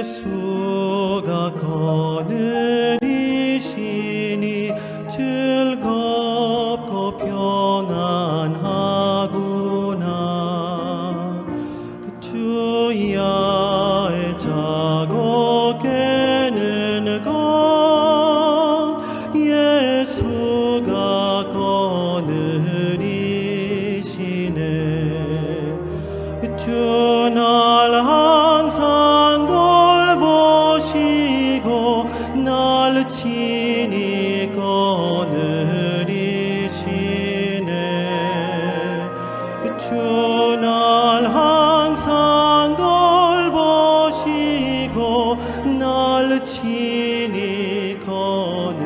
예수가 거느리시니 즐겁고 평안하구나. 주야의 자고 깨는 것 예수가 거느리시네. 주 날 항상 돌보시고 날 친히 거느리시네. 주 날 항상 돌보시고 날 친히 거느리시네.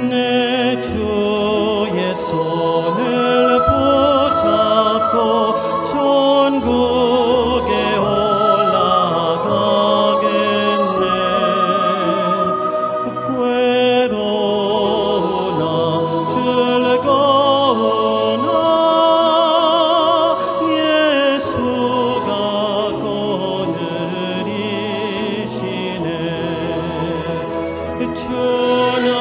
내 주의 손을 붙잡고 천국에 올라가겠네. 괴로우나 즐거우나 예수가 거느리시네. 주 날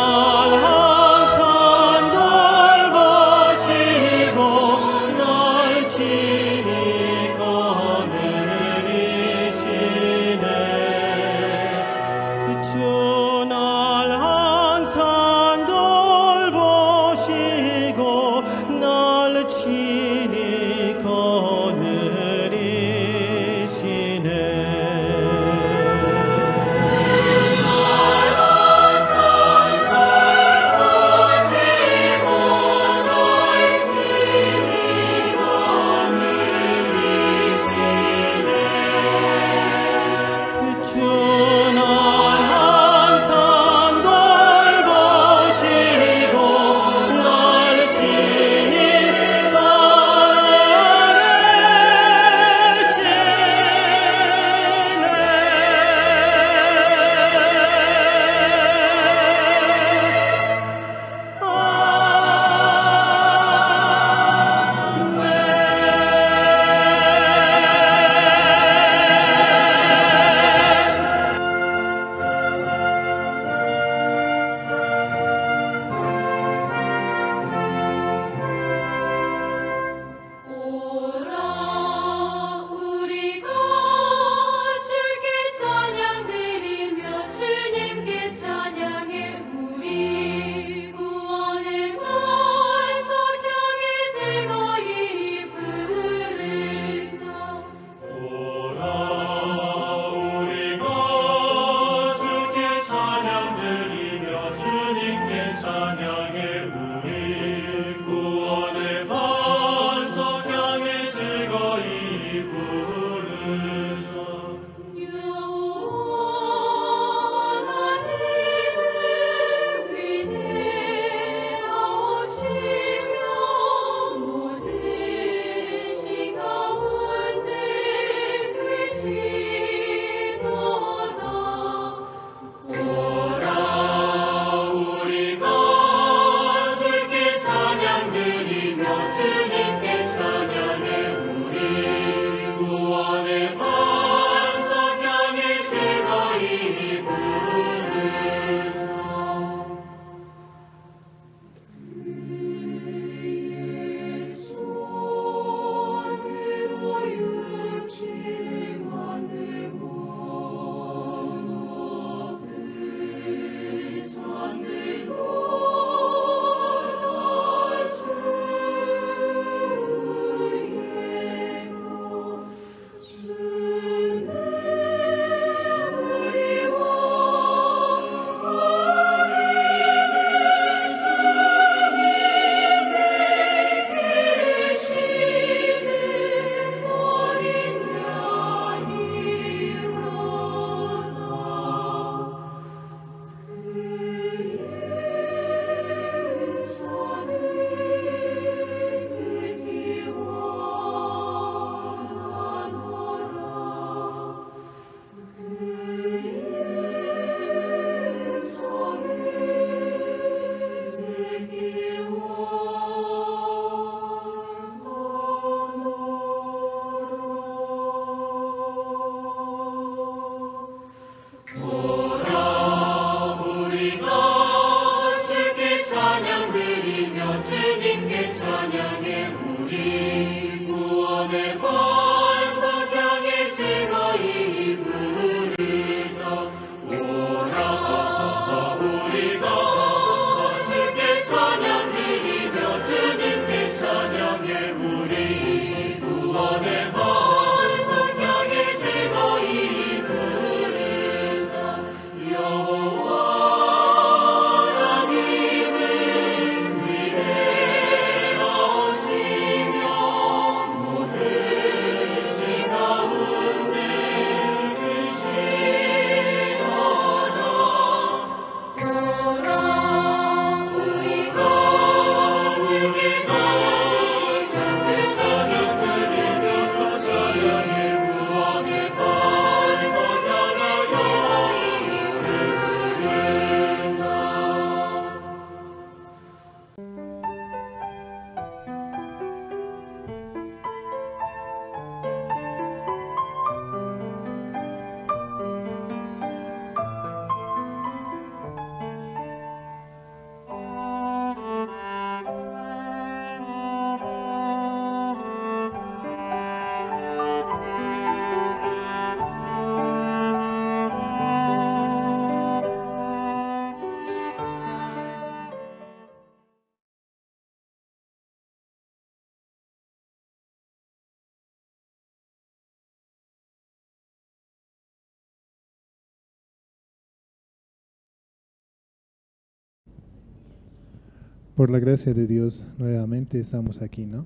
Por la gracia de Dios, nuevamente estamos aquí, ¿no?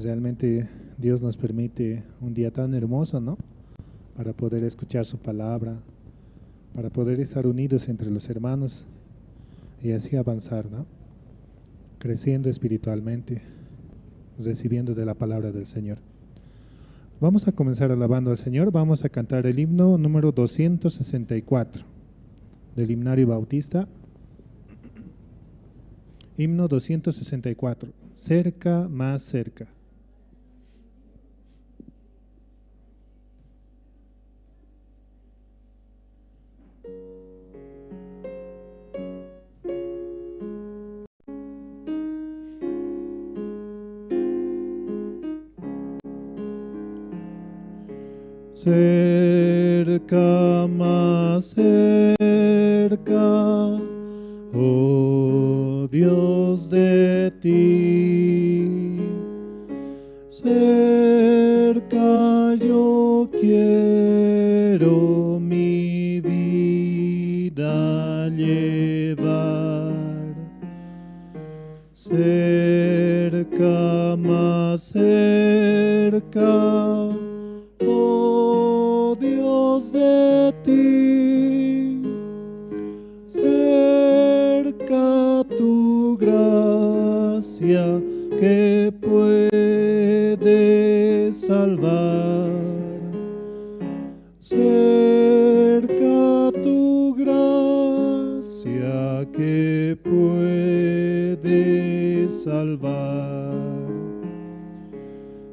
Realmente Dios nos permite un día tan hermoso, ¿no? Para poder escuchar su palabra, para poder estar unidos entre los hermanos y así avanzar, ¿no? Creciendo espiritualmente, recibiendo de la palabra del Señor. Vamos a comenzar alabando al Señor. Vamos a cantar el himno número 264 del Himnario Bautista. Himno 264, cerca, más cerca. Cerca, más cerca, oh Dios de ti, cerca yo quiero mi vida llevar, cerca, más cerca, oh Dios de ti, cerca tu gracia que puede salvar, cerca tu gracia que puede salvar,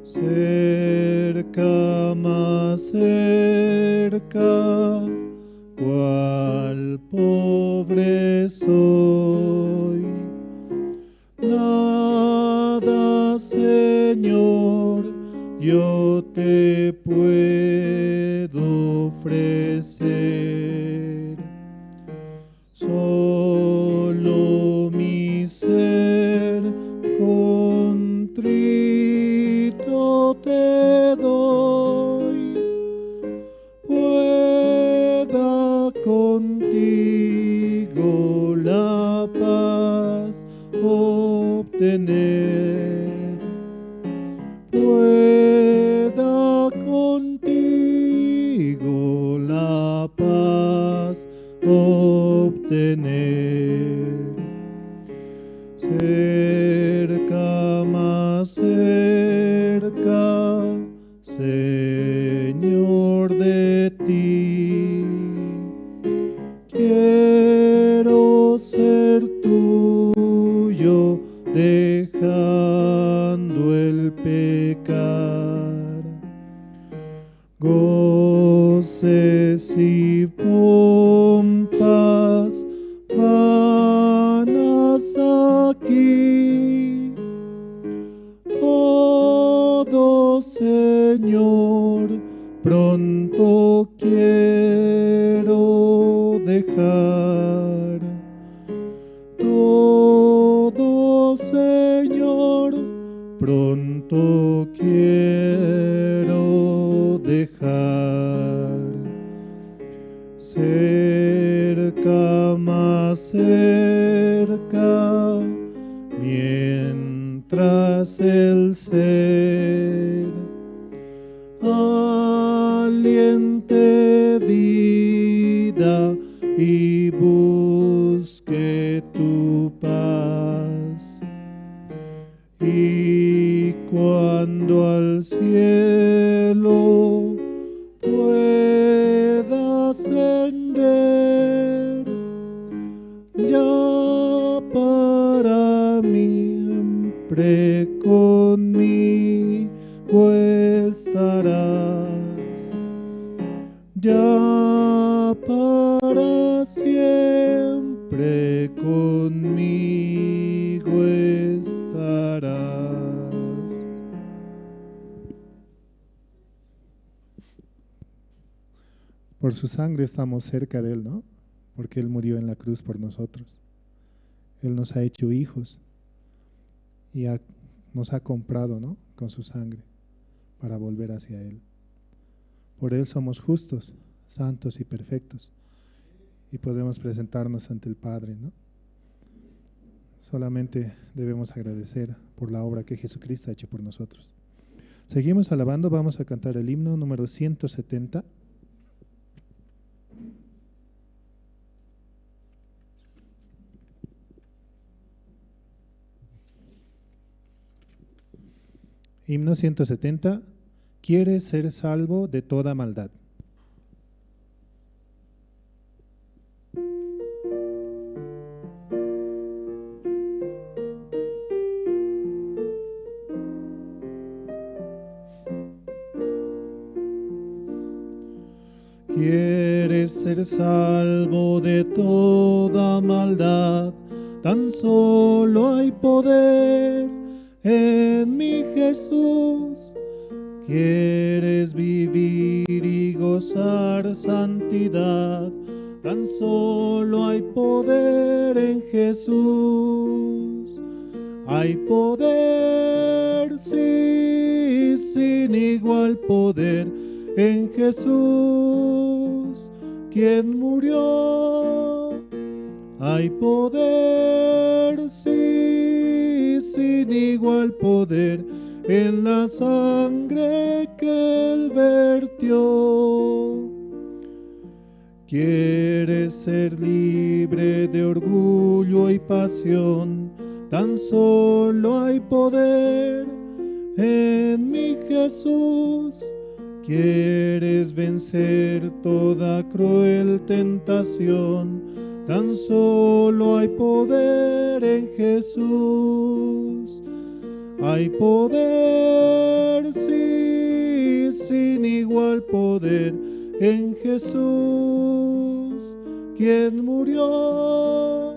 cerca, más cerca, cual pobre soy. Nada, Señor, yo te puedo ofrecer, solo mi ser contrito te doy, pueda contigo la paz obtener, pueda contigo la paz obtener, cerca, más cerca, Señor de ti, quiero ser tuyo, dejando el pecar, goces y pompas vanas aquí, todo, Señor, pronto quiero dejar, todo, Señor, pronto quiero dejar, cerca, más cerca, mientras el ser aliente vida y busque tu paz, y cuando al cielo pueda ascender, ya para siempre conmigo estarás, ya para siempre conmigo estarás. Por su sangre estamos cerca de Él, ¿no? Porque Él murió en la cruz por nosotros. Él nos ha hecho hijos y nos ha comprado, ¿no? Con su sangre para volver hacia Él. Por Él somos justos, santos y perfectos y podemos presentarnos ante el Padre, ¿no? Solamente debemos agradecer por la obra que Jesucristo ha hecho por nosotros. Seguimos alabando, vamos a cantar el himno número 170. Himno 170, ¿quieres ser salvo de toda maldad? Quieres ser salvo de toda maldad, tan solo hay poder en mi Jesús. Quieres vivir y gozar santidad, tan solo hay poder en Jesús. Hay poder, sí, sin igual poder en Jesús, quien murió. Hay poder, sí, sin igual poder en la sangre que Él vertió. Quieres ser libre de orgullo y pasión, tan solo hay poder en mi Jesús. Quieres vencer toda cruel tentación, tan solo hay poder en Jesús. Hay poder, sí, sin igual poder en Jesús, quien murió.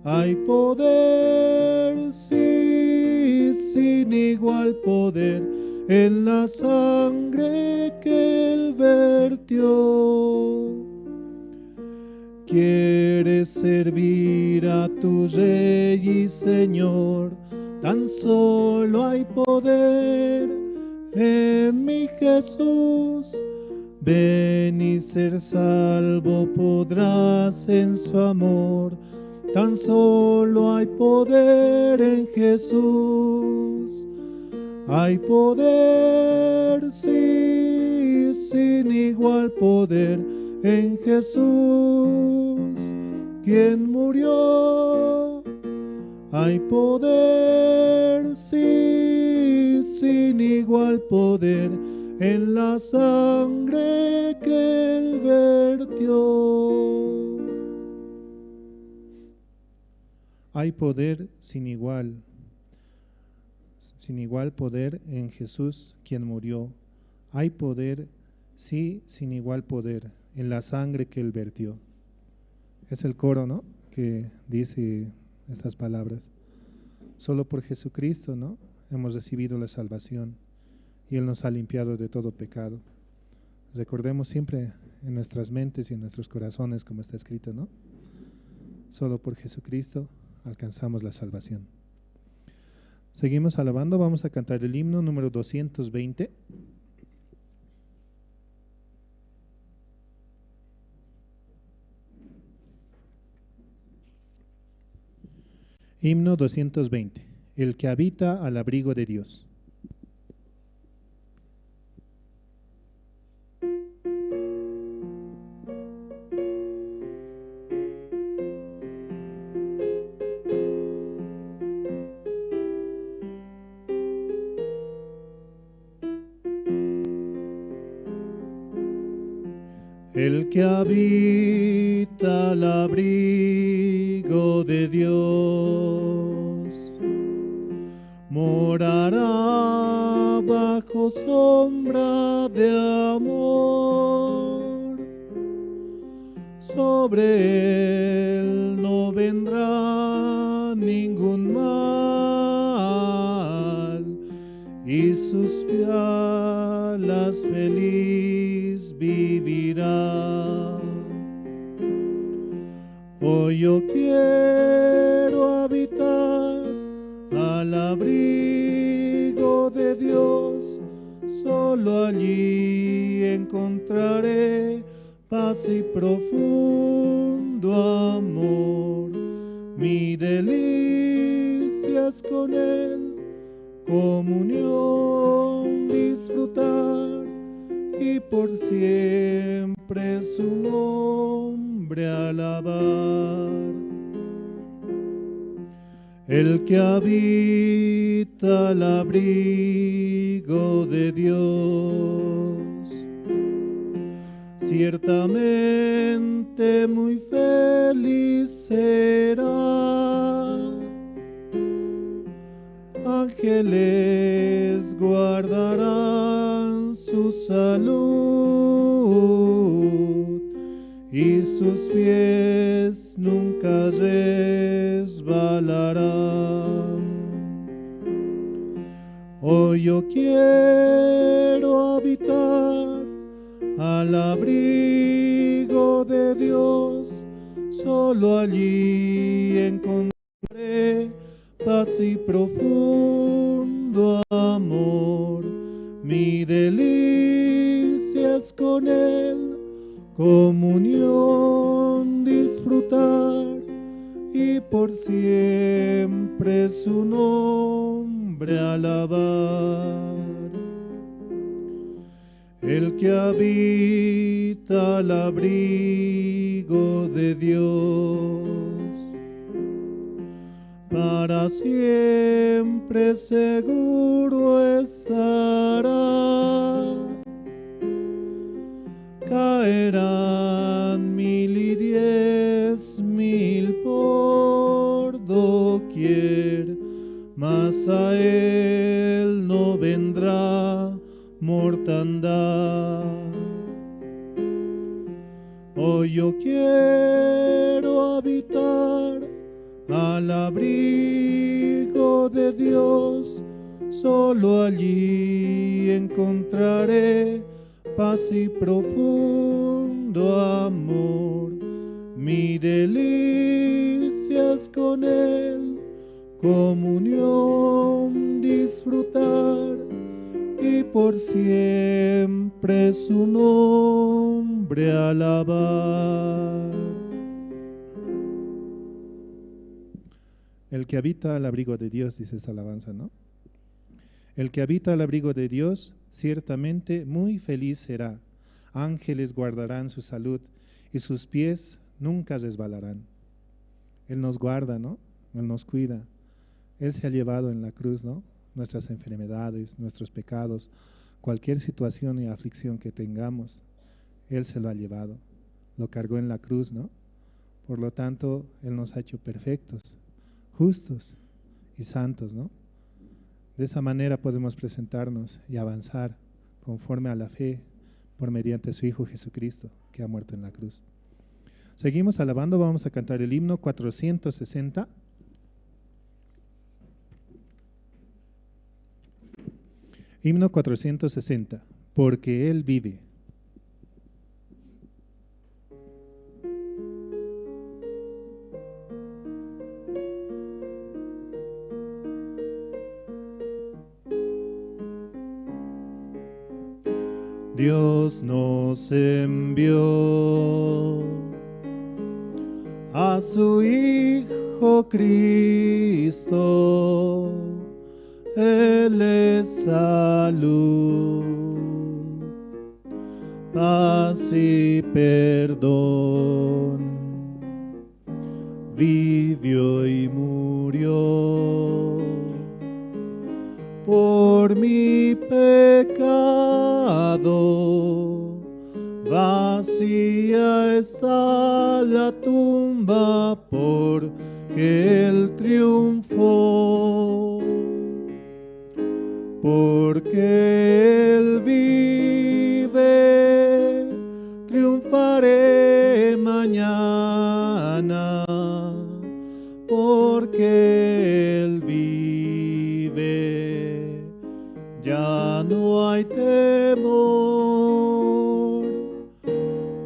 Hay poder, sí, sin igual poder en la sangre que Él vertió. Quieres servir a tu Rey y Señor, tan solo hay poder en mi Jesús. Ven y ser salvo podrás en su amor, tan solo hay poder en Jesús. Hay poder, sí, sin igual poder en Jesús, quien murió. Hay poder, sí, sin igual poder en la sangre que Él vertió. Hay poder sin igual poder en Jesús, quien murió. Hay poder, sí, sin igual poder en la sangre que Él vertió. Es el coro, ¿no?, que dice estas palabras. Solo por Jesucristo, ¿no?, hemos recibido la salvación y Él nos ha limpiado de todo pecado. Recordemos siempre en nuestras mentes y en nuestros corazones, como está escrito, ¿no? Solo por Jesucristo alcanzamos la salvación. Seguimos alabando, vamos a cantar el himno número 220. Himno 220, el que habita al abrigo de Dios. El que habita al abrigo de Dios morará bajo sombra de amor. Sobre él no vendrá ningún mal y sus pialas feliz vivirá. Hoy yo quiero habitar al abrigo de Dios, solo allí encontraré paz y profundo amor. mi delicia es con Él, comunión disfrutar y por siempre su nombre alabar. El que habita al abrigo de Dios, ciertamente muy feliz será. Ángeles guardarán su salud y sus pies nunca resbalarán. Hoy yo quiero habitar al abrigo de Dios, solo allí encontraré paz y profundo amor. Mi delicia es con Él, comunión disfrutar y por siempre su nombre alabar. El que habita al abrigo de Dios, para siempre seguro estará. Caerán 1000 por doquier, mas a él no vendrá mortandad. Hoy yo quiero habitar al abrigo de Dios, solo allí encontraré paz y profundo amor. Mi delicia es con Él, comunión disfrutar y por siempre su nombre alabar. El que habita al abrigo de Dios, dice esta alabanza, ¿no? El que habita al abrigo de Dios, ciertamente muy feliz será. Ángeles guardarán su salud y sus pies nunca resbalarán. Él nos guarda, ¿no? Él nos cuida. Él se ha llevado en la cruz, ¿no? Nuestras enfermedades, nuestros pecados, cualquier situación y aflicción que tengamos, Él se lo ha llevado. Lo cargó en la cruz, ¿no? Por lo tanto, Él nos ha hecho perfectos, justos y santos, ¿no? De esa manera podemos presentarnos y avanzar conforme a la fe por mediante su Hijo Jesucristo, que ha muerto en la cruz. Seguimos alabando, vamos a cantar el himno 460. Himno 460, porque Él vive. Dios nos envió a su Hijo Cristo, Él es salud, paz y perdón, vivió y murió por mi pecado. Vacía está la tumba porque Él triunfó, porque Él vive, triunfaré mañana, porque Él vive, ya no hay temor,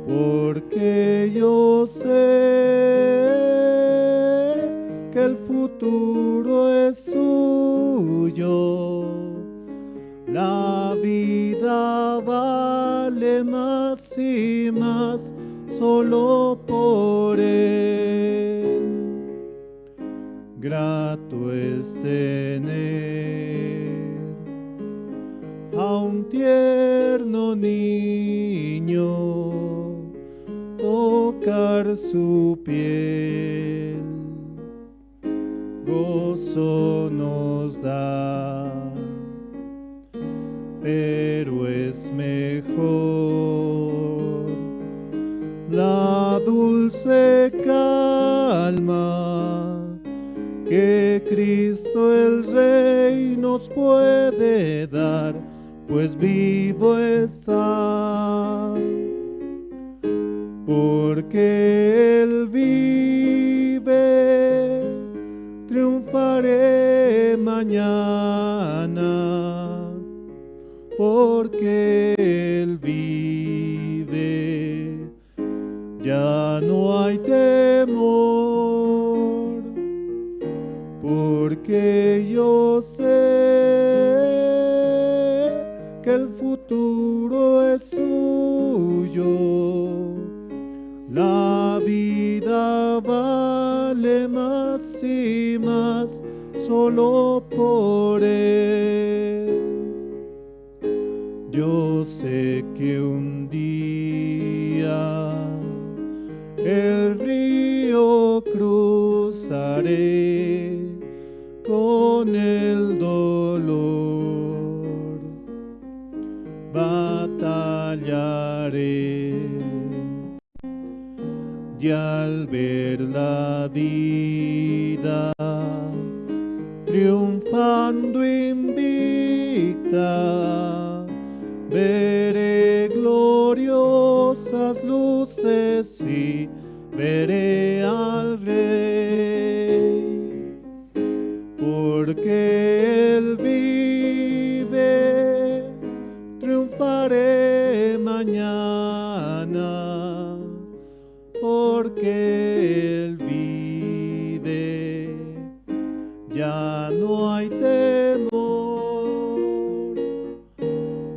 porque yo sé que el futuro es suyo. La vida vale más y más solo por Él. grato es tener a un tierno niño, tocar su piel, gozo nos da, pero es mejor la dulce calma que Cristo el Rey nos puede dar, pues vivo está, porque Él vive, triunfaré mañana, porque Él vive, ya no hay temor, porque yo sé que el futuro es suyo. La vida vale más y más solo por Él. Yo sé que un día el río cruzaré con el dolor, batallaré. Y al ver la vida triunfando invicta, veré gloriosas luces y veré al Rey, porque Él vive, triunfaré mañana, porque Él vive, ya no hay temor,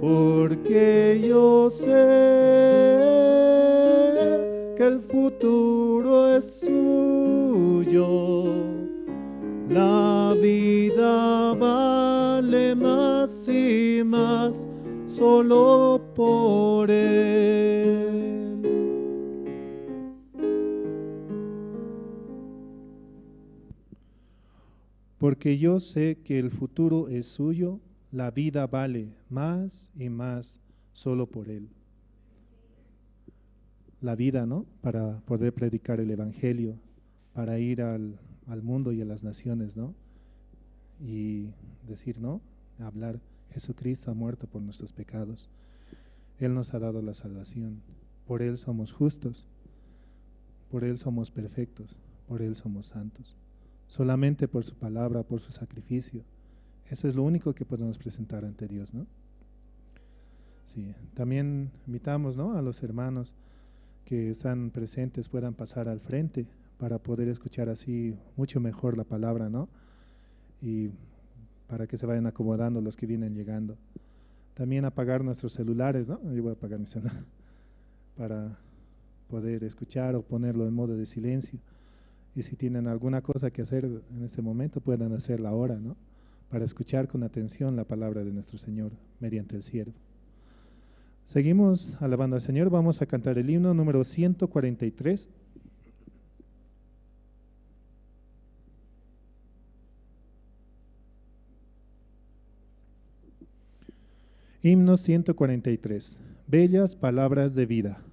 porque yo sé que el futuro es suyo. La vida vale más y más solo por Él. Porque yo sé que el futuro es suyo, la vida vale más y más solo por Él. La vida, ¿no? Para poder predicar el Evangelio, para ir al mundo y a las naciones, ¿no? Y decir, ¿no? Hablar, Jesucristo ha muerto por nuestros pecados. Él nos ha dado la salvación. Por Él somos justos, por Él somos perfectos, por Él somos santos. Solamente por su palabra, por su sacrificio. Eso es lo único que podemos presentar ante Dios, ¿no? Sí, también invitamos, ¿no?, a los hermanos que están presentes puedan pasar al frente para poder escuchar así mucho mejor la palabra, ¿no? Y para que se vayan acomodando los que vienen llegando. También apagar nuestros celulares, ¿no? Yo voy a apagar mi celular para poder escuchar o ponerlo en modo de silencio. Y si tienen alguna cosa que hacer en este momento, puedan hacerla ahora, ¿no? Para escuchar con atención la palabra de nuestro Señor mediante el siervo. Seguimos alabando al Señor, vamos a cantar el himno número 143. Himno 143, bellas palabras de vida.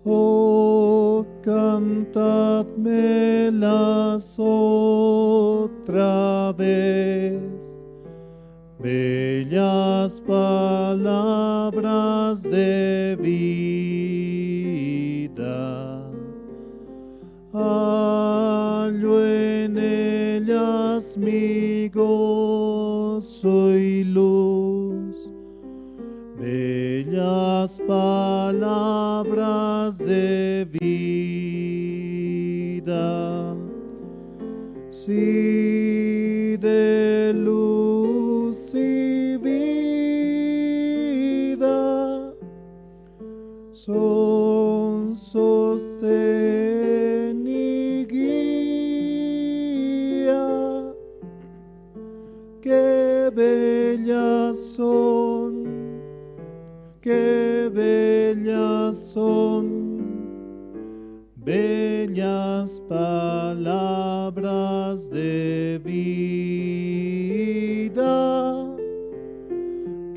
Oh, cantadmelas otra vez, bellas palabras de vida. hallo en ellas mi gozo y luz. Bellas palabras de vida, sí, de luz y vida, son sostén y guía. Qué bellas son, qué bellas son, bellas palabras de vida.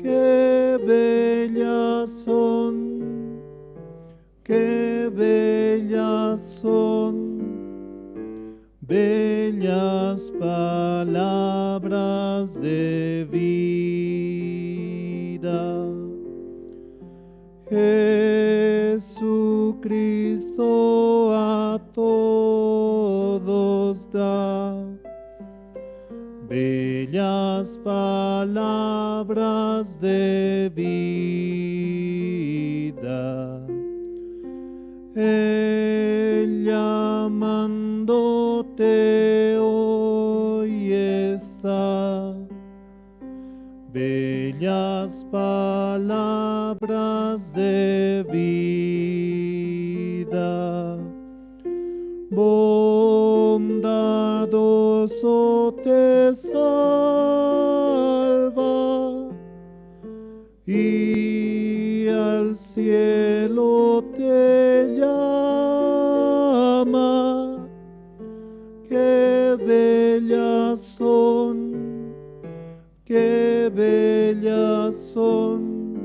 Qué bellas son, qué bellas son, bellas palabras de vida. Jesucristo a todos da bellas palabras de vida. Él llamándote hoy está, bellas palabras de vida. Bondadoso te salva y al cielo te llama. Qué bellas son, qué bellas son,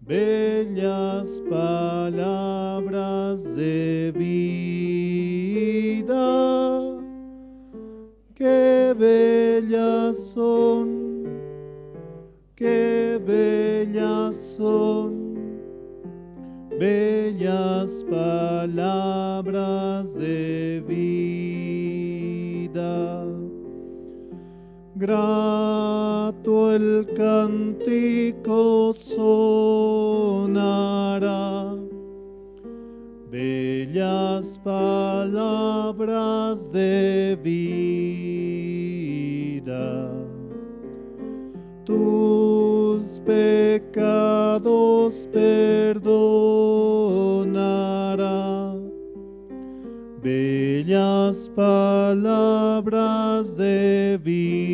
bellas palabras de vida. Qué bellas son, qué bellas son, bellas palabras de vida. Grato el cántico sonará, bellas palabras de vida. Tus pecados perdonará, bellas palabras de vida.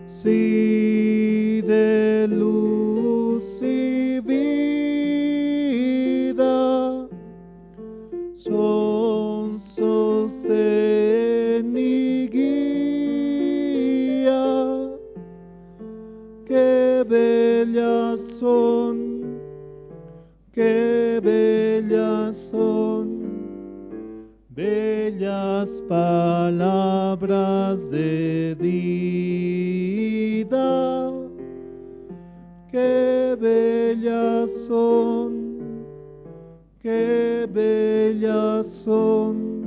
Sí, de luz y vida, son sostén y guía. Qué bellas son, qué bellas son, bellas palabras de vida. Qué bellas son, qué bellas son,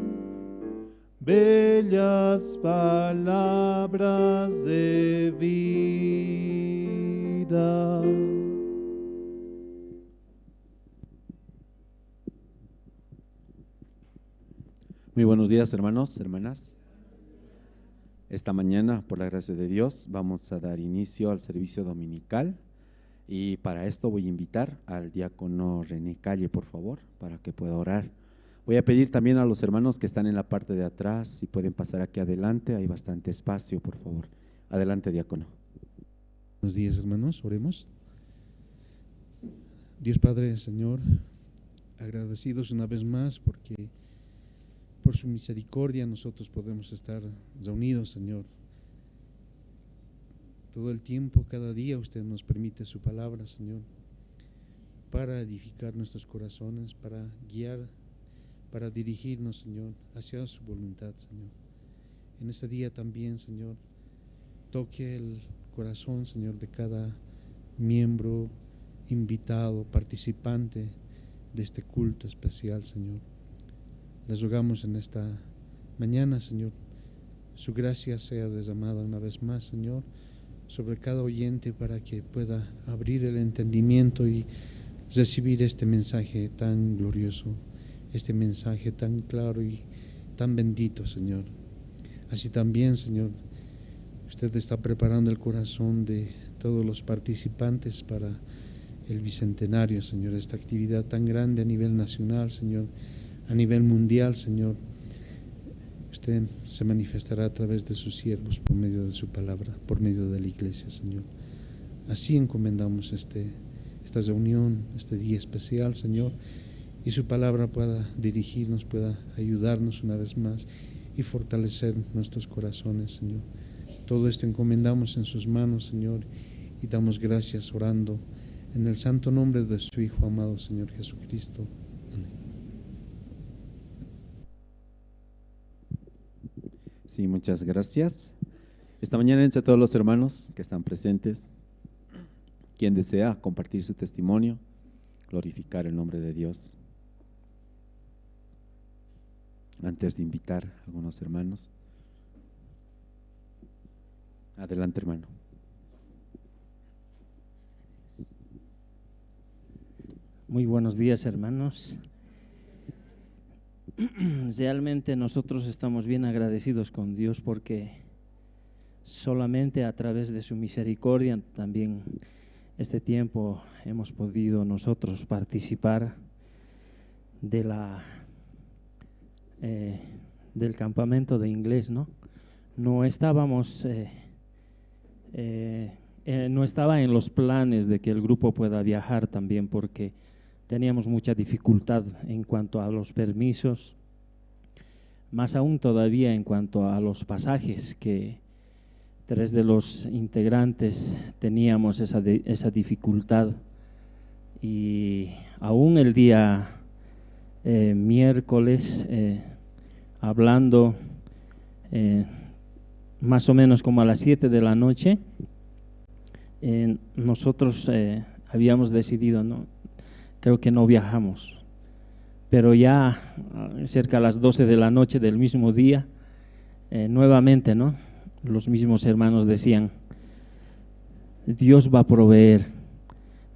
bellas palabras de vida. Muy buenos días, hermanos, hermanas. Esta mañana, por la gracia de Dios, vamos a dar inicio al servicio dominical y para esto voy a invitar al diácono René Calle, por favor, para que pueda orar. Voy a pedir también a los hermanos que están en la parte de atrás, si pueden pasar aquí adelante, hay bastante espacio, por favor. Adelante, diácono. Buenos días, hermanos, oremos. Dios Padre, Señor, agradecidos una vez más porque por su misericordia nosotros podemos estar reunidos, Señor. Todo el tiempo, cada día usted nos permite su palabra, Señor, para edificar nuestros corazones, para guiar, para dirigirnos, Señor, hacia su voluntad, Señor. En este día también, Señor, toque el corazón, Señor, de cada miembro, invitado, participante de este culto especial, Señor. Les rogamos en esta mañana, Señor, su gracia sea derramada una vez más, Señor, sobre cada oyente para que pueda abrir el entendimiento y recibir este mensaje tan glorioso, este mensaje tan claro y tan bendito, Señor. Así también, Señor, usted está preparando el corazón de todos los participantes para el bicentenario, Señor, esta actividad tan grande a nivel nacional, Señor, a nivel mundial, Señor. Usted se manifestará a través de sus siervos por medio de su palabra, por medio de la iglesia, Señor. Así encomendamos esta reunión, este día especial, Señor, y su palabra pueda dirigirnos, pueda ayudarnos una vez más y fortalecer nuestros corazones, Señor. Todo esto encomendamos en sus manos, Señor, y damos gracias orando en el santo nombre de su Hijo amado, Señor Jesucristo. Amén. Sí, muchas gracias. Esta mañana entre todos los hermanos que están presentes, quien desea compartir su testimonio, glorificar el nombre de Dios. Antes de invitar a algunos hermanos. Adelante, hermano. Muy buenos días, hermanos. Realmente nosotros estamos bien agradecidos con Dios porque solamente a través de su misericordia también este tiempo hemos podido nosotros participar de del campamento de inglés, ¿no? No estábamos, no estaba en los planes de que el grupo pueda viajar también porque teníamos mucha dificultad en cuanto a los permisos, más aún todavía en cuanto a los pasajes, que 3 de los integrantes teníamos esa dificultad. Y aún el día miércoles, hablando más o menos como a las 7 de la noche, nosotros habíamos decidido, ¿no? Creo que no viajamos, pero ya cerca a las 12 de la noche del mismo día, nuevamente, ¿no? Los mismos hermanos decían, Dios va a proveer,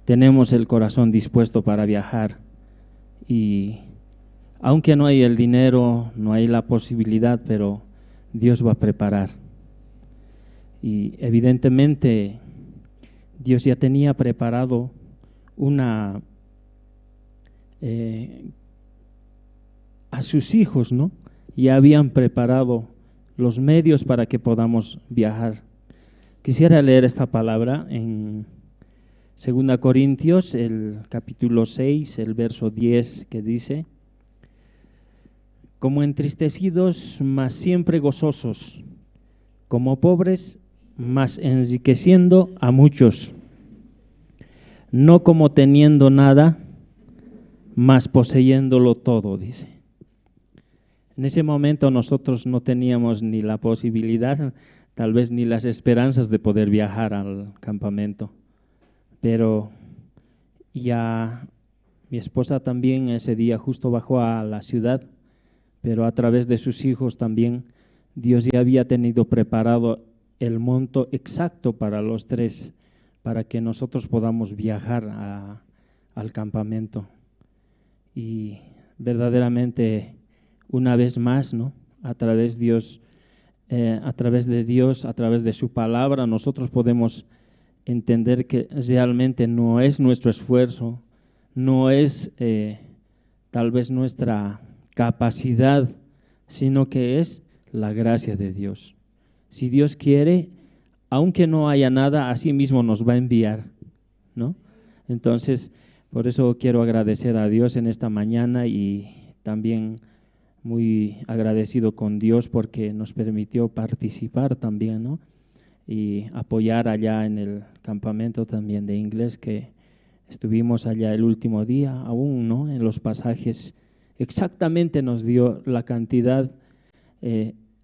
tenemos el corazón dispuesto para viajar y aunque no hay el dinero, no hay la posibilidad, pero Dios va a preparar. Y evidentemente Dios ya tenía preparado a sus hijos, ¿no? Ya habían preparado los medios para que podamos viajar. Quisiera leer esta palabra en 2 Corintios, el capítulo 6, el verso 10, que dice: como entristecidos, mas siempre gozosos, como pobres, mas enriqueciendo a muchos, no como teniendo nada, mas poseyéndolo todo, dice. En ese momento nosotros no teníamos ni la posibilidad, tal vez ni las esperanzas de poder viajar al campamento, pero ya mi esposa también ese día justo bajó a la ciudad, pero a través de sus hijos también Dios ya había tenido preparado el monto exacto para los 3, para que nosotros podamos viajar al campamento. Y verdaderamente, una vez más, ¿no? A través de Dios, a través de su palabra, nosotros podemos entender que realmente no es nuestro esfuerzo, no es tal vez nuestra capacidad, sino que es la gracia de Dios. Si Dios quiere, aunque no haya nada, así mismo nos va a enviar, ¿no? Entonces, por eso quiero agradecer a Dios en esta mañana y también muy agradecido con Dios porque nos permitió participar también, ¿no? Y apoyar allá en el campamento también de inglés, que estuvimos allá el último día aún, ¿no? En los pasajes exactamente nos dio la cantidad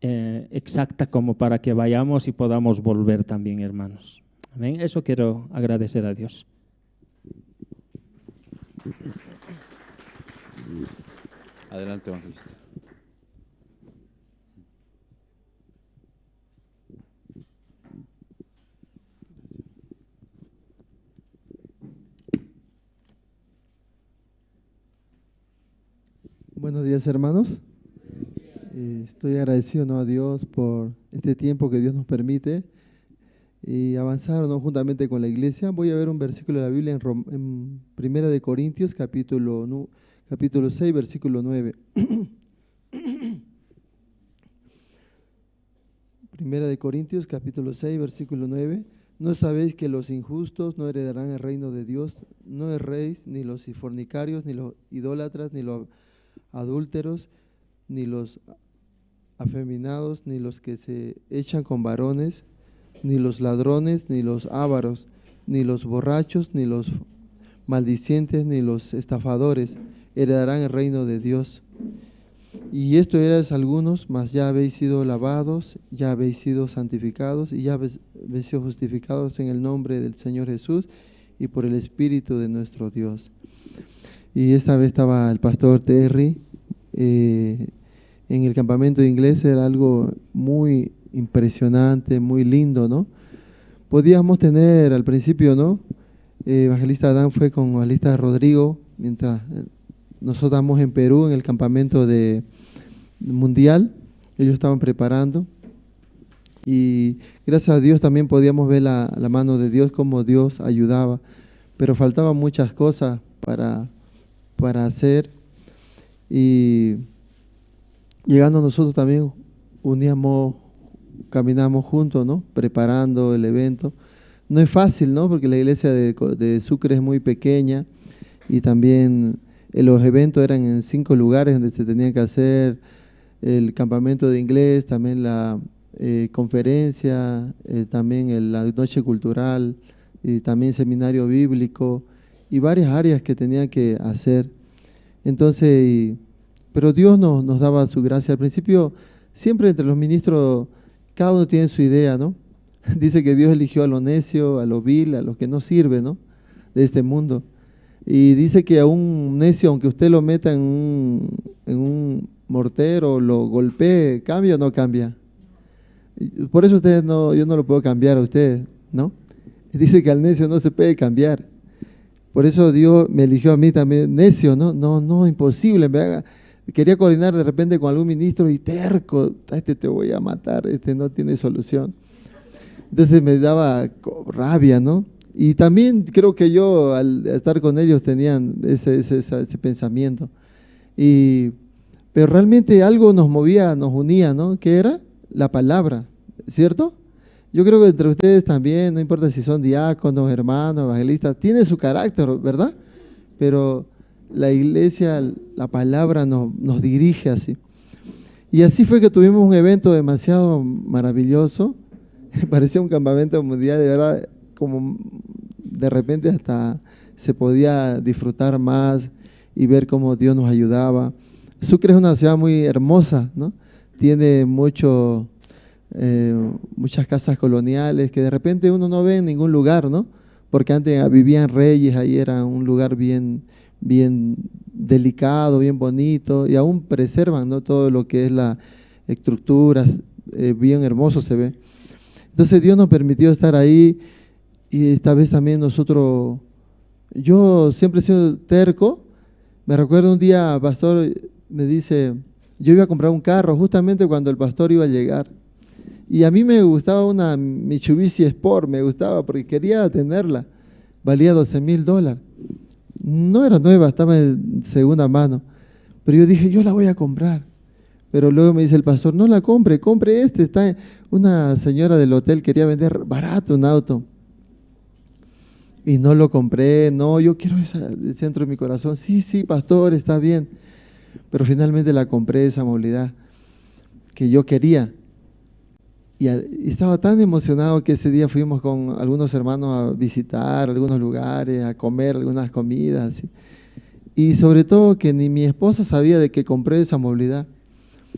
exacta como para que vayamos y podamos volver también, hermanos. Amén. Eso quiero agradecer a Dios. Adelante, evangelista. Buenos días, hermanos. Estoy agradecido, ¿no?, a Dios por este tiempo que Dios nos permite y avanzar, ¿no?, juntamente con la iglesia. Voy a ver un versículo de la Biblia en Primera de Corintios, capítulo 6, versículo 9. Primera de Corintios, capítulo 6, versículo 9. ¿No sabéis que los injustos no heredarán el reino de Dios? No erréis, ni los fornicarios, ni los idólatras, ni los adúlteros, ni los afeminados, ni los que se echan con varones, ni los ladrones, ni los ávaros, ni los borrachos, ni los maldicientes, ni los estafadores heredarán el reino de Dios. Y esto erais algunos, mas ya habéis sido lavados, ya habéis sido santificados y ya habéis sido justificados en el nombre del Señor Jesús y por el Espíritu de nuestro Dios. Y esta vez estaba el pastor Terry en el campamento de inglés. Era algo muy impresionante, muy lindo, ¿no? Podíamos tener al principio, ¿no? Evangelista Adán fue con Evangelista Rodrigo, mientras nosotros estábamos en Perú en el campamento mundial. Ellos estaban preparando y gracias a Dios también podíamos ver la mano de Dios, cómo Dios ayudaba, pero faltaban muchas cosas para hacer. Y llegando nosotros también caminamos juntos, ¿no?, preparando el evento. No es fácil, ¿no?, porque la iglesia de Sucre es muy pequeña y también los eventos eran en 5 lugares donde se tenía que hacer el campamento de inglés, también la conferencia, también la noche cultural y también seminario bíblico y varias áreas que tenía que hacer. Entonces, pero Dios nos daba su gracia. Al principio, siempre entre los ministros, cada uno tiene su idea, ¿no? Dice que Dios eligió a lo necio, a lo vil, a los que no sirven, ¿no?, de este mundo. Y dice que a un necio, aunque usted lo meta en un mortero, lo golpee, ¿cambia o no cambia? Por eso yo no lo puedo cambiar a ustedes, ¿no? Dice que al necio no se puede cambiar. Por eso Dios me eligió a mí también, necio, ¿no? No, imposible. Quería coordinar de repente con algún ministro y terco, te voy a matar, no tiene solución. Entonces me daba rabia, ¿no? Y también creo que yo al estar con ellos tenían ese pensamiento. Pero realmente algo nos movía, nos unía, ¿no? ¿Qué era? La palabra, ¿cierto? Yo creo que entre ustedes también, no importa si son diáconos, hermanos, evangelistas, tiene su carácter, ¿verdad? Pero la iglesia, la palabra nos dirige así. Y así fue que tuvimos un evento demasiado maravilloso. Parecía un campamento mundial, de verdad, como de repente hasta se podía disfrutar más y ver cómo Dios nos ayudaba. Sucre es una ciudad muy hermosa, ¿no? Tiene muchas casas coloniales que de repente uno no ve en ningún lugar, ¿no? Porque antes vivían reyes, ahí era un lugar bien delicado, bien bonito, y aún preservan, ¿no?, todo lo que es la estructura, bien hermoso se ve. Entonces Dios nos permitió estar ahí y esta vez también yo siempre he sido terco. Me recuerdo un día, pastor me dice, yo iba a comprar un carro justamente cuando el pastor iba a llegar. Y a mí me gustaba una Mitsubishi Sport, me gustaba porque quería tenerla. Valía $12,000. No era nueva, estaba en segunda mano. Pero yo dije, yo la voy a comprar. Pero luego me dice el pastor, no la compre está una señora del hotel quería vender barato un auto. Y no lo compré, no, yo quiero esa del centro de mi corazón. Sí, pastor, está bien. Pero finalmente la compré, esa movilidad que yo quería. Y estaba tan emocionado que ese día fuimos con algunos hermanos a visitar algunos lugares, a comer algunas comidas. Así. Y sobre todo que ni mi esposa sabía de que compré esa movilidad.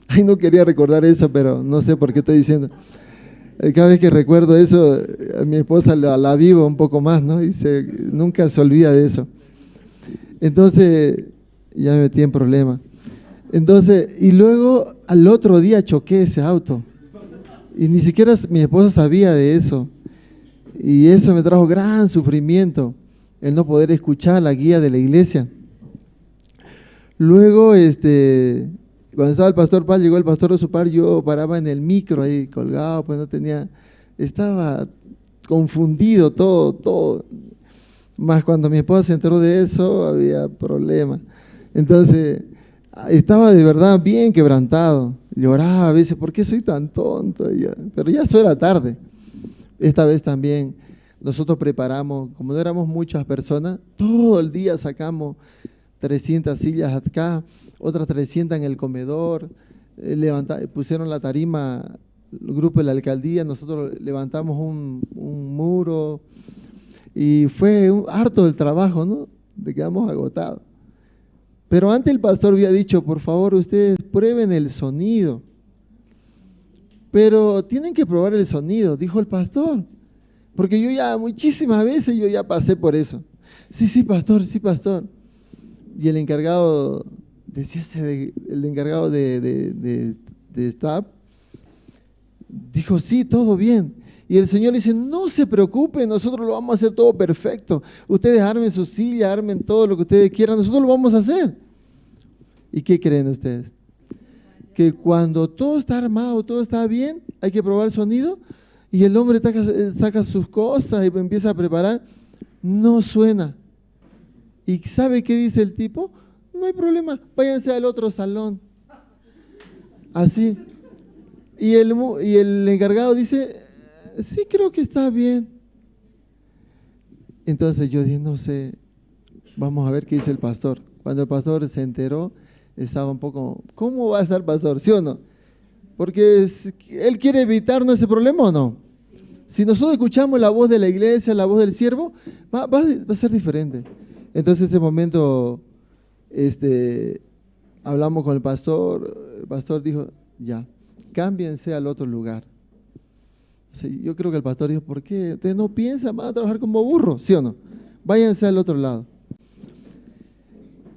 Ay, no quería recordar eso, pero no sé por qué estoy diciendo. Cada vez que recuerdo eso, a mi esposa la vivo un poco más, ¿no? Y nunca se olvida de eso. Entonces, ya me metí en problemas. Entonces, y luego al otro día choqué ese auto. Y ni siquiera mi esposa sabía de eso. Y eso me trajo gran sufrimiento, el no poder escuchar la guía de la iglesia. Luego, cuando estaba el pastor Paz, llegó el pastor Osopar, yo paraba en el micro ahí colgado, pues no tenía, estaba confundido todo. Más cuando mi esposa se enteró de eso, había problemas. Entonces, estaba de verdad bien quebrantado. Lloraba a veces, ¿por qué soy tan tonto? Pero ya eso era tarde. Esta vez también nosotros preparamos, como no éramos muchas personas, todo el día sacamos 300 sillas acá, otras 300 en el comedor, pusieron la tarima, el grupo de la alcaldía, nosotros levantamos un muro y fue harto el trabajo, ¿no? De quedamos agotados. Pero antes el pastor había dicho, por favor, ustedes prueben el sonido. Pero tienen que probar el sonido, dijo el pastor. Porque yo ya muchísimas veces yo ya pasé por eso. Sí, pastor, sí, pastor. Y el encargado, el encargado de staff, dijo, sí, todo bien. Y el Señor le dice, no se preocupen, nosotros lo vamos a hacer todo perfecto. Ustedes armen su silla, armen todo lo que ustedes quieran, nosotros lo vamos a hacer. ¿Y qué creen ustedes? Que cuando todo está armado, todo está bien, hay que probar el sonido y el hombre saca sus cosas y empieza a preparar, no suena. ¿Y sabe qué dice el tipo? No hay problema, váyanse al otro salón. Así. Y el encargado dice, sí, creo que está bien. Entonces yo dije, no sé, vamos a ver qué dice el pastor. Cuando el pastor se enteró, estaba un poco, ¿cómo va a ser pastor? ¿Sí o no? Porque él quiere evitarnos ese problema o no. Si nosotros escuchamos la voz de la iglesia, la voz del siervo, va a ser diferente. Entonces en ese momento hablamos con el pastor dijo, ya, cámbiense al otro lugar. O sea, yo creo que el pastor dijo, ¿por qué? Ustedes no piensan, van a trabajar como burros, ¿sí o no? Váyanse al otro lado.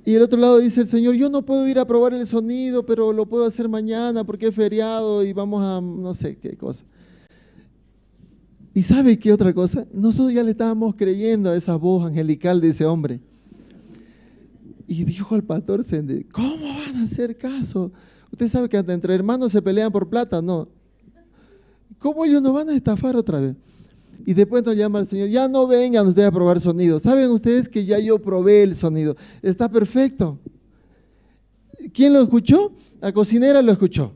Y el otro lado dice el Señor, yo no puedo ir a probar el sonido, pero lo puedo hacer mañana porque es feriado y vamos a no sé qué cosa. ¿Y sabe qué otra cosa? Nosotros ya le estábamos creyendo a esa voz angelical de ese hombre. Y dijo el pastor, ¿cómo van a hacer caso? Usted sabe que entre hermanos se pelean por plata, ¿no? ¿Cómo ellos nos van a estafar otra vez? Y después nos llama el Señor, ya no vengan ustedes a probar sonido. ¿Saben ustedes que ya yo probé el sonido? Está perfecto. ¿Quién lo escuchó? La cocinera lo escuchó.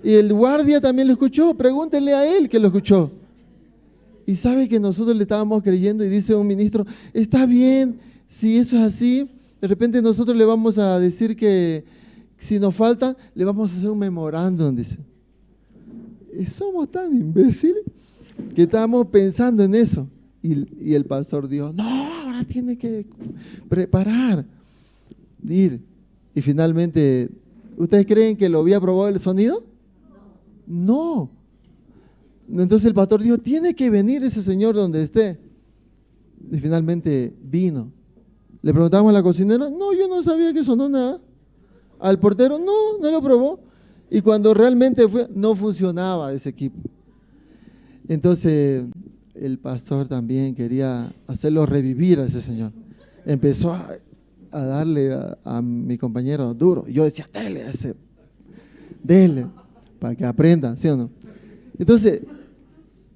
Y el guardia también lo escuchó. Pregúntenle a él que lo escuchó. Y sabe que nosotros le estábamos creyendo y dice un ministro, está bien, si eso es así, de repente nosotros le vamos a decir que si nos falta, le vamos a hacer un memorándum, dice. Y somos tan imbéciles que estábamos pensando en eso. Y el pastor dijo, no, ahora tiene que preparar, ir. Y finalmente, ¿ustedes creen que lo había probado el sonido? No. Entonces el pastor dijo, tiene que venir ese señor donde esté. Y finalmente vino. Le preguntamos a la cocinera, no, yo no sabía que sonó nada. Al portero, no lo probó. Y cuando realmente fue, no funcionaba ese equipo. Entonces el pastor también quería hacerlo revivir a ese señor. Empezó a darle a mi compañero duro. Yo decía, dele, para que aprendan, ¿sí o no? Entonces,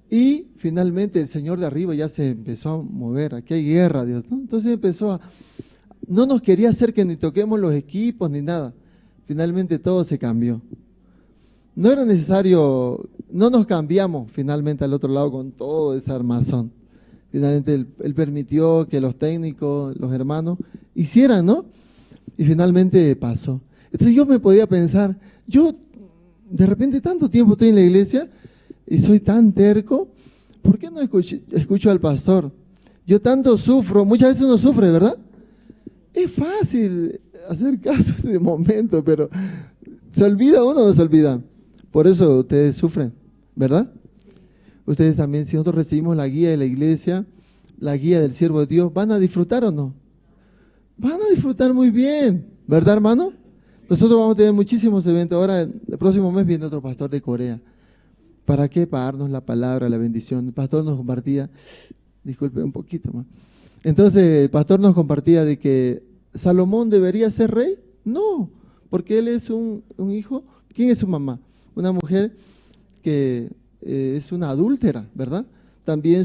y finalmente el señor de arriba ya se empezó a mover. Aquí hay guerra, Dios, ¿no? Entonces no nos quería hacer que ni toquemos los equipos ni nada. Finalmente todo se cambió. No era necesario, no nos cambiamos finalmente al otro lado con todo ese armazón. Finalmente él permitió que los técnicos, los hermanos, hicieran, ¿no? Y finalmente pasó. Entonces yo me podía pensar, yo de repente tanto tiempo estoy en la iglesia y soy tan terco, ¿por qué no escucho al pastor? Yo tanto sufro, muchas veces uno sufre, ¿verdad? Es fácil hacer caso en ese momento, pero ¿se olvida uno o no se olvida? Por eso ustedes sufren, ¿verdad? Ustedes también, si nosotros recibimos la guía de la iglesia, la guía del siervo de Dios, ¿van a disfrutar o no? van a disfrutar muy bien, ¿verdad, hermano? Nosotros vamos a tener muchísimos eventos. Ahora, el próximo mes viene otro pastor de Corea. ¿Para qué? Para darnos la palabra, la bendición. El pastor nos compartía, disculpe un poquito más. Entonces, el pastor nos compartía de que Salomón debería ser rey. No, porque él es un hijo. ¿Quién es su mamá? Una mujer que es una adúltera, ¿verdad? También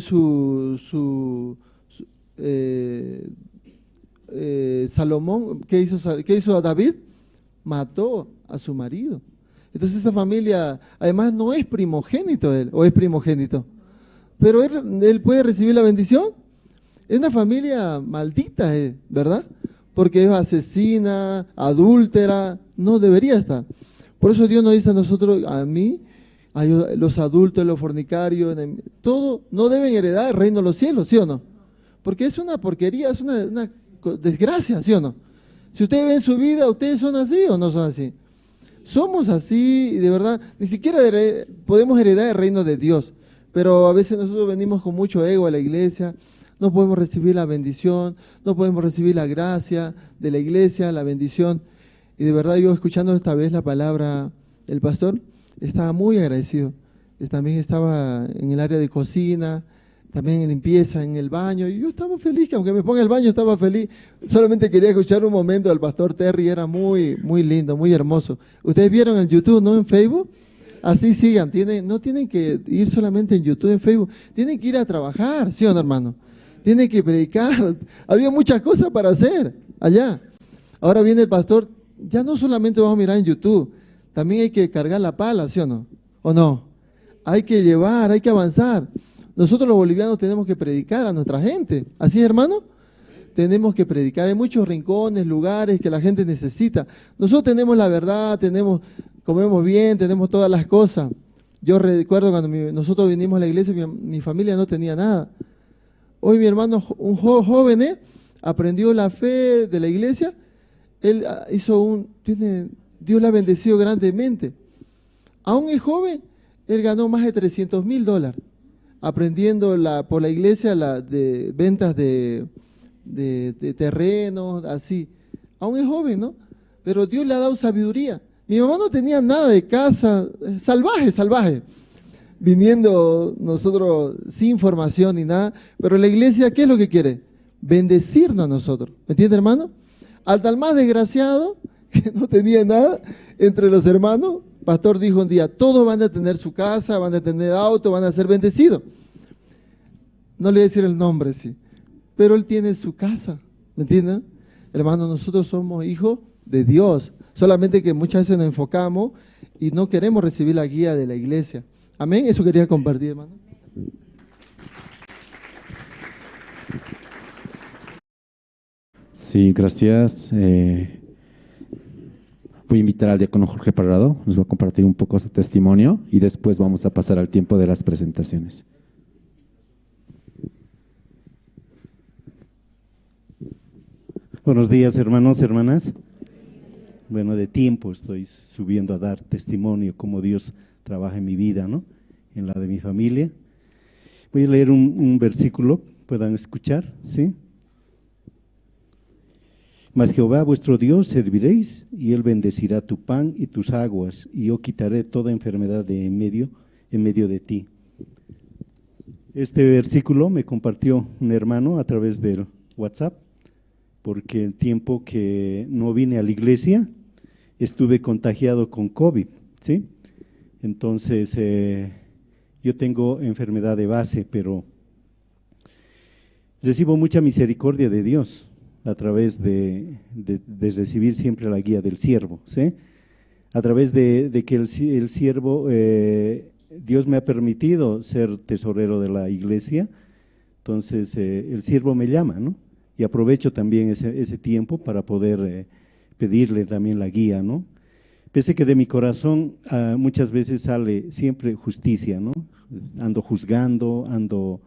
Salomón, ¿qué hizo a David? Mató a su marido. Entonces esa familia, además no es primogénito él, o es primogénito, pero él puede recibir la bendición. Es una familia maldita, ¿verdad? Porque es asesina, adúltera, no debería estar. Por eso Dios nos dice a nosotros, a mí, a los adultos, los fornicarios, todo, no deben heredar el reino de los cielos, ¿sí o no? Porque es una porquería, es una desgracia, ¿sí o no? Si ustedes ven su vida, ¿ustedes son así o no son así? Somos así, y de verdad, ni siquiera podemos heredar el reino de Dios, pero a veces nosotros venimos con mucho ego a la iglesia, no podemos recibir la bendición, no podemos recibir la gracia de la iglesia, la bendición, y de verdad yo escuchando esta vez la palabra del pastor, estaba muy agradecido. También estaba en el área de cocina, también en limpieza, en el baño, y yo estaba feliz, que aunque me ponga el baño estaba feliz. Solamente quería escuchar un momento del pastor Terry, era muy, muy lindo, muy hermoso. Ustedes vieron el YouTube, ¿no? En Facebook. Así sigan, no tienen que ir solamente en YouTube, en Facebook, tienen que ir a trabajar, ¿sí o no, hermano? Tienen que predicar, había muchas cosas para hacer allá. Ahora viene el pastor, ya no solamente vamos a mirar en YouTube, también hay que cargar la pala, ¿sí o no? ¿O no? Hay que llevar, hay que avanzar. Nosotros los bolivianos tenemos que predicar a nuestra gente, ¿así, hermano? Tenemos que predicar, hay muchos rincones, lugares que la gente necesita. Nosotros tenemos la verdad, comemos bien, tenemos todas las cosas. Yo recuerdo cuando nosotros vinimos a la iglesia, mi familia no tenía nada. Hoy mi hermano, un joven, aprendió la fe de la iglesia, él Dios le ha bendecido grandemente. Aún es joven, él ganó más de $300,000 aprendiendo por la iglesia de ventas de terrenos, así. Aún es joven, ¿no? Pero Dios le ha dado sabiduría. Mi mamá no tenía nada de casa, salvaje. Viniendo nosotros sin formación ni nada, pero la iglesia, ¿qué es lo que quiere? Bendecirnos a nosotros. ¿Me entiende, hermano? Al más desgraciado, que no tenía nada, entre los hermanos, pastor dijo un día, todos van a tener su casa, van a tener auto, van a ser bendecidos. No le voy a decir el nombre, sí, pero él tiene su casa, ¿me entienden? Hermano, nosotros somos hijos de Dios, solamente que muchas veces nos enfocamos y no queremos recibir la guía de la iglesia. Amén, eso quería compartir, hermano. Sí, gracias. Voy a invitar al diácono Jorge Parrado, nos va a compartir un poco su testimonio y después vamos a pasar al tiempo de las presentaciones. Buenos días, hermanos, hermanas. Bueno, de tiempo estoy subiendo a dar testimonio cómo Dios trabaja en mi vida, ¿no? En la de mi familia. Voy a leer un versículo, puedan escuchar, ¿sí? Mas Jehová vuestro Dios serviréis, y Él bendecirá tu pan y tus aguas, y yo quitaré toda enfermedad de en medio de ti. Este versículo me compartió un hermano a través del WhatsApp, porque el tiempo que no vine a la iglesia, estuve contagiado con COVID, ¿sí? Entonces, yo tengo enfermedad de base, pero recibo mucha misericordia de Dios a través de recibir siempre la guía del siervo, ¿sí? A través de que el siervo, Dios me ha permitido ser tesorero de la iglesia, entonces el siervo me llama, ¿no? Y aprovecho también ese tiempo para poder pedirle también la guía, ¿no? Pese que de mi corazón muchas veces sale siempre justicia, ¿no? Ando juzgando, ando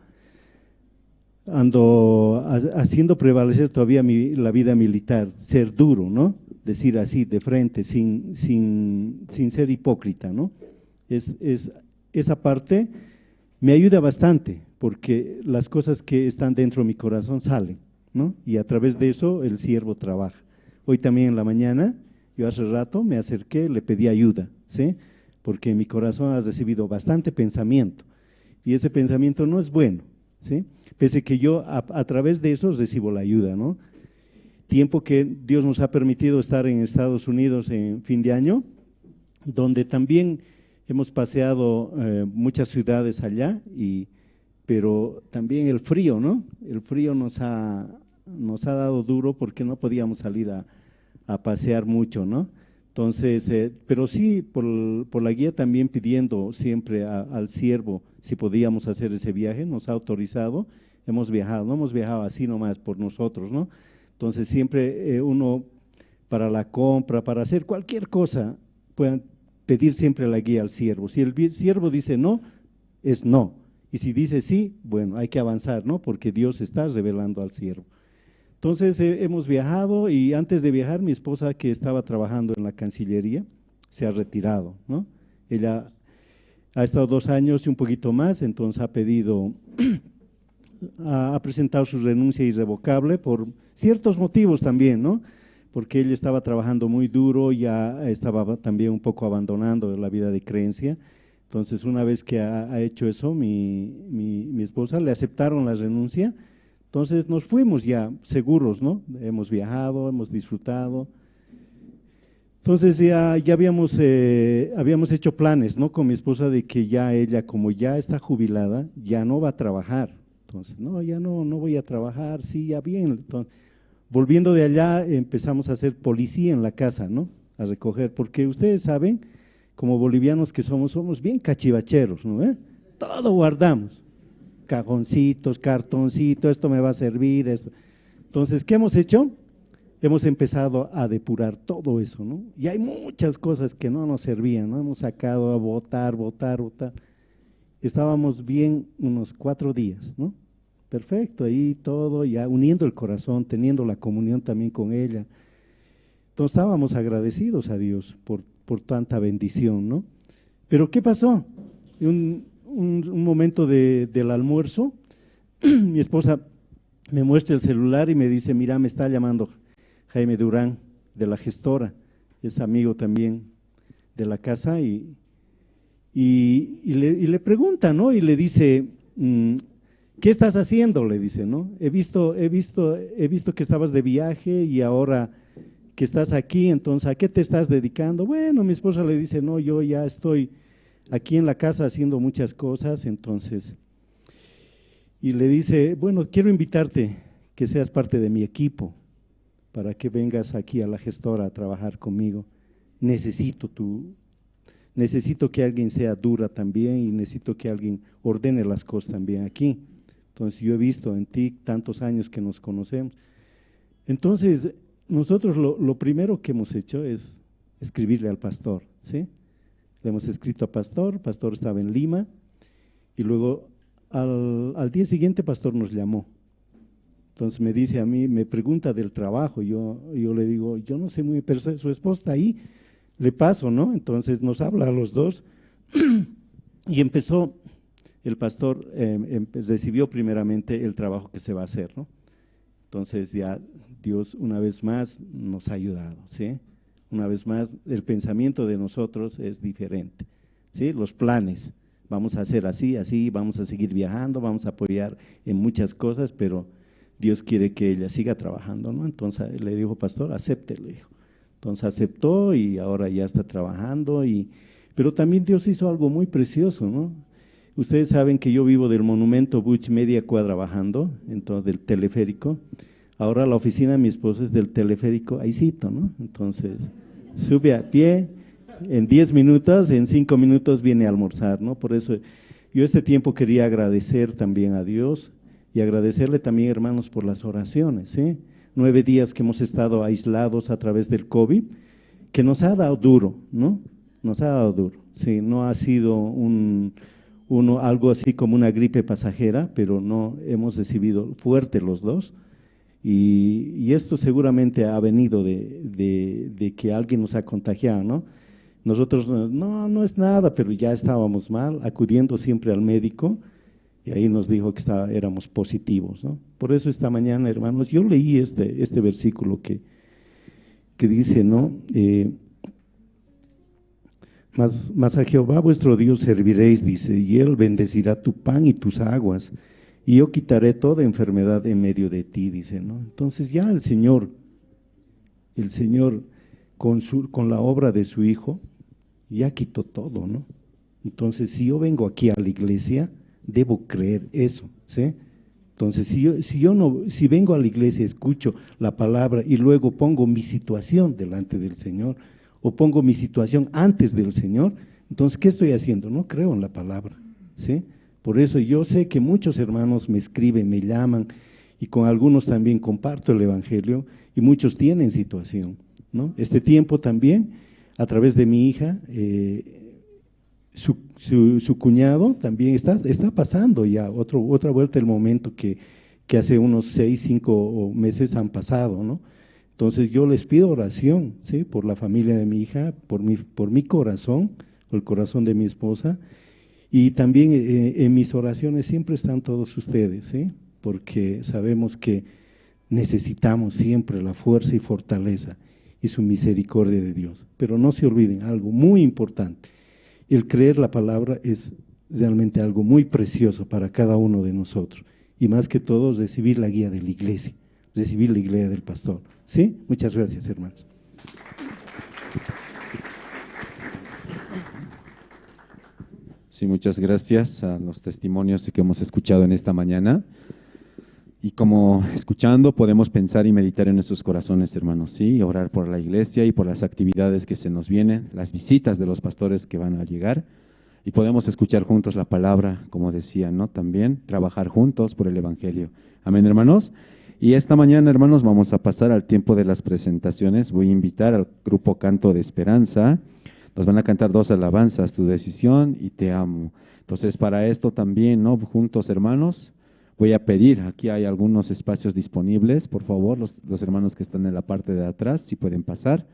haciendo prevalecer todavía la vida militar, ser duro, ¿no? Decir así de frente, sin ser hipócrita, ¿no? Esa parte me ayuda bastante, porque las cosas que están dentro de mi corazón salen, ¿no? Y a través de eso el siervo trabaja. Hoy también en la mañana, yo hace rato me acerqué, le pedí ayuda, ¿sí? Porque mi corazón ha recibido bastante pensamiento y ese pensamiento no es bueno, ¿sí? Pese que yo a través de eso recibo la ayuda, ¿no? Tiempo que Dios nos ha permitido estar en Estados Unidos en fin de año, donde también hemos paseado muchas ciudades allá, pero también el frío, ¿no? El frío nos ha dado duro porque no podíamos salir a pasear mucho, ¿no? Entonces, pero sí, por la guía también pidiendo siempre al siervo si podíamos hacer ese viaje, nos ha autorizado, hemos viajado, no hemos viajado así nomás por nosotros, ¿no? Entonces siempre uno para la compra, para hacer cualquier cosa, puedan pedir siempre la guía al siervo. Si el siervo dice no, es no. Y si dice sí, bueno, hay que avanzar, ¿no? Porque Dios está revelando al siervo. Entonces hemos viajado y antes de viajar mi esposa, que estaba trabajando en la Cancillería, se ha retirado, ¿no? Ella ha estado 2 años y un poquito más, entonces ha pedido, ha presentado su renuncia irrevocable por ciertos motivos también, ¿no? Porque ella estaba trabajando muy duro, ya estaba también un poco abandonando la vida de creencia. Entonces, una vez que ha hecho eso, mi esposa, le aceptaron la renuncia. Entonces nos fuimos ya seguros, ¿no? Hemos viajado, hemos disfrutado. Entonces ya habíamos hecho planes, ¿no? Con mi esposa de que ya ella, como ya está jubilada, ya no va a trabajar. Entonces, no, ya no voy a trabajar, sí, ya bien. Entonces, volviendo de allá empezamos a hacer policía en la casa, ¿no? A recoger, porque ustedes saben, como bolivianos que somos bien cachivacheros, ¿no? Todo guardamos. Cajoncitos, cartoncitos, esto me va a servir, esto. Entonces, ¿qué hemos hecho? Hemos empezado a depurar todo eso, ¿no? Y hay muchas cosas que no nos servían, ¿no? Hemos sacado a botar. Estábamos bien unos 4 días, ¿no? Perfecto, ahí todo, ya uniendo el corazón, teniendo la comunión también con ella. Entonces estábamos agradecidos a Dios por tanta bendición, ¿no? Pero ¿qué pasó? Un momento del almuerzo, mi esposa me muestra el celular y me dice, mira, me está llamando Jaime Durán de la gestora, es amigo también de la casa y le pregunta, ¿no? Y le dice, ¿qué estás haciendo? Le dice, ¿no? He visto que estabas de viaje y ahora que estás aquí, entonces, ¿a qué te estás dedicando? Bueno, mi esposa le dice, no, yo ya estoy aquí en la casa haciendo muchas cosas, entonces, y le dice, bueno, quiero invitarte que seas parte de mi equipo para que vengas aquí a la gestora a trabajar conmigo. Necesito que alguien sea dura también y necesito que alguien ordene las cosas también aquí. Entonces, yo he visto en ti tantos años que nos conocemos. Entonces, nosotros lo primero que hemos hecho es escribirle al pastor, ¿sí? Le hemos escrito a pastor estaba en Lima y luego al día siguiente pastor nos llamó. Entonces me dice a mí, me pregunta del trabajo, yo le digo, yo no sé muy bien, pero su esposa está ahí, le paso, ¿no? Entonces nos habla a los dos y empezó, el pastor recibió primeramente el trabajo que se va a hacer, ¿no? Entonces ya Dios una vez más nos ha ayudado, ¿sí? Una vez más, el pensamiento de nosotros es diferente, ¿sí? Los planes, vamos a hacer así, vamos a seguir viajando, vamos a apoyar en muchas cosas, pero Dios quiere que ella siga trabajando, ¿no? Entonces le dijo, pastor, acepte, le dijo. Entonces aceptó y ahora ya está trabajando, pero también Dios hizo algo muy precioso, ¿no? Ustedes saben que yo vivo del monumento Buch media cuadra bajando, entonces del teleférico. Ahora la oficina de mi esposo es del teleférico, ahícito, ¿no? Entonces sube a pie, en 10 minutos, en 5 minutos viene a almorzar, ¿no? Por eso yo este tiempo quería agradecer también a Dios y agradecerle también, hermanos, por las oraciones, ¿sí? 9 días que hemos estado aislados a través del COVID, que nos ha dado duro, ¿no? Nos ha dado duro, sí, no ha sido algo así como una gripe pasajera, pero no hemos recibido fuerte los dos. Y esto seguramente ha venido de que alguien nos ha contagiado, ¿no? Nosotros, no es nada, pero ya estábamos mal, acudiendo siempre al médico, Y ahí nos dijo que éramos positivos, ¿no? Por eso esta mañana, hermanos, yo leí este versículo que dice, ¿no? Mas a Jehová vuestro Dios serviréis, dice, y Él bendecirá tu pan y tus aguas, y yo quitaré toda enfermedad en medio de ti, dice, ¿no? Entonces ya el Señor con la obra de su Hijo, ya quitó todo, ¿no? Entonces, si yo vengo aquí a la iglesia, debo creer eso, ¿sí? Entonces, si vengo a la iglesia, escucho la palabra y luego pongo mi situación delante del Señor, o pongo mi situación antes del Señor, entonces, ¿qué estoy haciendo? No creo en la palabra, ¿sí? Por eso yo sé que muchos hermanos me escriben, me llaman, y con algunos también comparto el Evangelio, y muchos tienen situación, ¿no? Este tiempo también, a través de mi hija, su cuñado también está pasando ya otra vuelta el momento que hace unos 6, 5 meses han pasado, ¿no? Entonces yo les pido oración, ¿sí? Por la familia de mi hija, por mi corazón, por el corazón de mi esposa, y también en mis oraciones siempre están todos ustedes, ¿sí? Porque sabemos que necesitamos siempre la fuerza y fortaleza y su misericordia de Dios. Pero no se olviden algo muy importante: el creer la palabra es realmente algo muy precioso para cada uno de nosotros, y más que todo recibir la guía de la iglesia, recibir la guía del pastor. ¿Sí? Muchas gracias, hermanos. Sí, muchas gracias a los testimonios que hemos escuchado en esta mañana. Y como escuchando podemos pensar y meditar en nuestros corazones, hermanos, sí, y orar por la iglesia y por las actividades que se nos vienen, las visitas de los pastores que van a llegar, y podemos escuchar juntos la palabra, como decía, ¿no? También trabajar juntos por el Evangelio. Amén, hermanos. Y esta mañana, hermanos, vamos a pasar al tiempo de las presentaciones. Voy a invitar al grupo Canto de Esperanza. Nos van a cantar 2 alabanzas, Tu Decisión y Te Amo. Entonces, para esto también, ¿no? Juntos, hermanos, voy a pedir, aquí hay algunos espacios disponibles, por favor, los hermanos que están en la parte de atrás, si pueden pasar.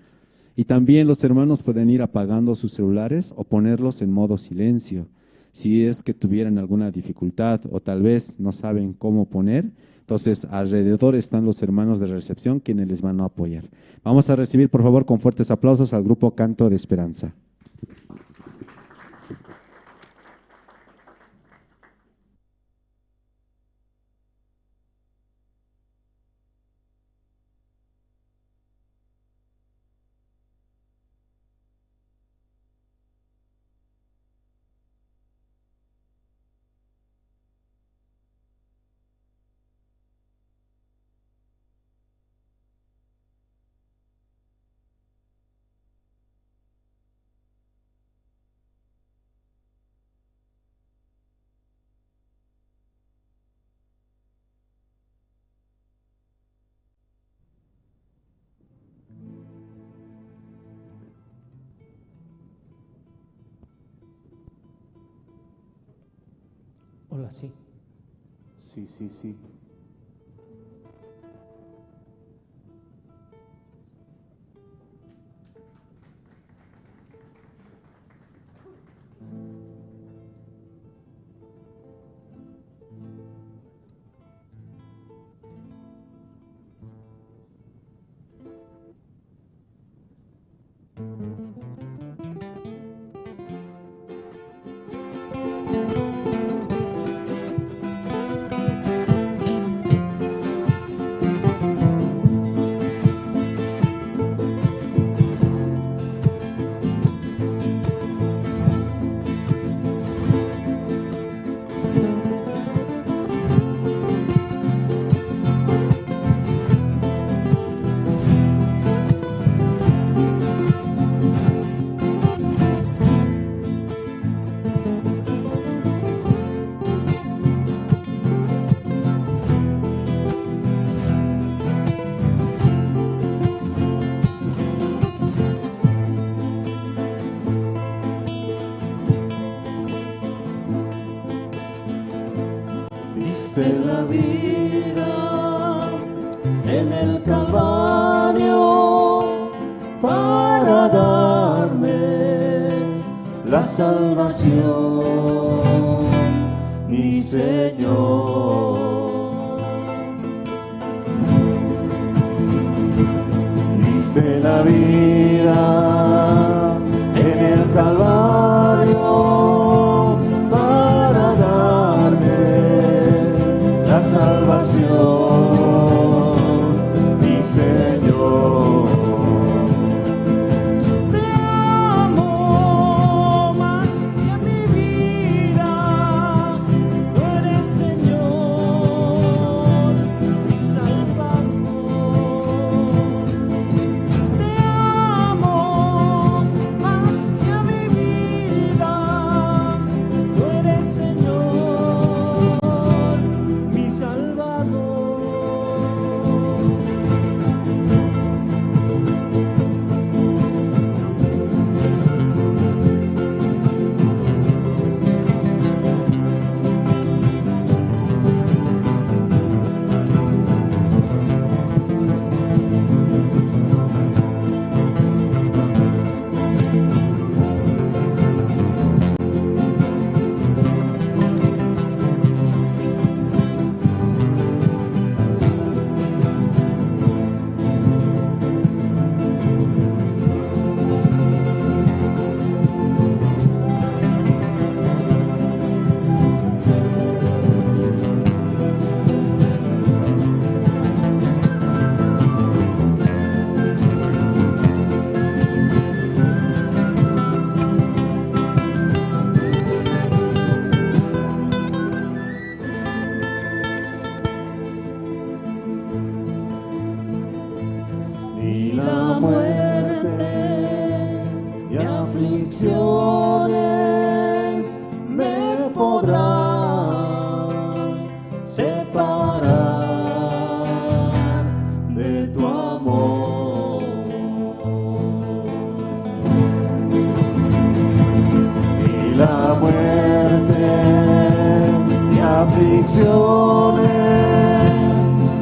Y también los hermanos pueden ir apagando sus celulares o ponerlos en modo silencio. Si es que tuvieran alguna dificultad o tal vez no saben cómo poner, entonces alrededor están los hermanos de recepción quienes les van a apoyar. Vamos a recibir, por favor, con fuertes aplausos al grupo Canto de Esperanza. Hola, sí. Sí. De la vida en el Calvario para darme la salvación. mi Señor. Diste la vida en el Calvario para darme la salvación, mi Señor. Te amo más que a mi vida, tú eres Señor, mi Salvador. Te amo más que a mi vida, tú eres Señor, mi Salvador. Ni la muerte y aflicciones me podrán separar de tu amor. Ni la muerte y aflicciones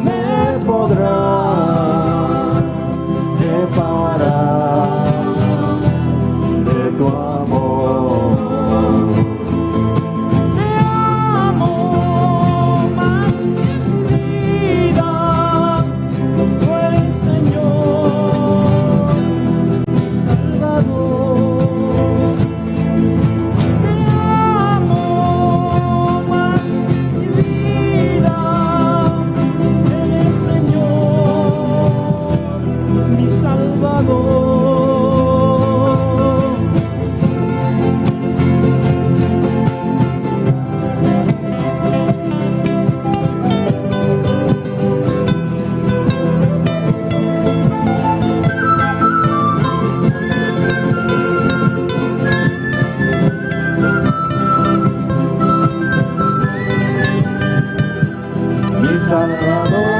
me podrán separar de tu amor. Te amo más que mi vida, tú eres Señor, mi Salvador. Te amo más que mi vida, eres Señor, mi Salvador. Mi Salvador.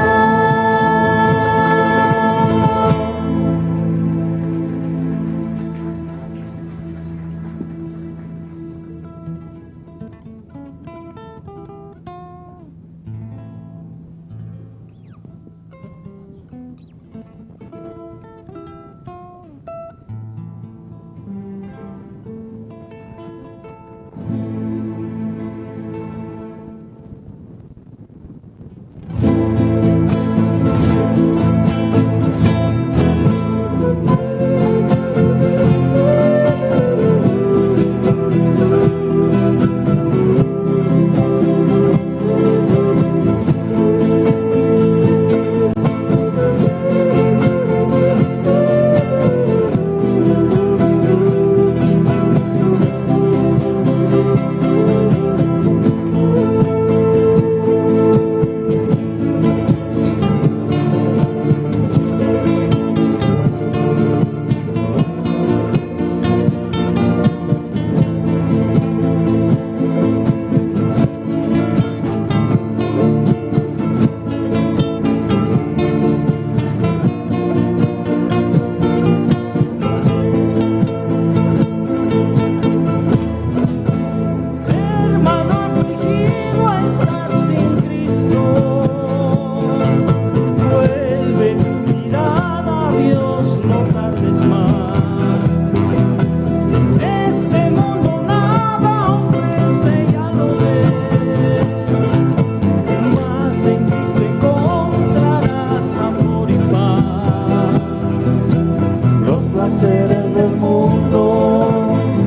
placeres del mundo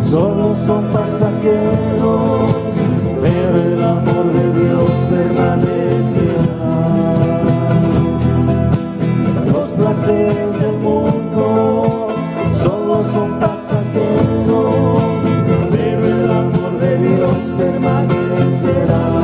solo son pasajeros, pero el amor de Dios permanecerá. Los placeres del mundo solo son pasajeros, pero el amor de Dios permanecerá.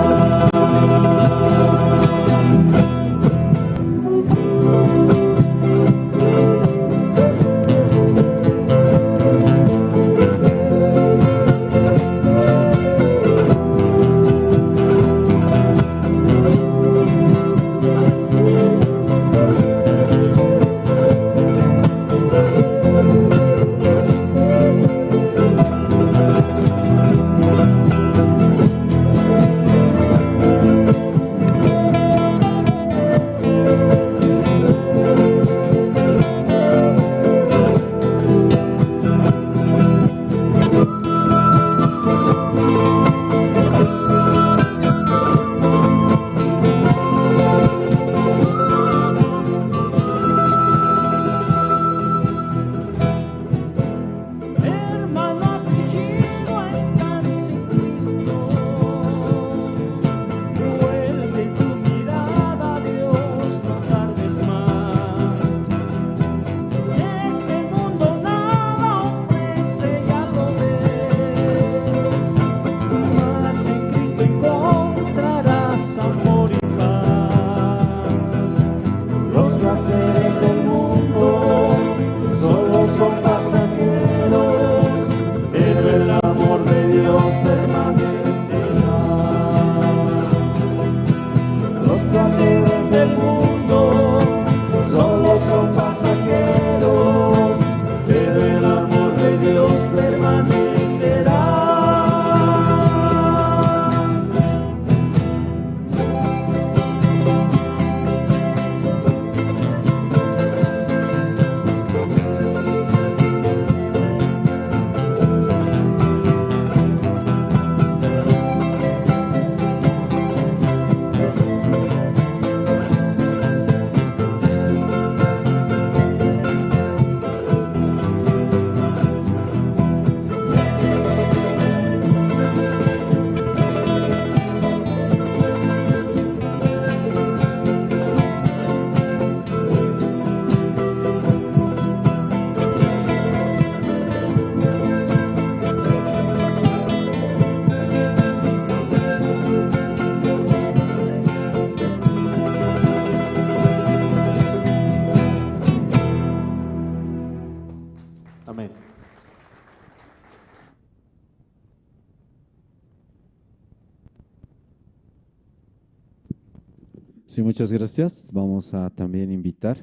Sí, muchas gracias. Vamos a también invitar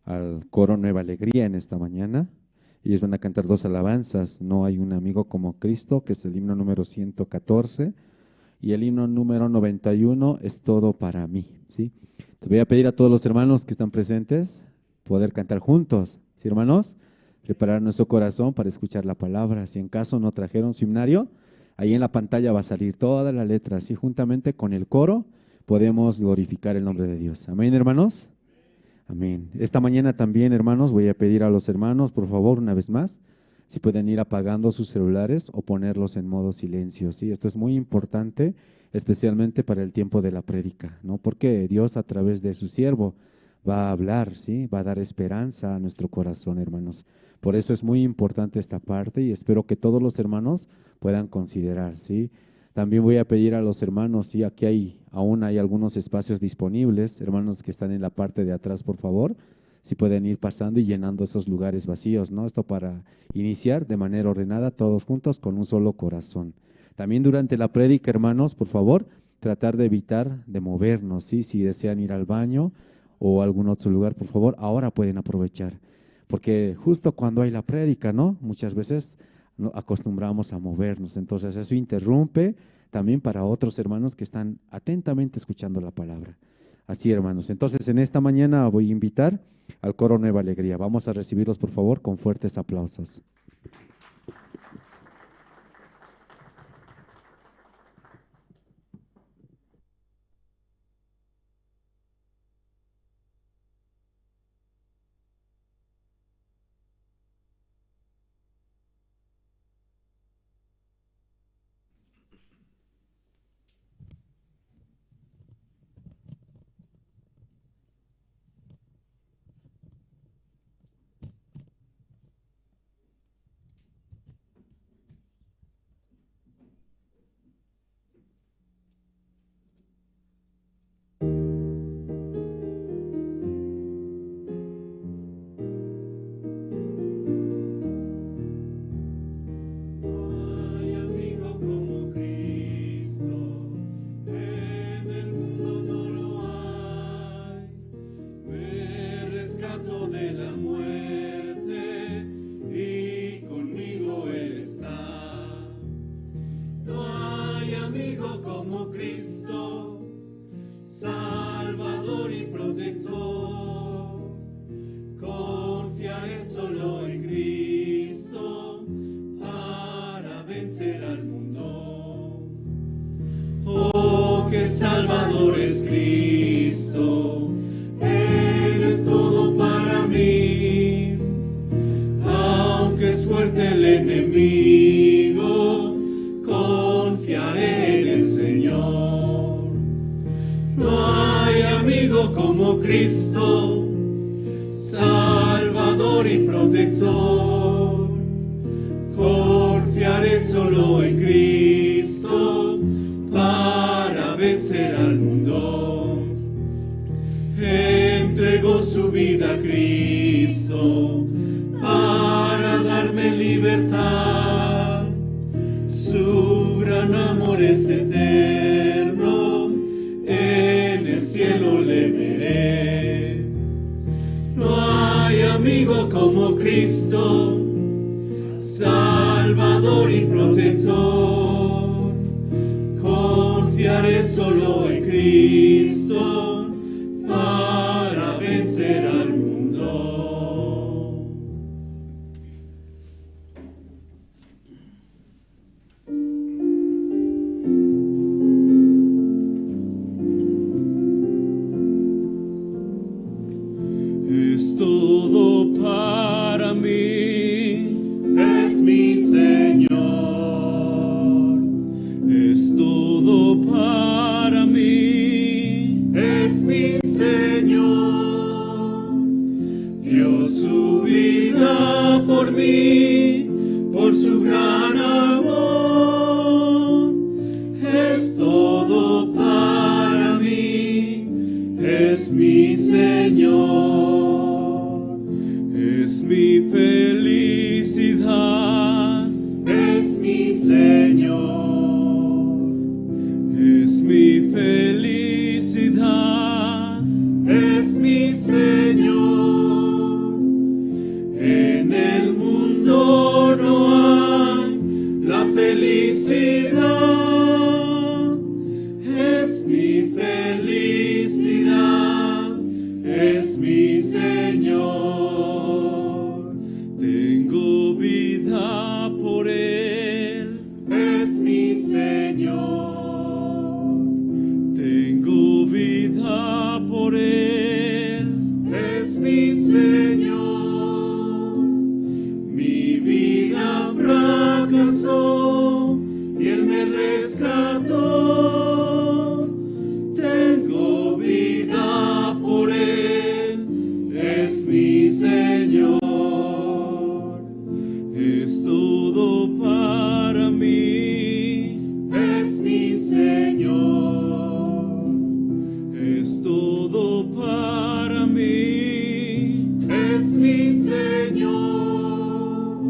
al coro Nueva Alegría en esta mañana. Ellos van a cantar dos alabanzas, No hay un amigo como Cristo, que es el himno número 114, y el himno número 91, Es todo para mí. ¿Sí? Te voy a pedir a todos los hermanos que están presentes poder cantar juntos. ¿Sí, hermanos? Preparar nuestro corazón para escuchar la palabra. Si en caso no trajeron su himnario, ahí en la pantalla va a salir toda la letra, así juntamente con el coro podemos glorificar el nombre de Dios. Amén, hermanos. Amén. Esta mañana también, hermanos, voy a pedir a los hermanos, por favor, una vez más, si pueden ir apagando sus celulares o ponerlos en modo silencio. ¿Sí? Esto es muy importante, especialmente para el tiempo de la prédica, ¿no? Porque Dios a través de su siervo va a hablar, ¿sí? Va a dar esperanza a nuestro corazón, hermanos. Por eso es muy importante esta parte y espero que todos los hermanos puedan considerar, ¿sí? También voy a pedir a los hermanos, sí, aquí aún hay algunos espacios disponibles, hermanos que están en la parte de atrás, por favor, si pueden ir pasando y llenando esos lugares vacíos, ¿no? Esto para iniciar de manera ordenada, todos juntos, con un solo corazón. También durante la prédica, hermanos, por favor, tratar de evitar de movernos, ¿sí? Si desean ir al baño o a algún otro lugar, por favor, ahora pueden aprovechar, porque justo cuando hay la prédica, ¿no? Muchas veces no acostumbramos a movernos, entonces eso interrumpe también para otros hermanos que están atentamente escuchando la palabra. Así, hermanos, entonces en esta mañana voy a invitar al coro Nueva Alegría. Vamos a recibirlos, por favor, con fuertes aplausos. Cristo, Salvador y protector. Confiaré solo en Cristo para vencer al mundo. Entregó su vida a Cristo para darme libertad. Su gran amor es eterno, en el cielo le veré. No hay amigo como Cristo, Salvador y protector. Confiaré solo en Cristo para vencer al mundo. Es todo para mí, es mi Señor. Es todo para mí, es mi Señor. Dio su vida por mí, por su gran amor. Es todo para mí, es mi Señor. Es mi felicidad, es mi Señor. Es mi felicidad, es mi Señor. En el mundo no hay la felicidad. Es mi felicidad, es mi Señor. Tengo vida por Él, es mi Señor. Tengo vida por Él, es mi Señor. Mi vida fracasó y Él me rescató. Tengo vida por Él, es mi Señor. Es todo para mí, es mi Señor. Es todo para mí, es mi Señor.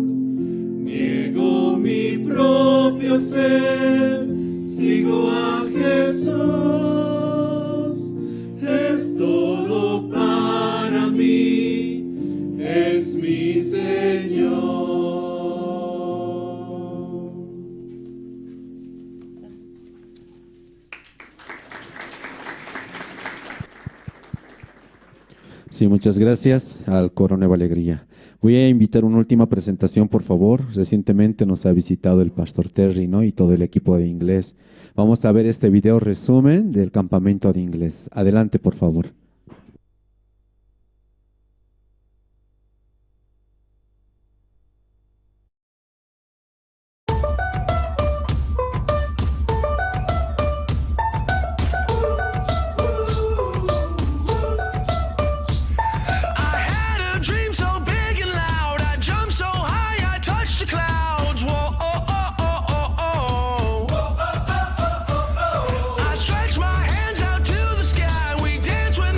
Niego mi propio ser, sigo a Jesús. Es todo para mí, es mi Señor. Sí, muchas gracias al Coro Nueva Alegría. Voy a invitar una última presentación, por favor. Recientemente nos ha visitado el pastor Terry, ¿no? Y todo el equipo de inglés. Vamos a ver este video resumen del campamento de inglés. Adelante, por favor. I stretch my hands out to the sky. We dance with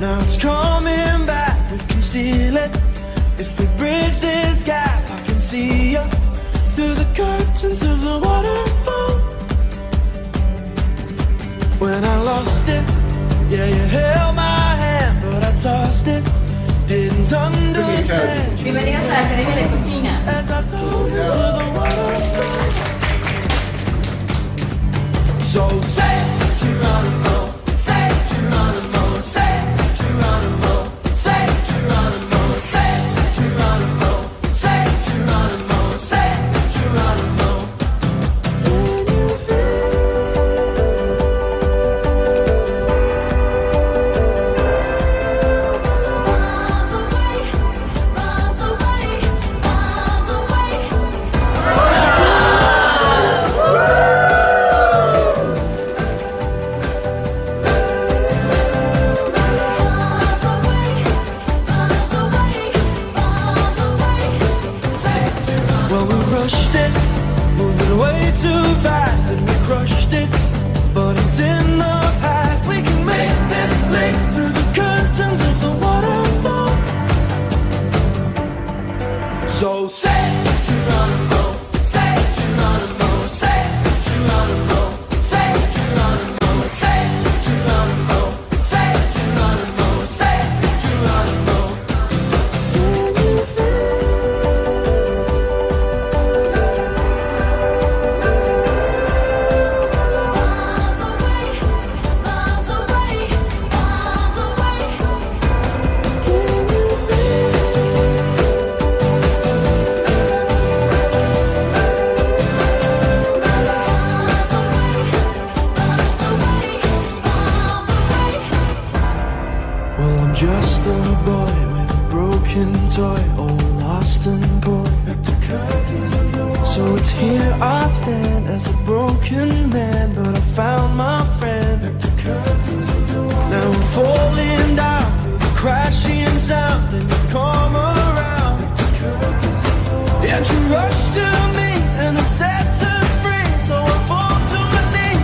Now it's coming back, we can steal it. If we bridge this gap, I can see you through the curtains of the waterfall. When I lost it, yeah, you held my hand, but I tossed it, didn't understand. Bienvenidos a la Academia de Cocina. As I told you to the waterfall. So say Geronimo, say Geronimo, say Geronimo, say Geronimo, say Geronimo, say Geronimo, say Geronimo. Well, we rushed it, moving way too fast, and we crushed it, but it's in the past. We can make this leap through the curtains of the waterfall. So say Geronimo, say Geronimo, say Geronimo, say Geronimo, say Geronimo, say Geronimo, say Geronimo. Well, I'm just a boy with a broken toy, all lost and coy. So it's here I stand as a broken man, but I found my friend. Now I'm falling down through the crashing sound, and you come around, and you rush to me, and it sets us free. So I fall to my knees.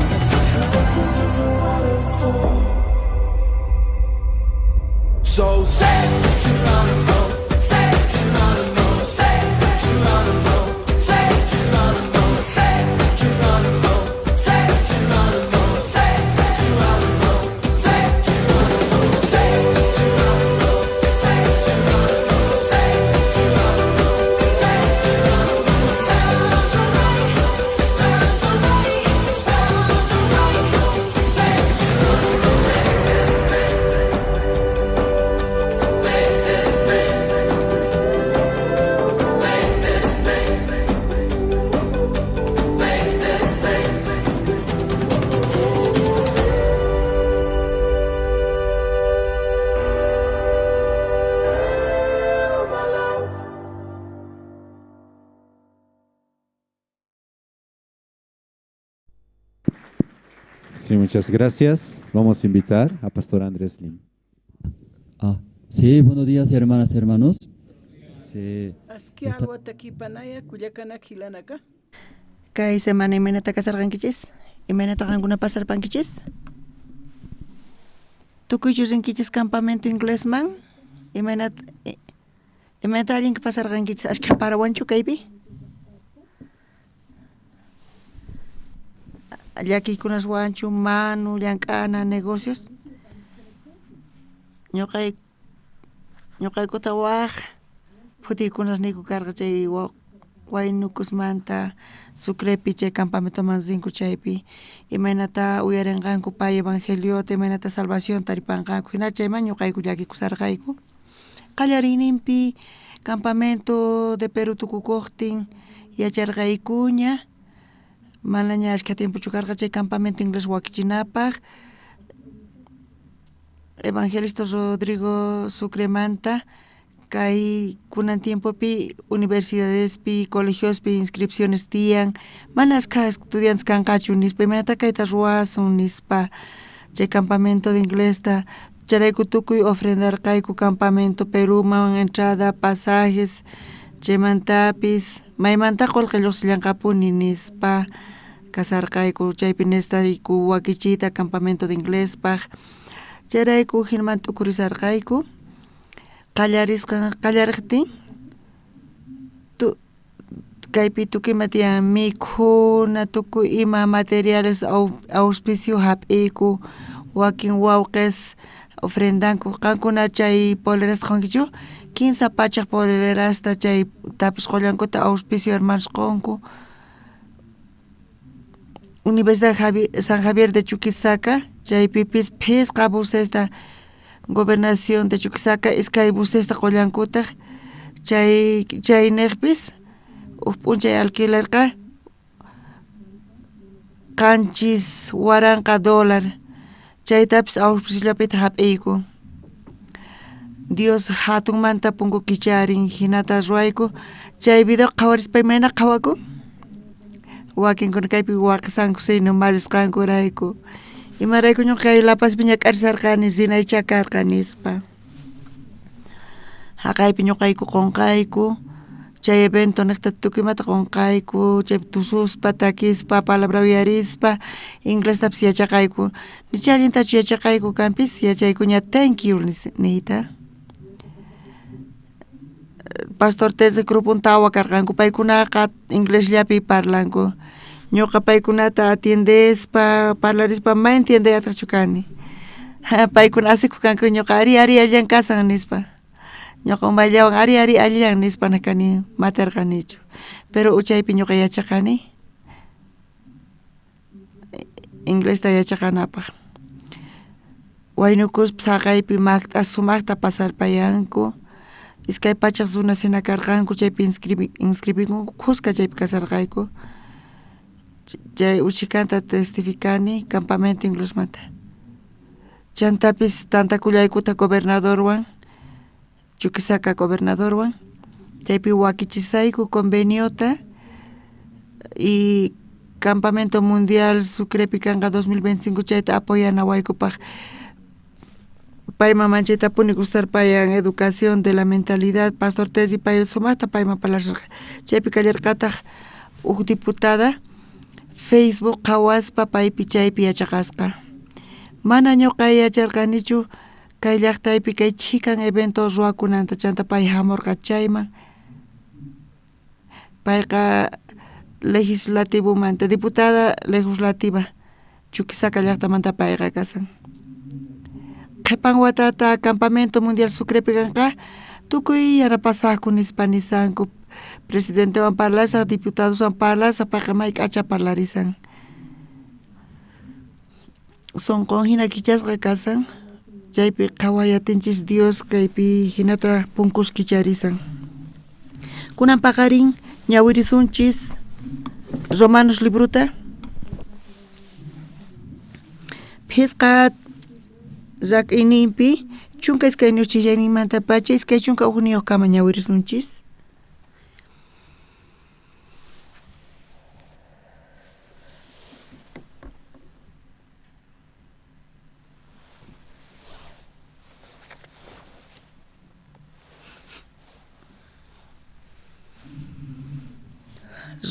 So say Geronimo, say Geronimo, say Geronimo, say Geronimo, say Geronimo, say Geronimo, say Geronimo, say Geronimo, say Geronimo, say Geronimo, say Geronimo, say Geronimo, Sí, muchas gracias. Vamos a invitar a Pastor Andrés Lim. Sí, buenos días, hermanas, hermanos. Sí. Kay semana imanata kasarqankichis, imanata qankuna pasarpankichis. Tukuychu rinkichis campamento inglesman, imanata allinki pasarqankichis ashka parawanchu kaypi. Llakiykunaswanchu manu llank'ana negocios. Ñuqaykuta waq futiykunas niku karqa chay Waynukusmanta Sucrepi chay campamentoman zinku chaypi imaynata uyarinqanku pay evangeliota imaynata salvación taripanqanku hina chayman ñuqayku llakikusarqayku qallariyninpi campamento de Perú tukukuqtin yacharqaykuña mana ña ashka tiempochu karqa chay campamento inglés wakichinapaq Evangelista Rodrigo Sucremanta kay kunan tiempopi universidadespi colegiospi inscripciones tiyan mana ashka estudiantes kanqachu nispa imanata kayta ruwasun nispa chay campamento de inglesta charayku tukuy ofrendarqayku campamento Peruman entrada pasajes chaymantapis maymanta qullqilluqsillanqapuni nispa kasarqayku chaypi nestayku wakichita campamento de inglespaq Chayrayku hinman tukurisarqayku qallariktin kaypi tukima tiyan mikhuna tukuy ima materiales auspicio hap'iyku wakin wawqis ofrendanku qankuna chay polerasta qonkichu 15 pachaq polerasta chay tapis qollankuta auspicio hermanos qonku Universidad San Javier de Chuquisaca chaypipis phisqa busesta gobernación de Chuquisaca iskay busesta qollankuta chay niqpis puncha alquilerqa qanchis waranqa $, chaytapis auspiciopita hap'iyku Dios hatunmanta punku kicharin hinata ruayku chay video qhawarispa mayna qhawaku wakinkuna kaypi waqsanku sino marisqankurayku imarayku ñuqa kay lapaspi ñak'arisarqani zinay chakarqa nispa haqaypi ñuqayku qunqayku chay evento niqta tukimata qunqayku chay tususpa takispa palabra uyarispa inglestapas yachaqayku nichallintachu yachaqayku kanpis yachaykuña thank you niyta Pastor Terce Krupuntawa karqanku paykunaqa inglesllapi parlanku ñuqa paykunata atiendespa parlarispa ma entiendeyataqchu kani paykuna asiku kanku ñuqa ari allan kasan nispa ñuqa umayllawan ari allan nispana kani materqanichu pero uchaypi ñuqa yachaqani inglesta yachaqanapaq waynukuspa saqaypi sumaqta pasarpayanku iskay pachaq runasina karqanku chaypi inscribinku qusqa chaypi kasarqayku chay uchikanta testificani campamento inglesmanta chantapis tantakullaykuta gobernadorwan Chuquisaca gobernadorwan chaypi wakichisayku conveniota y campamento mundial Sucrepi kanqa 2025 chayta apoyana waykupaq payma manchayta puni gustarpayan educación de la mentalidad Pastor Tesi pay sumaqta payma parlarqa chaypi kallarqataq diputada Facebook qhawaspa paypi chaypi yachaqasqa mana ñuqa yacharqanichu kay llaqtaypi kay chikan evento ruwakunanta chanta pay hamurqa chayman payqa legislativomanta diputada legislativa Chuquisaca llaqtamanta payqa kasan qhipan watata campamento mundial Sucrepi kanqa tukuy yanapasaqku nispa nisanku presidentewan parlasaq diputadoswan parlasaq payqa may k'acha parlarisan sonqon hina kichasqa kasan chaypi qhawayatinchis Dios kaypi hinata punkus kicharisan kunan paqarin ñawirisunchis Romanos libruta phisqa rak'inimpi chunka iskay ñuchillanimanta pacha iskay chunka ugniyuq kama ñawirisunchis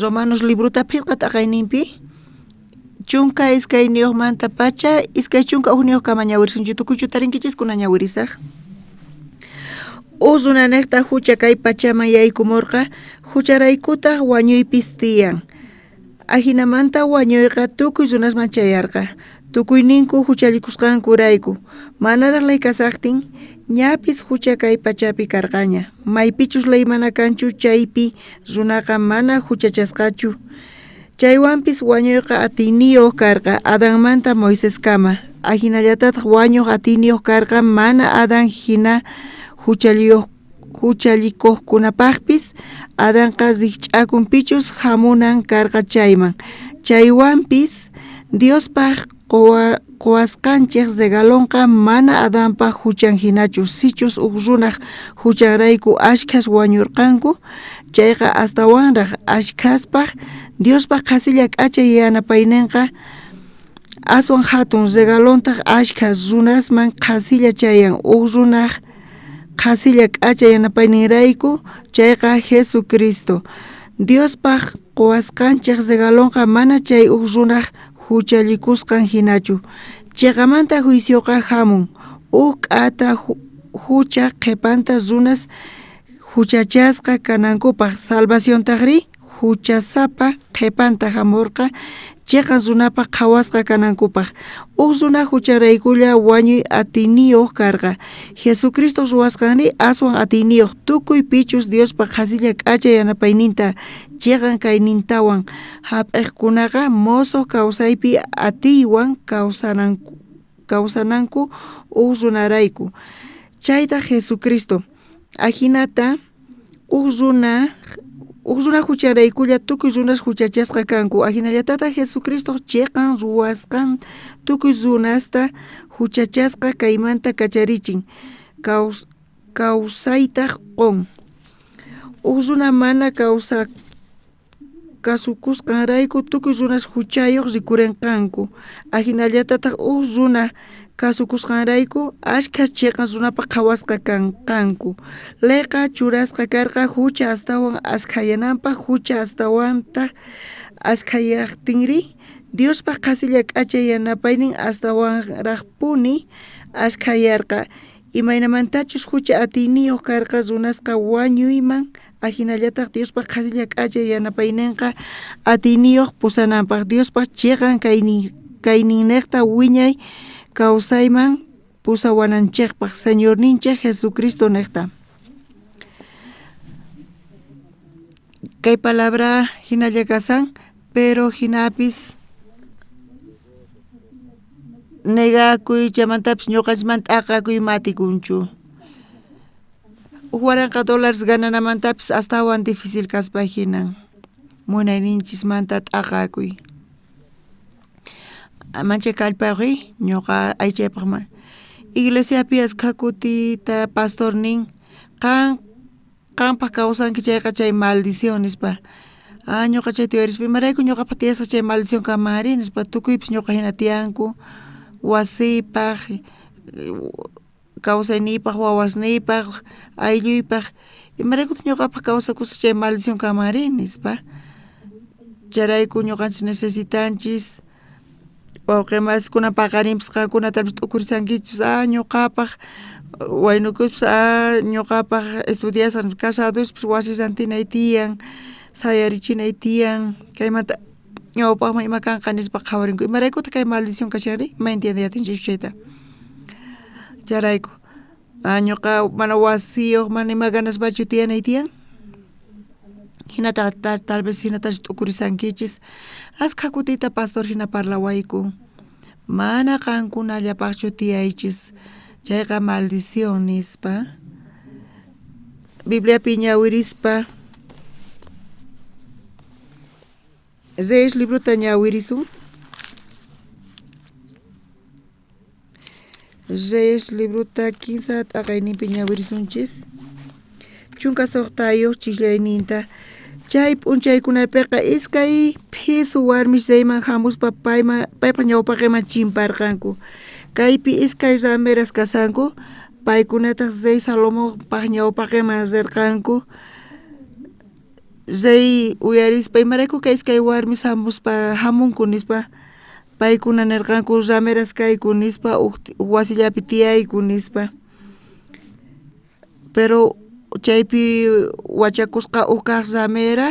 Romanos libruta phisqa t'aqayninpi chunka iskay niyuqmanta pacha iskay chunka ugniyuq kama ñawirisunchis tukuychu tarinkichis kuna ñawirisaq runa niqta hucha kay pachaman yaykumurqa hucharaykutaq wañuypis tiyan ahinamanta wañuyqa tukuy runasman chayarqa tukuyninku huchallikusqankurayku manaraq lay kasaqtin ñapis hucha kay pachapi karqaña maypichus lay mana kanchu chaypi runaqa mana huchachasqachu chaywanpis wañuyqa atiniyuq karqa Adanmanta Moisés kama ahinallatataq wañuq atiniyuq karqa mana Adan hina huchallikuqkunapaqpis Adanqa zikch'akunpichus hamunan karqa chayman chaywanpis Diospaq quwasqanchik regalonqa mana Adanpaq huchan hinachu sichus runaq huchanrayku ashkhas wañurqanku chayqa astawanraq ashkhaspaq Diospaq qasilla k'acha yanapayninqa aswan hatun regalontaq ashkhas runasman qasilla chayan runaq qasilla k'acha yanapayninrayku chayqa Jesucristo Diospaq quwasqanchik regalonqa mana chay runaq huchallikusqan hinachu chayqamanta juicioqa hamun K'ata hucha qhipanta runas huchachasqa kanankupaq salvación taqri huchasapa qhipanta hamurqa chayqa runapa qhawasqa kanankupaq runa hucharaykulla wañuy atiniyuq karqa Jesucristo ruwasqanri aswan atiniyuq tukuy pichus Diospa qhasilla k'acha yanapayninta chayqa kaynintawan hap'iqkunaqa mosoq kawsaypi atiywan kawsananku runarayku chayta Jesucristo ajinata runa hucharaykulla tukuy runas huchachasqa kanku ajinallatata Jesucristo chayqa ruwasqan tukuy runasta huchachasqa kaymanta kacharichin kawsayta qon runa mana kasukusqanrayku tukuy runas huchayuq rikurinqanku ajinallatata runa kasukusqanrayku ashka chayqa runapa qhawasqa kanku layqa churasqa karqa hucha astawan askhayananpaq hucha astawanta askhayaqtinri Diospa qhasilla k'acha yanapaynin astawanraqpuni askhayarqa imaynamantachus hucha atiniyuq karqa runasqa wañuyman ajinallataq Diospa qhasilla k'acha yanapayninqa atiniyuq pusananpaq Diospa chayqa kayninniqta wiñay kawsayman pusawananchikpaq Señor ninchik Jesucristo niqta kay palabra hinalla kasan pero hinapis negakuy chaymantapis ñuqanchimanta aqakuy matikunchu waranqa dólares gananamantapis astawan difícil kaspa hinan munayninchismanta t'aqakuy mancha kallpaqi ñuqa aychaypaqman iglesiapi asqa kutita pastor nin qanpaq kawsanki chayqa chay maldición nispa ñuqa chay tiyarispa imarayku ñuqapa tiyasqa chay maldición kamari nispa tukuypis ñuqa hina tiyanku wasipaq kawsaynipaq wawasnipaq aylluypaq imaraykuta ñuqapaq kawsakusqa chay maldición kamari nispa charayku ñuqanchis necesitanchis wawqimaskunan paqarinpis qankuna talvez t'ukurisankichis ñuqapaq waynukuspis ñuqapaq estudiasqa casadospis wasi rantinay tiyan sayarichinay tiyan kaymanta ñawpaqman ima kanqa nispa qhawarinku imaraykuta kay maldición kashanri ima entiendiyatinchis chayta charayku ñuqa mana wasiyuq mana ima ganaspachu tiyanay tiyan hinata tal vez hinatash t'ukurisankichis asqa kutita pastor hina parlawayku mana qankunallapaqchu tiyaychis chayqa maldición nispa Bibliapi ñawirispa Reyes libruta ñawirisun Reyes libruta 15 t'aqayninpi ñawirisunchis chunka suqtayuq chillayninta chay p'unchaykunapiqa iskay phisu warmish chayman hamuspa paypa ñawpaqiman chimparqanku kaypi iskay rameras kasanku paykunataq Rey Salomonpaq ñawpaqiman rirqanku Rey uyarispa imarayku kay iskay warmis hamuspa hamunku nispa paykuna nirqanku rameras kayku nispa wasillapi tiyayku nispa pero chaypi wachakusqa kaq ramera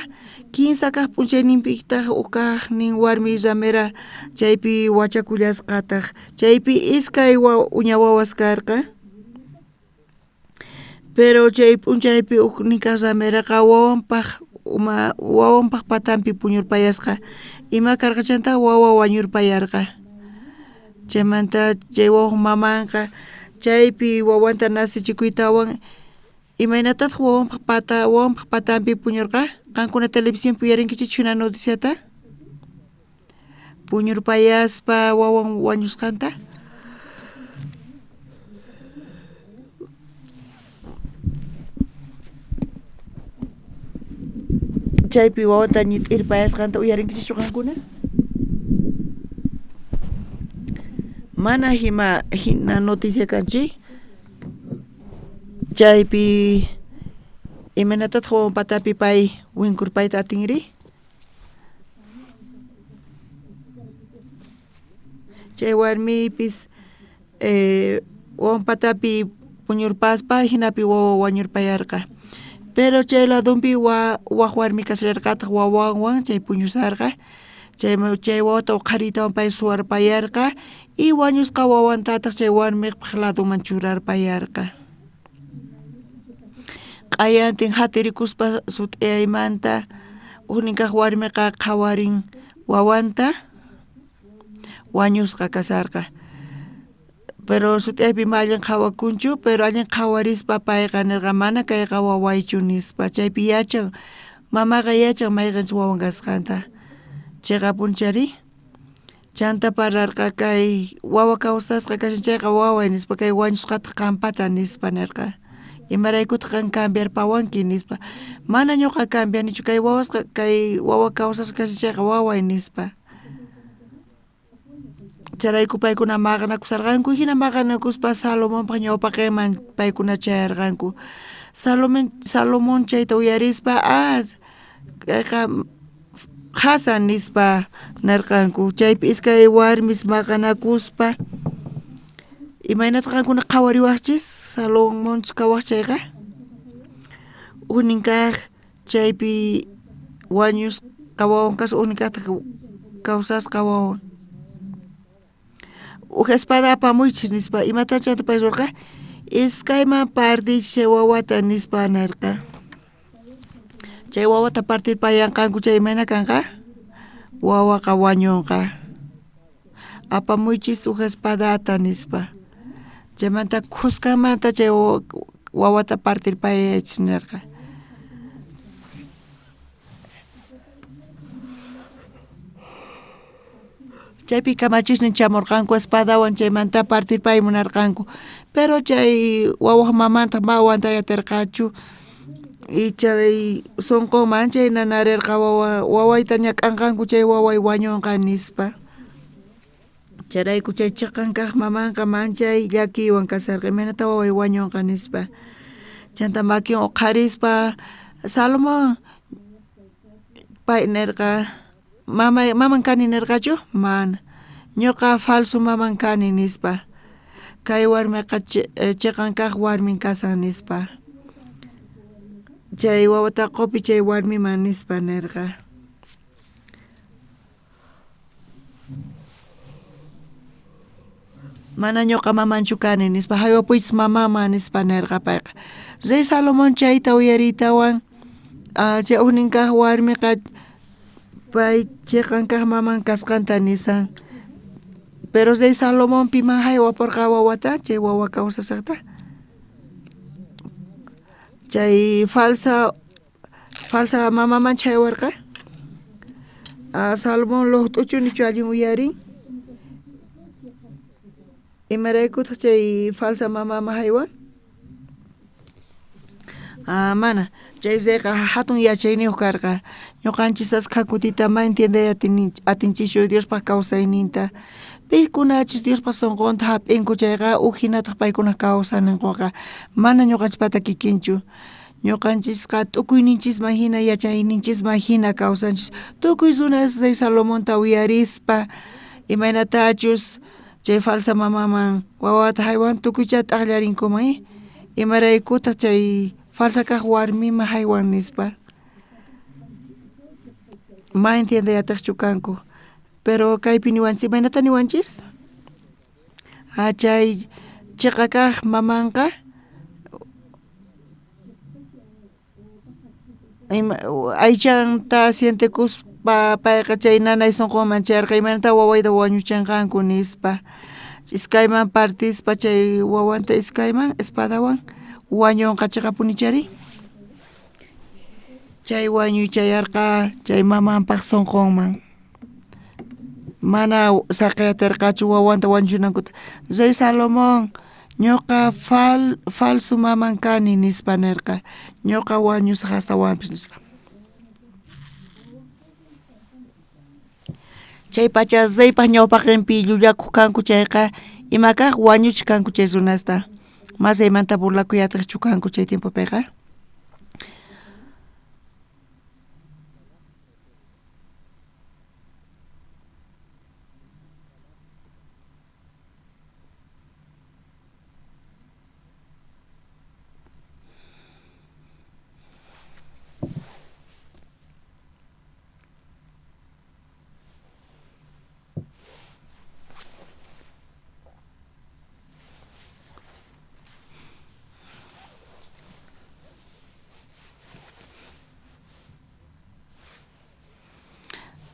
15 kaq p'unchayninpiktaq kaq nin warmi ramera chaypi wachakullasqataq chaypi iskay uña wawas karqa pero chay p'unchaypi nin kaq rameraqa wawanpaq patanpi puñurpayasqa ima karqachanta wawa wañurpayarqa chaymanta chay wawaq mamanqa chaypi wawanta nasichikuytawan imaynataq wawanpaq patanpi puñurqa qankuna televisiónpi uyarinkichik hina noticiata puñurpayaspa wawan wañusqanta chaypi wawanta ñit'irpayasqanta uyarinkichik qankuna mana hina noticia kanchik chaypi imanataq wawan patapi pay winkurpayta atinri chay warmipis Wampatapi puñurpaspa hinapi wawa wañurpayarqa. Pero chay ladumpi waq warmi kashararqataq wawanwan chay puñusarqa. Chay wawata uqharitawan pay suwarpayarqa y wañusqa wawantataq chay warmiqpaq laduman churarpayarqa. Q'ayantin hatirikuspa sut'iyaymanta uknin kaq warmiqa qhawarin wawanta wañusqa kasarqa. Pero sut'iyaypi ma allin qhawakunchu, pero allin qhawarispa payqa nirqa mana kayqa wawaychu nispa. Chaypi yachan, mamaqa yachan mayqinchik wawan kasqanta. Chayqa punchari, chanta pararqa kay wawa kawsasqa kashan chayqa waway nispa, kay wañusqata qampata nispa nirqa. Imaraykutaq qan cambiarpawanki nispa. Mana ñuqa cambianichu, kay wawa kawsasqa kashan chayqa waway nispa. Charayku paykuna maqanakusarqanku, hina maqanakuspa Salomonpaq ñawpaqman paykuna chayarqanku. Salomón chayta uyarispa, kayqa Hasan nispa narqanku. Chaypi iskay warmis maqanakuspa imaynataq qankuna qhawariwaqchis Salomonchis kawaq chayqa. Uknin kaq chaypi wañusqa wawan kasqa, uknin kaqta kawsasqa wawan. Espada apamuychis nispa, imata chayta pay rurqa, iskayman partichish chay wawata nispa narqa. Chay wawata partirpayanqanku chay mayna kanqa, wawaqa wañunqa. Apamuychis espadata nispa. Chaymanta kusqamanta chay wawata partirpayachis nirqa. Chaypi kamachishnin chamurqanku espadawan chaymanta partirpay munarqanku. Pero chay wawaq mamanta ma aguantayatirqachu. Y chay sunqunman chayna narirqa wawayta ñak'anqanku chay waway wañunqa nispa. Charayku chay chiqqan kaq mamanqa manchay llakiwan kasarqa, imaynata waway wañunqa nispa. Chanta makiwan uqharispa, Salomón pay nirqa, maman kani nirqachu? Mana. Ñuqa falso maman kani nispa. Kay warmiqa chiqqan kaq warmin kasan nispa. Chay wawata qupi chay warmiman nispa nirqa. Mana ñuqa mamanchu kani nispa, haywapuychis mamama nispa nirqa payqa. Rey Salomón chayta uyaritawan chay uknin kaq warmiqa pay chiqqan kaq maman kasqanta nisan. Pero Rey Salomón pima haywapurqa wawata, chay wawa kawsasaqta. Chay falsa mamaman chaywarqa. Salomón luqt'uchunichu allin uyarin. Imaraykutaq chay falsa mamama haywan? Mana. Chay Reyqa hatun yachayniyuq karqa. Ñuqanchis asqa kutita ma entienday atinchishchu Diospaq kawsayninta. Paykunachis Diospaq sunqunta hap'inku chayqa hinataq paykuna kawsaninkuqa mana ñuqanchispata kikinchu. Ñuqanchisqa t'ukuyninchisman hina yachayninchisman hina kawsanchis. Tukuy runas Rey Salomonta uyarispa imaynatachus chay falsa mamaman wawata haywan tukuychata t'aqllarinkuman. Imaraykutaq chay falsa kaq warmiman haywan nispa. Ma entiendayataqchu kanku. Pero kaypi niwanchis, imaynata niwanchis? Chay chiqqa kaq mamanqa aychanta sientekuspa payqa chay nanay sunqunman chayarqa imaynata wawayta wañuchinqanku nispa. Iskayman partispa chay wawanta iskayman espadawan wañunqa chiqa punichari. Chay wañuchayarqa chay mamanpaq sunqunman. Mana saqiyatirqachu wawanta wañuchinankuta. Rey Salomón ñuqa falso maman kani nispa nirqa. Ñuqa wañusaq astawanpis nispa. Chay pacha Reypaq ñawpaqinpi llullakuq kanku chayqa ima kaq wañuchiq kanku chay runasta. Mas Reymanta burlakuyataqchu kanku chay tiempopiqa.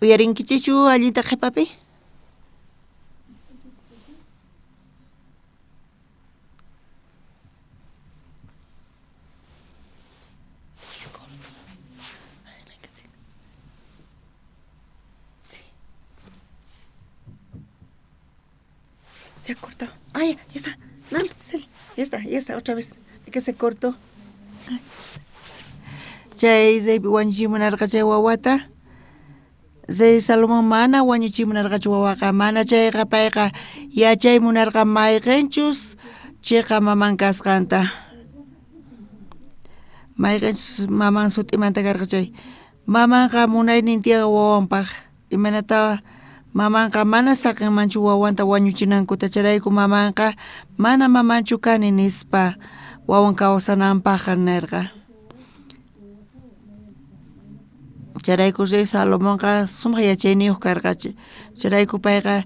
Uyarinkichichu allita qhipapi. Se ha cortado. Ay, ya está. No, ya está, otra vez. Que se cortó. Chay zay wañuchimunarqa chay wawata. Zay Salomón mana wañuchimunarqa chay wawaqa. Mana chayqa payqa yachaymunarqa mayqinchus chayqa maman kasqanta. Mayqinchus maman sutimanta karqa chay. Mamanqa munaynin tiyaqa wawanpaq. Imanata mamanqa mana saqinmanchu wawanta wañuchinankuta charayku mamanqa mana mamanchu kani nispa wawan kawsananpaq nirqa. Charayku rey Salomonqa sumaq yachayniyuq karqa charayku payqa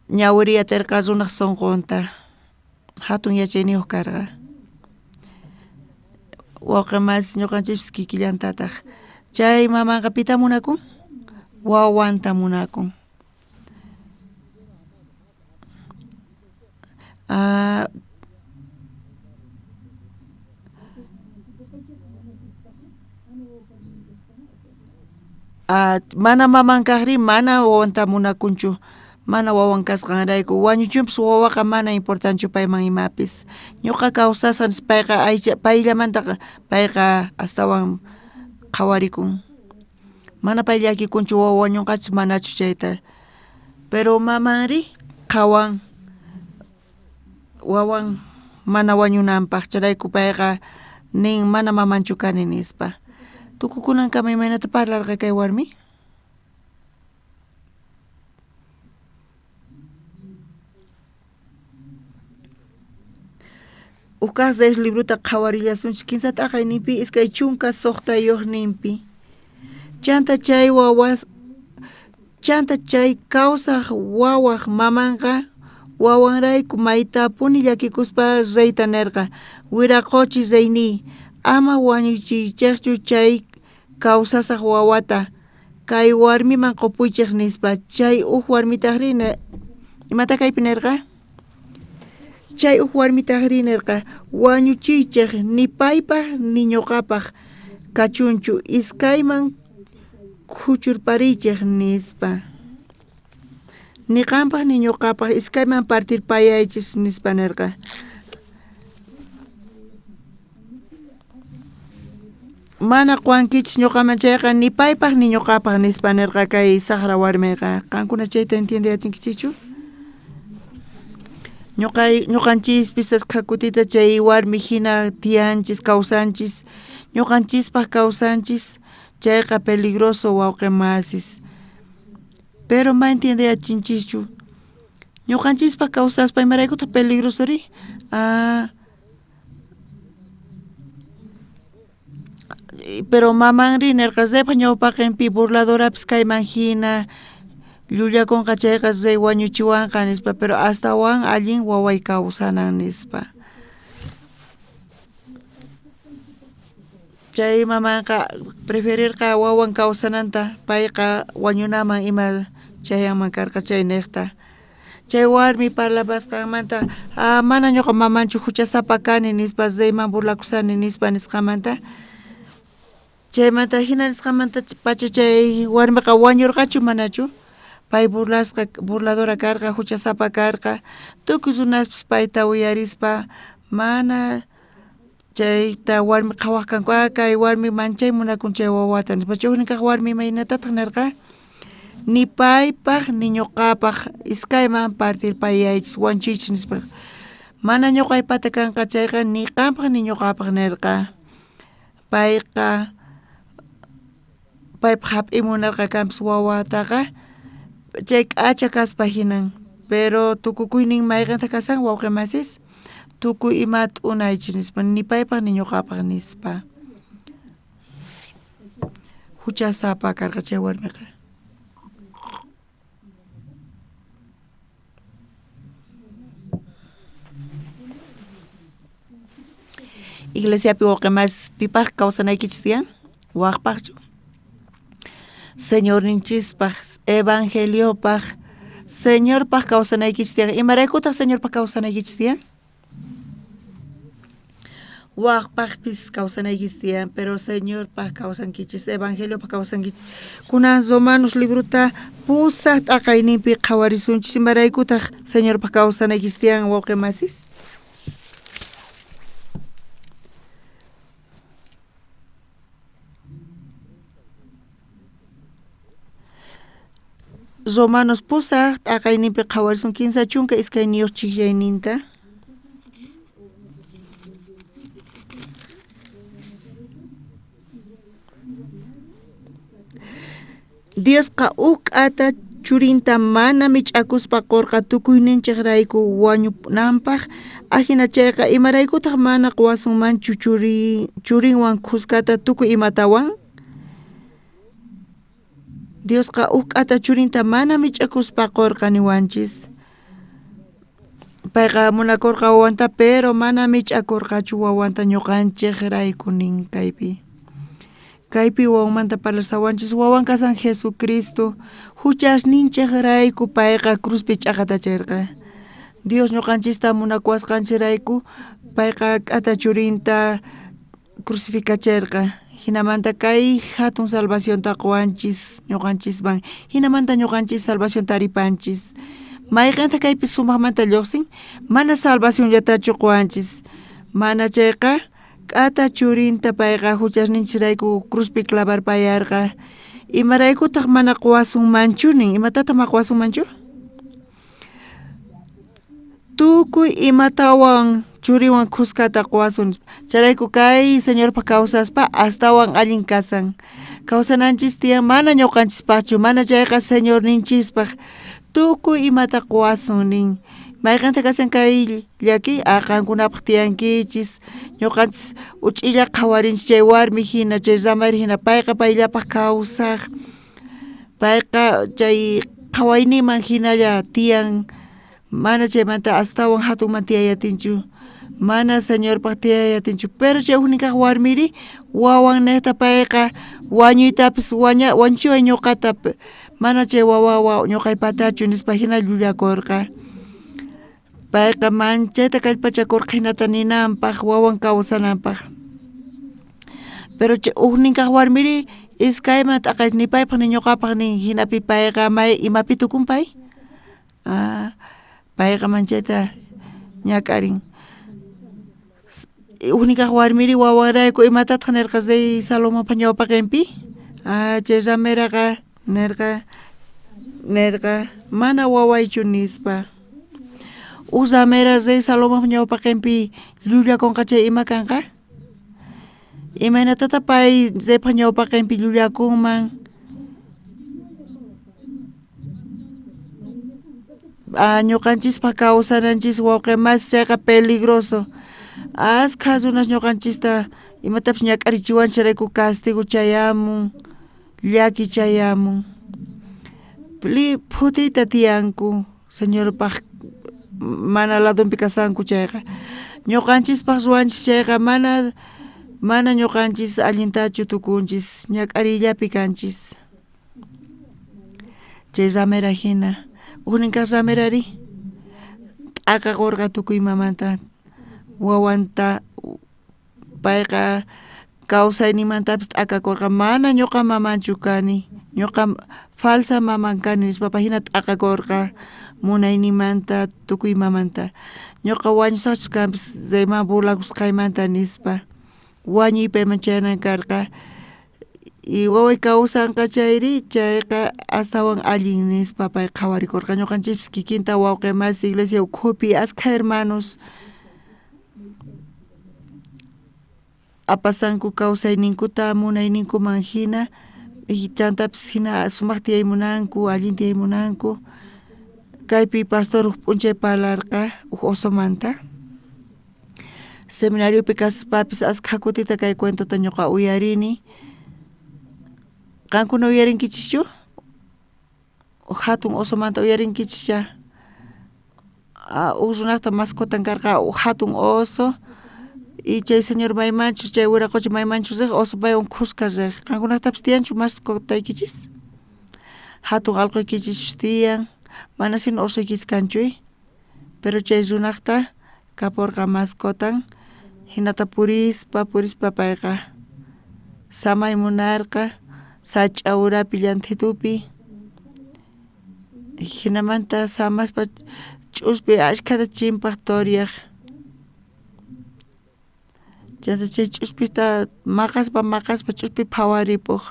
ñawiri yatirqa runaq sunqunta hatun yachayniyuq karqa. Wawqa mas ñuqanchipis kikillantataq chay mamanqa pita munakun? Wawanta munakun. Mana maman kaqri mana wawanta munakunchu. Mana wawan kasqanrayku wañuchunpis wawaqa mana importanchu payman imapis. Ñuqa kawsasan payqa payllamanta payqa astawan qhawarikun. Mana pay llakikunchu wawa wañunqachus manachu chayta. Pero mamanri qhawan wawan mana wañunanpaq charayku payqa nin mana mamanchu kani nispa. Tukukunankama imaynata parlarqa kay warmi? Ukas es libruta qhawarillasunchik kinsa t'aqayninpi iskay chunka suqtayuqninpi. Chanta chay kawsaq wawaq mamanqa wawanrayku maytapuni llakikuspa reyta nirqa. Wiraquchi reyni ama wañuchichikchu chay kawsasaq wawata. Kay warmiman qupuychik nispa chay warmitaqri imata kaypi nirqa? Chay warmitaqri nirqa wañuchichik ni paypaq ni ñuqapaq kachunchu iskayman khuchurparichik nispa. Ni qampaq ni ñuqapaq iskayman partirpayaychis nispa nirqa. Mana quwankichis ñuqaman chayqa ni paypaq ni ñuqapaq nispa nirqa kay saqra warmiqa. Qankuna chayta entiendeyatinkichichu? Ñuqanchispis asqa kutita chay warmi hina tiyanchis kawsanchis. Ñuqanchispaq kawsanchis chayqa peligroso wawqi masis. Pero ma entiendeyachinchichu. Ñuqanchispaq kawsaspa imaraykuta peligrosori? Pero mamanri nirqa zaypaq ñawpaqinpi burladorapis kayman hina llullakunqa chayqa zay wañuchiwanqa nispa pero astawan allin waway kawsanan nispa. Chay mamanqa preferirqa wawan kawsananta payqa wañunaman ima chayanman karqa chay niqta. Chay warmi parlapasqanmanta mana ñuqa mamanchu huchasapa kani nispa zayman burlakusani nispa nisqamanta. Chaymanta hina nisqamanta pacha chay warmiqa wañurqachu manachu? Pay burladora karqa huchasapa karqa tukuy runaspis payta uyarispa mana chayta warmi qhawaq kanku kay warmi manchay munakun chay wawata nispa chuknin kaq warmi maynatataq nirqa ni paypaq ni ñuqapaq iskayman partirpayaychis wanchuychis nispa mana ñuqaypata kanqa chayqa ni qampaq ni ñuqapaq nirqa payqa hap'imunarqa kanpis wawataqa chay k'acha kaspa hinan pero tukukuynin mayqanta kasan wawqi masis tukuy ima t'unaychis nispa ni paypaq ni ñuqapaq nispa huchasapa karqa chay warmiqa. Iglesiapi wawqi mas pipaq kawsanaykichis tiyan? Waqpaqchu. Señor ninchispaj evangelio paj Señor paj kawsanaykichis tiyan imaraykutaq Señor paj kawsanaykichis tiyan waqpaqpis kawsanaykis tiyan pero Señor paj kawsankichis evangelio paj kawsankichis kunan Romanos libruta pusaq t'aqayninpi qhawarisunchis imaraykutaq Señor paj kawsanaykis tiyan wawqi masis Romanos pusaq t'aqayninpi qhawarisun kinsa chunka iskayniyuq chiqllayninta Diosqa uk'ata churinta mana mich'akuspa qurqa tukuyninchaqrayku wañunanpaq ahina chayqa imaraykutaq mana quwasunmanchu churinwan kuskata tukuy imatawan Diosqa uk'ata churinta mana mich'akuspa qurqa niwanchis payqa munakurqa wawanta pero mana mich'akurqachu wawanta ñuqanchaqrayku nin kaypi wawamanta parlasawanchis wawan kasan Jesucristo huchasninchaqrayku payqa cruzpi ch'aqatacharqa Dios ñuqanchista munakuwasqanchirayku payqa k'ata churinta crucificacharqa hinamanta kay hatun salvacionta quwanchis ñuqanchisman hinamanta ñuqanchis salvación taripanchis mayqanta kaypi sumaqmanta lluqsin mana salvacionllatachu quwanchis mana chayqa k'ata churinta payqa huchasninchirayku cruzpi clavarpayarqa imaraykutaq mana quwasunmanchunin imatataq ma quwasunmanchu tukuy imatawan churiwan kuskata quwasun charayku kay Señorpa kawsaspa astawan allin kasan kawsananchis tiyan mana ñuqanchispaqchu mana chayqa Señor ninchispaq tukuy imata quwasun nin mayqanta kasan kay llaki aqankunapaq tiyankichis ñuqanchis uch'illa qhawarinchis chay warmi hina chay ramari hina payqa payllapaq kawsaq payqa chay qhawayninman hinalla tiyan mana chaymanta astawan hatunman tiyayatinchu mana Señorpaq tiyayatinchu pero chay huknin kaq warmiri wawan niqta payqa wañuytapis wanchiway ñuqata mana chay wawawa ñuqaypatachu nispa hina llullakurqa payqa manchayta kallpachakurqa hinata ninanpaq wawan kawsananpaq pero chay huknin kaq warmiri iskayman t'aqays ni paypaq ni ñuqapaq nin hinapi payqa may imapi tukunpay payqa manchayta ñakarin huknin kaq warmiri wawanrayku imatataq nirqa chay Salomonpa ñawpaqinpi chay rameraqa nirqa mana wawaychu nispa usamera chay Salomonpa ñawpaqinpi llullakunqa chay ima kanqa imaynatata pay chaypa ñawpaqinpi llullakunman ñuqanchispa kawsananchis wawqi mas chayqa peligroso asqa runas ñuqanchista imatapish ñak'arichiwanchirayku castigo chayamun llaki chayamun phutiyta tiyanku Señorpaq mana ladunpi kasanku chayqa ñuqanchispaq ruwanchis chayqa mana ñuqanchis allintachu tukunchis ñak'arillapi kanchis chay ramera hina huknin kaq ramerari t'aqakurqa tukuy mamanta wawanta payqa kawsayninmantapis t'aqakurqa mana ñuqa mamanchu kani ñuqa falsa maman kani nispapas hina t'aqakurqa munaynimanta tukuy mamanta ñuqa wañusaqchus kanpis chayman burlakusqaymanta nispa wañuypayman chaynan karqa y waway kawsanqa chayri chayqa astawan allin nispa pay qhawarikurqa ñuqanchipis kikinta wawqi mas iglesia ukhupi asqa hermanos apasanku kawsayninkuta munayninkuman hina chantapis hina sumaq tiyaymunanku allin tiyaymunanku kaypi pastor p'unchay parlarqa osomanta seminariopi kasispapis asqa kutita kay cuentota ñuqa uyarini qankuna uyarinkichikchu hatun osomanta uyarinkichikcha runaqta mascotan karqa hatun oso y chay señor may manchus chay wiraqucha may manchus riq oso paywan khusqa riq qankunatapas tiyanchu mascotaykichis hatun allquykichis tiyan mana sino usuykis kanchuy pero chay runaqta kapurqa mascotan hinata purispa payqa samay munarqa sacha urapi llantitupi hinamanta samaspa ch'uspi ashkata chimpaq turiaq chanta chay ch'uspita maqaspa ch'uspi phawaripuq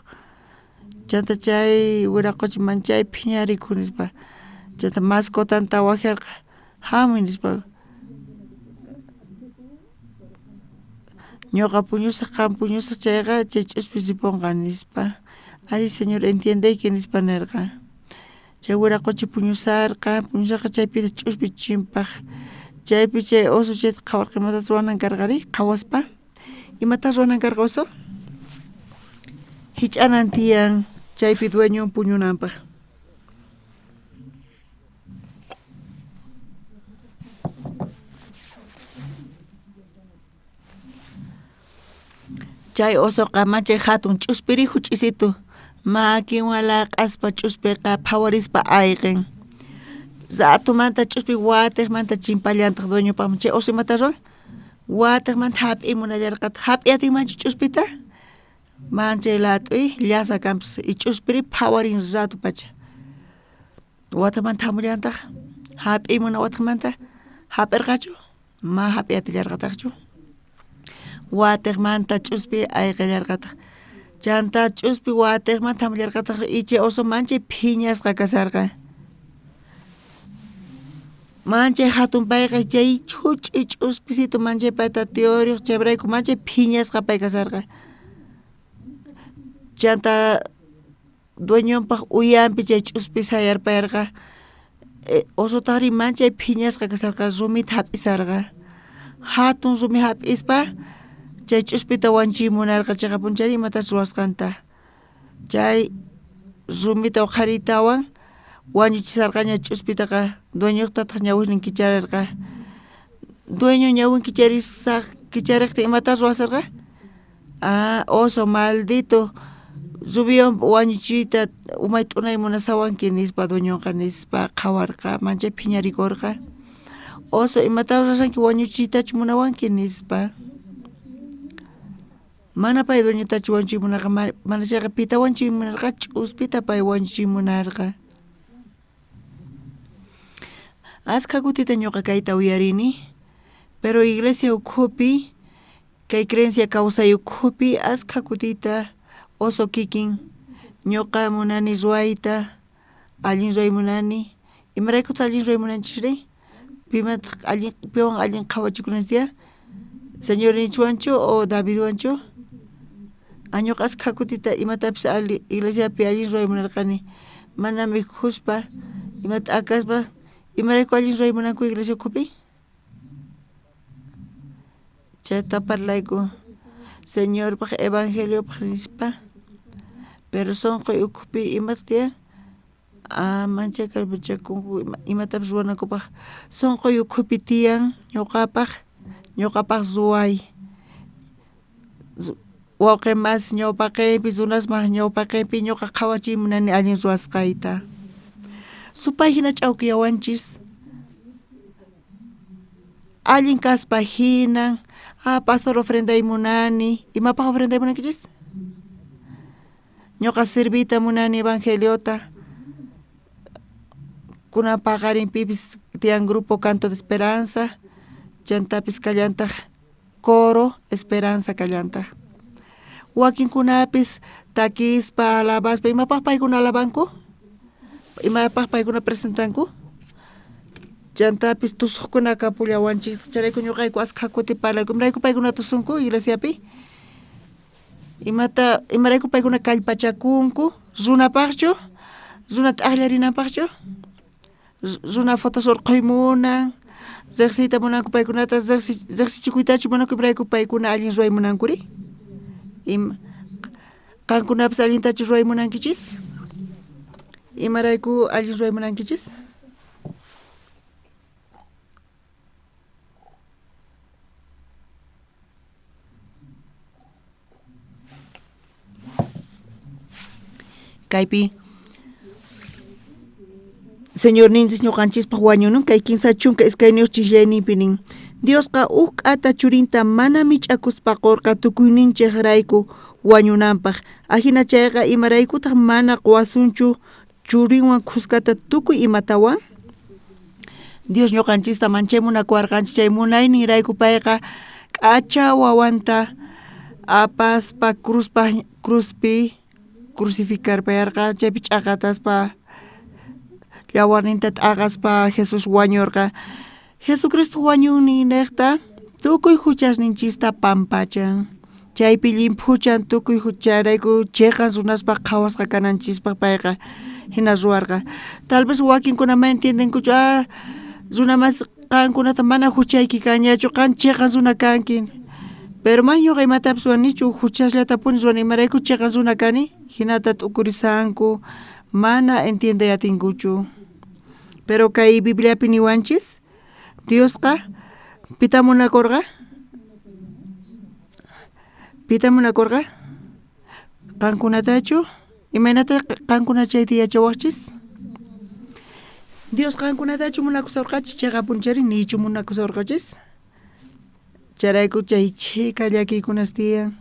chanta chay wiraquchiman chay phiñarikhu nispa chanta mascotanta wajarqa hamuy nispa ñuqa puñusaq qam puñusaq chayqa chay ch'uspi sipunqa nispa ari señor entiendeyki nispa nirqa chay wiraquchi puñusarqa chaypita ch'uspi chimpaq chaypi chay oso chayta qhawarqa imatas ruwanan karqari qhawaspa imatas ruwanan karqa oso hich'anan tiyan chaypi dueño puñunanpaq chay osoqa machay hatun ch'uspirihu ch'isitu makinwan laq'aspa ch'uspiqa phawarispa ayqin zatumanta ch'uspi watiqmanta chimpallantaq dueñopaqman chay oso imata ruwan watiqmanta hap'imunallarqata hap'iatinmanchu ch'uspita manchay lat'uy llasa kanpis y ch'uspiri phawarin ratu pacha watiqmanta hamullantaq hap'imuna watiqmanta hap'irqachu ma hap'iatillarqataqchu watiqmanta ch'uspi ayqillarqataq chanta ch'uspi watiqmanta hamullarqataq y chay oso manchay phiñasqa kasarqa manchay hatun payqa chay huch'uy ch'uspisitu manchay payta tiyuriq chayrayku manchay phiñasqa pay kasarqa chanta dueñonpaq uyanpi chay ch'uspi sayarpayarqa osotaqri manchay phiñasqa kasarqa rumita hap'isarqa hatun rumi hap'ispa chay ch'uspita wanchimunarqa chayqa punchari imatas ruwasqanta chay rumita qharitawan wañuchisarqaña ch'uspitaqa dueñoqtataq ñawiynin kicharirqa dueño ñawin kichariqta imatas ruwasarqa oso maldito rumiwan wañuchiyta umay t'unay munasawanki nispa dueñonqa nispa qhawarqa manchay phiñarikurqa oso imatapas rurarqanki wañuchiytachu munawanki nispa mana pay dueñotachu wanchimunarqa mana chayqa pita wanchimunarqa ch'uspita pay wanchimunarqa ashka kutita ñuqa kayta uyarini pero iglesia ukhupi kay creencia kawsay ukhupi ashka kutita oso kikin ñuqa munani ruwayta allin ruway munani imaraykutaq allin ruway munanchikri piwan allin qhawachikunanchikya señor Nichwanchu o Davidwanchu ñuqa ashka kutita imatapis iglesiapi allin ruway munarqani manami khuspa imata akaspa imarayku allin ruway munanku iglesia ukhupi chayta parlayku señorpaq evangeliopaq nispa pero sunquy ukhupi imata tiyan manchay kallpachakunku imatapis ruwanakupaq sunquy ukhupi tiyan ñuqapaq ruway wawqimas ñawpaqinpi runasmaq ñawpaqinpi ñuqa qhawachimunani allin ruwasqayta supay hina ch'awkiyawanchis allin kaspa hinan pastor ofrendaymunani imapaq ofrendaymunankichis ñuqa servita munani evangeliota kunan paqarinpipis tiyan grupo canto de esperanza chantapis kallantaq coro esperanza kallantaq wakinkunapis takispa alabaspa imapaq paykuna alabanku imapaq paykuna presentanku chantapis tusuqkuna kapullawanchik charayku ñuqayku ashka kuti parlayku imarayku paykuna tusunku iglesiapi imarayku paykuna kallpachakunku runapaqchu runata aklarinanpaqchu runa fotos urquymunan riqsiyta munanku paykunata riqsichikuytachu munanku imarayku paykuna allin ruway munankuri qankunapas allintachu ruway munankichis imarayku allin ruway munankichis kaypi Señor nintis ñuqanchis wañunun kay kinsa chunka iskayniuq chisllayninpinin Diosqa ata churinta mana mich'akuspaqorqa tukuyninchik rayku wañunanpaq ajina chayqa imaraykutaq mana qwasunchu churinwan kuskata tukuy imatawan Dios ñuqanchista manchay munakuwarqanchis chay munaynin rayku payqa k'acha wawanta apaspa cruzpi crucificarpayarqa chaypi ch'aqataspa llawarninta t'aqaspa Jesús wañurqa Jesucristo wañunni niqta tukuy huchasninchista pampachan chaypi limphuchan tukuy hucharayku chayqa runaspa qhawasqa kananchispaq payqa hina ruwarqa tal vez wakinkuna entiendenkuchu runamas qankunata mana huchayki kanñachu qanchayqa runa kanki pero man ñuqa imatapis ruanichu huchasllatapunis ruani imarayku chayqa runa kani hinata t'ukurisanku mana entiendeyatinkuchu pero kay Bibliapi niwanchis Diosqa pita munakurqa qankunatachu imaynata qankuna chayta yachawaqchis Dios qankunatachu munakusarqachis chayqa puncharin nichu munakusarqachis charayku chay chayka llakiykunas tiyan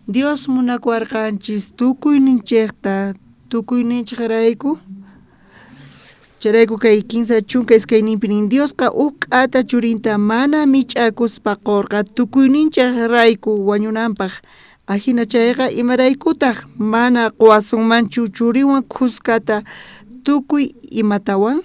Dios munakuwarqanchis tukuyninchikta tukuyninchikrayku charayku kay kinsa chunka iskayninpinin Diosqa ata churinta mana mich'akuspaqorqa tukuyninchik rayku wañunanpaq ajina chayqa imaraykutaq mana qwasunmanchu churinwan kuskata tukuy imatawan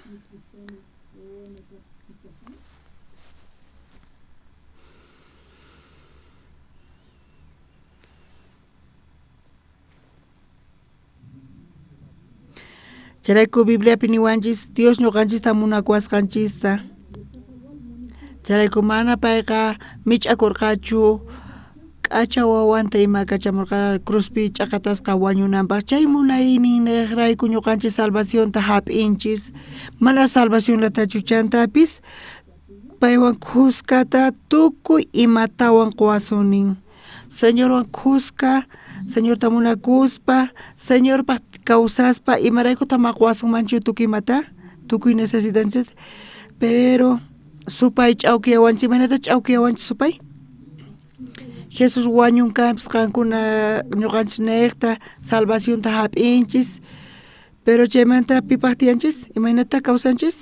charayku Bibliapi niwanchis Dios ñuqanchista munakuwasqanchista charayku mana payqa mich'akurqachu k'acha wawanta ima kachamurqa cruzpi ch'aqatasqa wañunanpaq chay munaynin rayku ñuqanchis salvacionta hap'inchis mana salvacionlatachu chantapis paywan kuskata tukuy imatawan qwasunin Señorwan kuska Señorta munakuspa Señorpaq kawsaspa imaraykuta maqwasunmanchu tukuymata tukuy necesitanchis pero supay ch'awkiyawanchis imaynata ch'awkiyawanchis supay Jesús wañunkanpis qankuna ñuqanchis niqta salvacionta hap'inchis pero chaymanta pipaq tiyanchis imaynata kawsanchis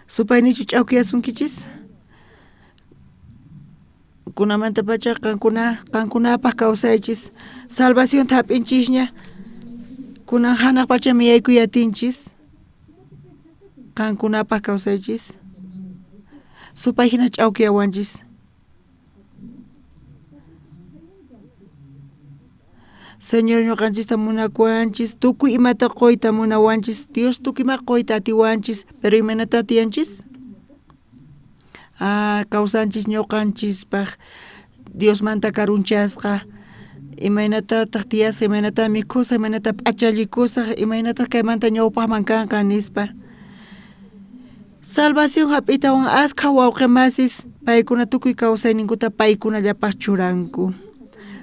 supaynichu ch'awkiyasunkichis kunamanta pacha qankunapaq kawsaychis salvacionta hap'inchishña kunan hanaq pachami yaykuyatinchis qankunapaq kawsaychis supay hina ch'awkiyawanchis Señor ñuqanchista munakuwanchis tukuy imata qoyta munawanchis Dios tukuyma qoyta atiwanchis pero imaynata tiyanchis kawsanchis ñuqanchispaq Diosmanta karunchasqa imaynatataq tiyasqa imaynata mikusaq imaynata p'achalikusaq imaynata kaymanta ñawpaqman kanqa nispa salvación hap'itawan asqa wawqimasis paykuna tukuy kawsayninkuta paykunallapaq churanku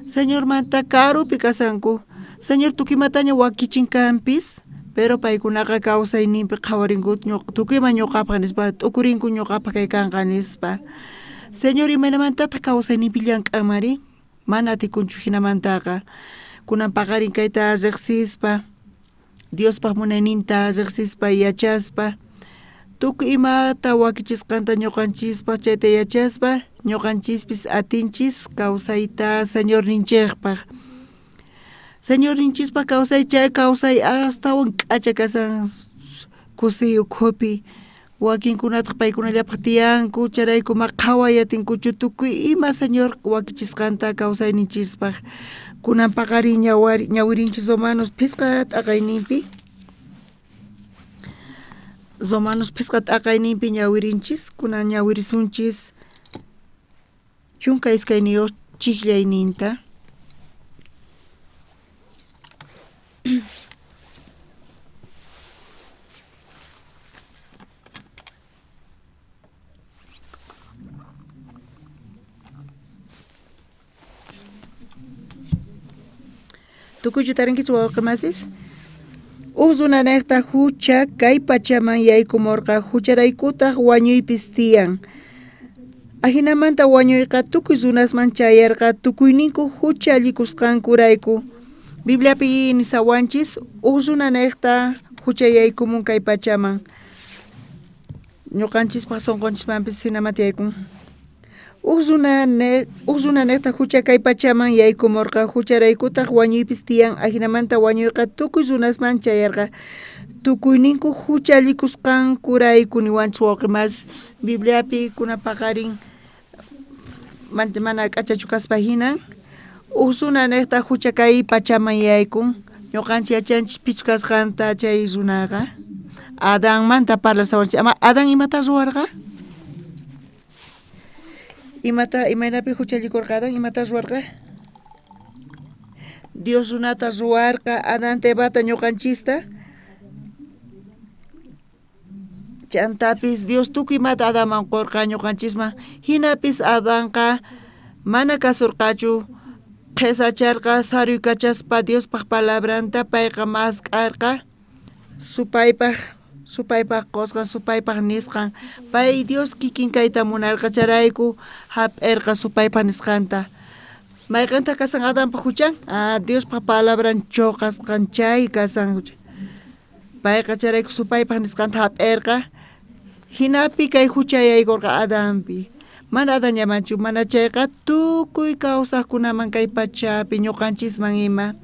Señormanta karupi kasanku Señor tukuymataña wakichinkanpis pero paykunaqa kawsayninpi qhawarinku tukuyman ñuqapaq nispa t'ukurinku ñuqapaq kaykanqa nispa Señor imaynamantataq kawsayninpi llank'anmari mana atikunchu hinamantaqa kunan paqarin kayta riqsispa Diospaq munayninta riqsispa yachaspa tukuy imata wakichisqanta ñuqanchispaq chayta yachaspa ñuqanchispis atinchis kawsayta Señor ninchikpaq Señor ninchispaq kawsay chay kawsay astawan k'acha kasan kusi ukhupi wakinkunataq paykunallapaq tiyanku charayku qhawayatinkuchu tukuy ima Señor wakichisqanta kawsayninchispaq kunan paqarin ñawirinchis Romanos pisqa t'aqayninpi ñawirinchis kunan ñawirisunchis chunka iskayniyuq chiklayninta Tukuyutarinkichu wawqimasis. Uzunanekta hucha kay pachaman yaykumorqa hucharaykutaq wañuypis tiyan. Ahinamanta wañuyqa tukuy runasman chayarqa tukuyninku hucha allikusqankurayku. Bibliapi nisawanchis uzunanekta hucha yaykumun kay pachaman. Ñuqanchispaq sonqonchismanpis hinamati yaykun. Uzunanekta hucha kay pachaman yaykumorqa hucharaykutaq wañuypis tiyan. Ahinamanta wañuyqa tukuy runasman chayarqa tukuyninku hucha allikusqankurayku niwanchis wawqimas. Bibliapi kunapaqarin mana k'achachu kaspa hinan uzunanekta hucha kay pachaman yaykun. Ñuqanchis yachanchis pichqasqanta chay runaqa Adán manta parlar sawanchis. Adán imata ruwarqa? Imaynapi hucha allikurqa Adán imata ruwarqa? Dios runata ruwarqa Adán tebata ñuqanchista. Chantapis Dios tukuy imata Adánman qurqa ñuqanchisman. Hinapis Adánqa mana kasurqachu. Qesacharqa saruykachaspa Diospaq palabranta payqa maskarqa supaypaq qosqan supaypaq nisqan. Pay Dios kikin kayta munarqa charayku hap'irqa supaypaq nisqanta. Mayqanta kasan Adánpaq huchan? Diospaq palabran choqasqan chay kasan huchan. Payqa charayku supaypaq nisqanta hap'irqa. Hinapi kay hucha yaykurqa Adánpi. Mana Adán llamanchu, mana chayqa tukuy kawsaqkunaman kay pachapi ñuqanchisman ima.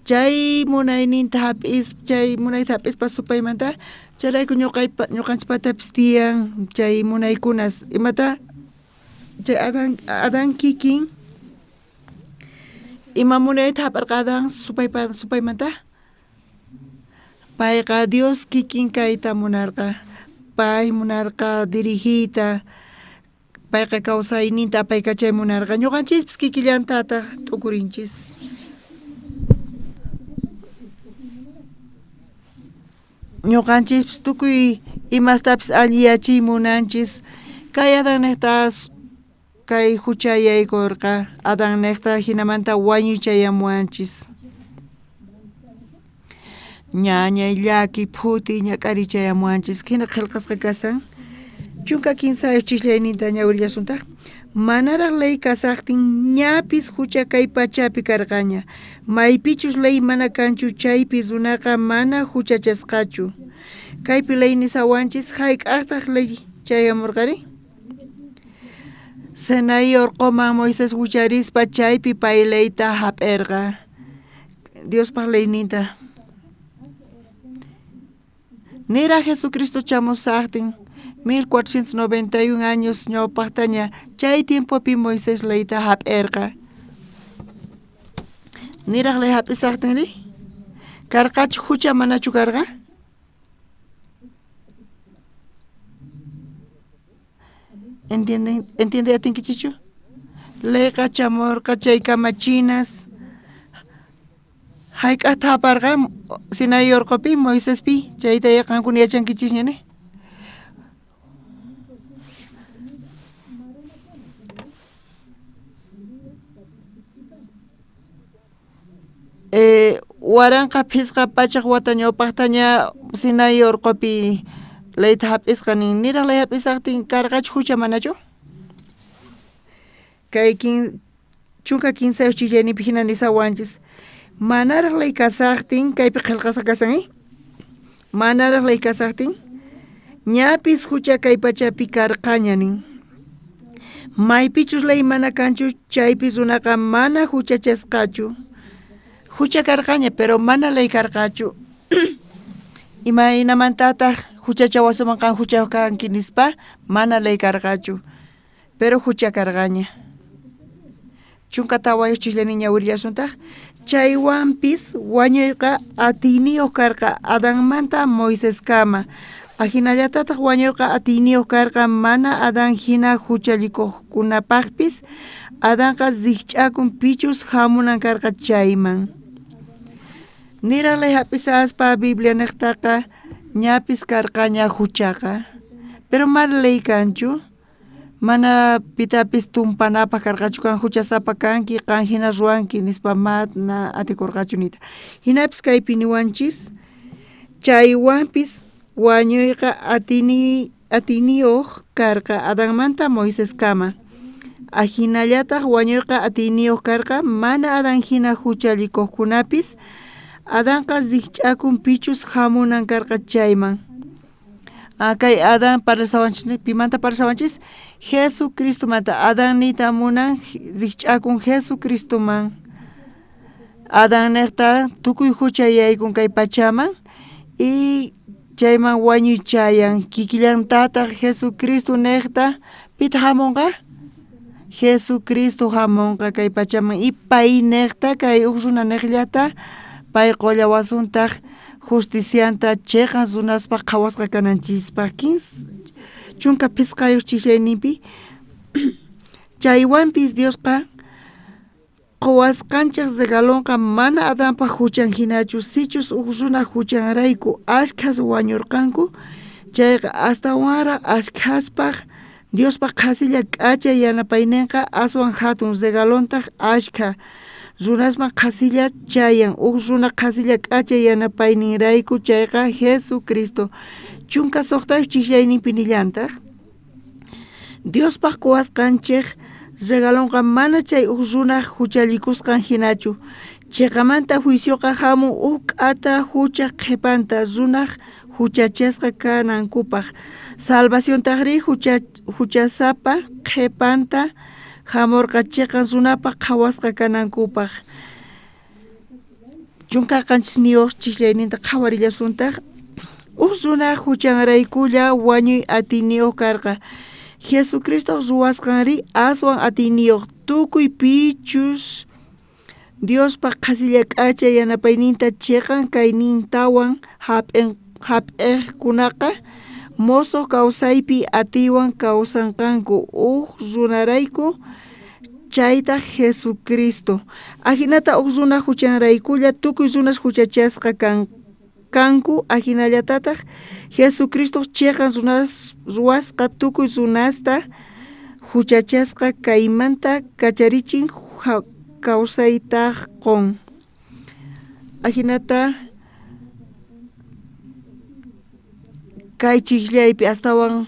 Chay munayninta hap'is, chay munayta hap'ispa supaymanta charayku ñuqanchispatapis tiyan chay munaykunas. Imata chay Adán kikin ima munayta hap'arqa Adán supaymanta. Payqa Dios kikin kayta munarqa. Pay munarqa dirigita. Payqa kawsayninta payqa chay munarqa. Ñuqanchispis kikillantataq t'ukurinchis. Ñuqanchispis tukuy imastapis alliyachiy munanchis. Kay Adánekta kay hucha yaykurqa Adánekta hinamanta wañuchayamuanchis. Ñañay llaki phuti ñak'arichayamuanchis. Hina qillqasqa kasan. Chunka kinsayo chishlayninta ñawirillasuntaq. Manaraq ley kasaqtin ñapis hucha kay pachapi karqaña. Maypichus ley mana kanchu chaypi runaqa mana huchachasqachu. Kaypi ley nisawanchis hayk'aqtaq ley chayamurqari. Sinai urquman Moisés hucharispa chaypi pay leyta hap'irqa. Diospaq leyninta. Nira Jesucristo chamusaqtin 1491 años ñawpaqtaña chay tiempopi Moisés leyta hap'irqa. Niraq ley hap'isaqtinri karqachu hucha manachu karqa? ¿Entiende atinkichichu? Leyqa chamurqa chay kamachinas hayk'aqta haparqa Sinai urqupi Moiséspi chayta yaqankuna yachankichisñani. Waranqa phisqa pachaq wata ñawpaqtaña Sinai urqupi leyta hap'isqanin. Niraq ley hap'isaqtin karqachu hucha manachu? Kay chunka kinsayo chillaynipi hina nisawanchis. Manaraq ley kasaqtin kaypi qillqasqa kasan manaraq ley kasaqtin ñapis hucha kay pachapi karqañanin. Maypichus ley mana kanchu chaypi runaqa mana huchachasqachu. Hucha karqaña pero mana ley karqachu. Imaynamantataq huchachawasuman kan huchakanki nispa mana ley karqachu. Pero hucha karqaña. Chunka tawayo chillanin ñawirillasuntaq. Chaywanpis wañuyqa atiniyuq karqa Adánmanta Moisés kama. Ahinallatataq wañuyqa atiniyuq karqa mana Adán hina huchallikuqkunapaqpis Adánqa zikch'akun pichus hamunan karqa chayman. Niraq ley hap'isaspa Biblia niqtaqa ñapis karqaña huchaqa. Pero mana ley kanchu. mana pitapis tumpanapaq karqachu kan huchasapa kanki kan hina ruanki nispa mana atikurqachu nita. Hinapis kaypi niwanchis chaywanpis wañuyqa atiniyuq karqa Adanmanta Moisés kama. Ahinallataq wañuyqa atiniyuq karqa mana Adan hina huchalikuqkunapis Adanqa zikch'akun pichus hamunan karqa chayman. Kay Adán parlasawanchis pimanta parlasawanchis Jesucristo manta Adán nita munan zikch'akun Jesucristo man. Adán nekta tukuy huchayaykun kay pachaman y chayman wañuy chayan kikillantataq Jesucristo nekta pita hamunqa Jesucristo hamunqa kay pachaman y pay nekta kay uqruna nekllata pay qolla wasuntaq justicianta cheqan runaspa qhawasqa kananchispa 15 chunka pisqayuq chillayninpi chaywanpis Diosqa qhawasqanchik regalonqa mana Adanpa huchan hinachu sichus uqruna huchanrayku ashkhas wañurqanku chayqa astawanra ashkhaspaq Diospa qhasilla k'achay yanapayninqa aswan hatun regalontaq ashkha runasman qhasilla chayan runa qhasilla k'achay yanapayninrayku chayqa Jesucristo chunka suqtayuq chillayninpi nillantaq Diospaq quwasqanchik regalonqa mana chay runa huchallikusqan hinachu chayqamanta juicioqa hamun k'ata hucha qhipanta runaq huchachasqa kanankupaq salvaciontaqri huchasapa qhipanta hamurqa chayqan runapaq qhawasqa kanankupaq chunka qanchis niyuq chillayninta qhawarillasuntaq runa huchanraykulla wañuy atiniyuq karqa Jesucristo ruwasqanri aswan atiniyuq tukuy pichus Diospa qhasilla k'achay yanapayninta chayqan kaynintawan hap'eqkunaqa mosoq kawsaypi atiwan kawsanqanku runarayku chayta Jesucristo ahinata runa huchanraykulla tukuy runas huchachasqa kanku ahinallatataq Jesucristo chayqan runas ruwasqa tukuy runasta huchachasqa kaymanta kacharichin kawsaytaq qon ahinata kay chillaypi astawan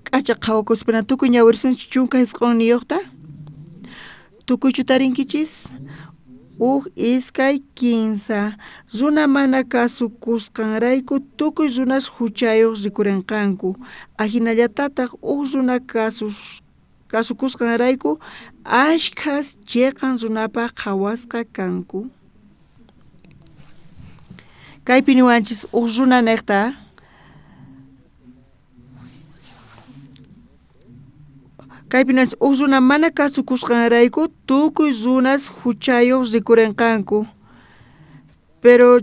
k'acha qhawakuspana tukuy ñawirsunchik chunka hisq'un niyuqta tukuy chutarinkichis iskay 15 runa mana kasukusqanrayku tukuy runas huchayuq rikurinqanku ahinallatataq runa kasukusqanrayku ashkhas chayqan runapaq qhawasqa kanku kaypi niwanchis runa nekta kaypinas runa mana kasukusqanrayku tukuy runas huchayuq rikurinqanku pero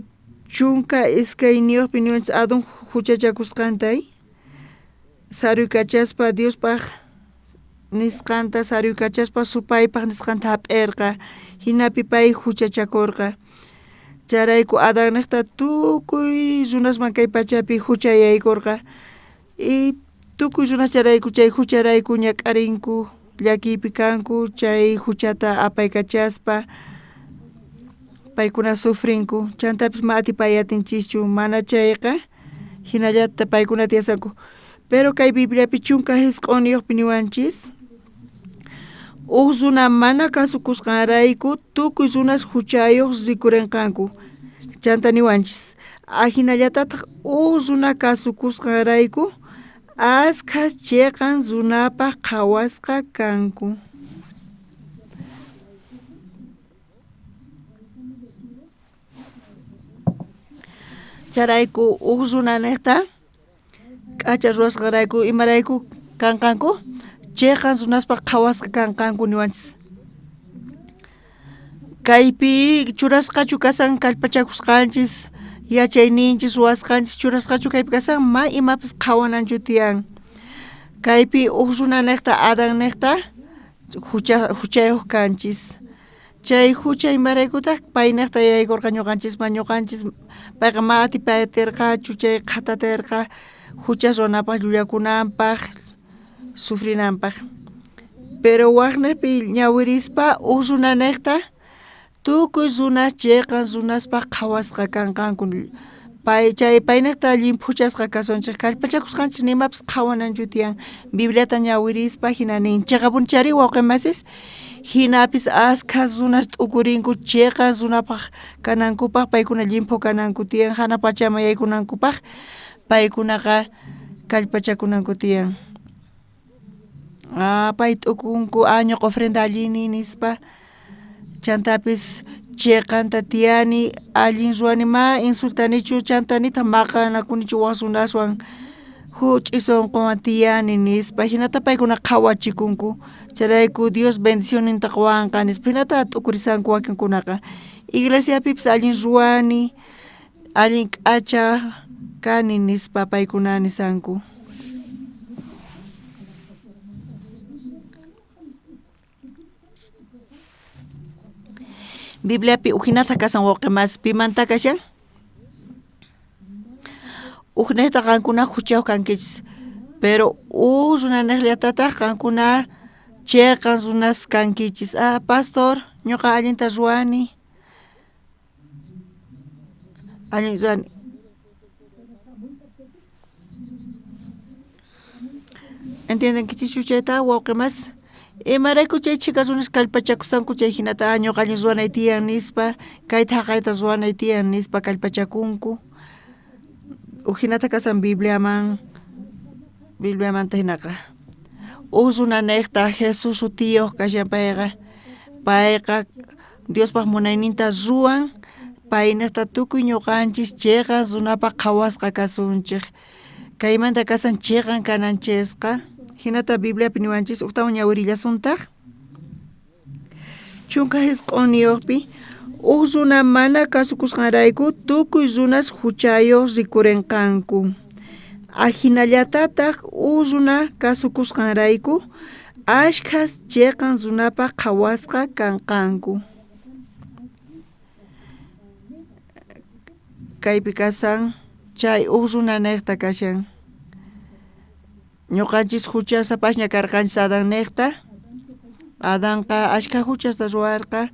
chunka iskay niyuqpi niwanchis Adon huchachakusqantay saruykachaspa Diospaq nisqanta saruykachaspa supaypaq nisqanta hap'irqa hinapi pay huchachakurqa charayku Adán nekta tukuy runasman kay pachapi huchayaykurqa y tukuy runas charayku chay hucharayku ñak'arinku llakiypi kanku chay huchata apaykachaspa paykuna sufrinku chantapis ma atipayatinchikchu mana chayqa hinallata paykuna tiyasanku pero kay Bibliapi chunka hisq'un niyuqpi niwanchis runa mana kasukusqanrayku tukuy runas huchayuq rikurinqanku chanta niwanchis ahinallatataq runa kasukusqanrayku ashkhas chayqan runapaq qhawasqa kanku charayku runa nekta k'acha ruwasqanrayku imarayku kanqanku chayqan runaspaq qhawasqa kanqanku niwanchis kaypi churasqachu kasan kallpachakusqanchis yachayninchis ruwasqanchis churasqachu kaypi kasan ma imapis qhawananchu tiyan kaypi runa nekta Adán nekta huchayuq kanchis chay huchay imaraykutaq pay nekta yaykurqa ñuqanchis payqa ma atipayatirqachu chay qhatatirqa huchas runapaq llullakunanpaq sufrinanpaq. Pero waqnapi ñawirispa usunanekta tukuy runas chayqa runaspa qhawasqa kanqanku. Paynekta llimpuchasqa kasunchik kallpachakusqanchik nimapas qhawananchu tiyan Bibliata ñawirispa hina nin chayqapunchari wawqimasis hinapis askhas runas t'ukurinku chayqa runapaq kanankupaq paykuna llimpu kananku tiyan hana pachama yaykunankupaq paykunaqa kallpachakunanku tiyan. Pay t'ukunku añuq ofrenda allini nispa chantapis chayqanta tiyani allin ruwani ma insultanichu chantanita maqanakunichu wasunaswan huch'isonqwan tiyani nispa hinata paykuna qhawachikunku charayku Dios bendicioninta wanqa nispa hinata t'ukurisanku wakinkunaqa iglesiapipis allin ruwani allin k'acha kani nispa paykuna nisanku. Bibliapi ujinata kasan wawqimas pimanta kashan ujneta qankuna huchaw kankichis pero runanaqllatataq qankuna chayqa runas kankichis pastor ñuqa allinta ruwani allin ruwani entienden kichichu chayta wawqimas imarayku chay chika runas kallpachakusanku chay hinata ñuqa allin ruwanay tiyan nispa kayta haqayta ruwanay tiyan nispa kallpachakunku hinata kasan Bibliamanta hinaqa runanekta Jesús sutiyuq kashan payqa Diospaq munayninta ruwan paynekta tukuy ñuqanchis chayqa runapaq qhawasqa kasunchik kaymanta kasan chayqan kananchisqa hinata Bibliapi niwanchis uktawan ñawirillasuntaq chunka hisq'uniyuqpi runa mana kasukusqanrayku tukuy runas huchayuq rikurinqanku hinallatataq runa kasukusqanrayku ashkhas chayqan runapaq qhawasqa kanqanku. Kaypi kasan chay runanekta kashan ñuqanchis huchasapashña karqanchis Adanqa ashka huchasta ruwarqa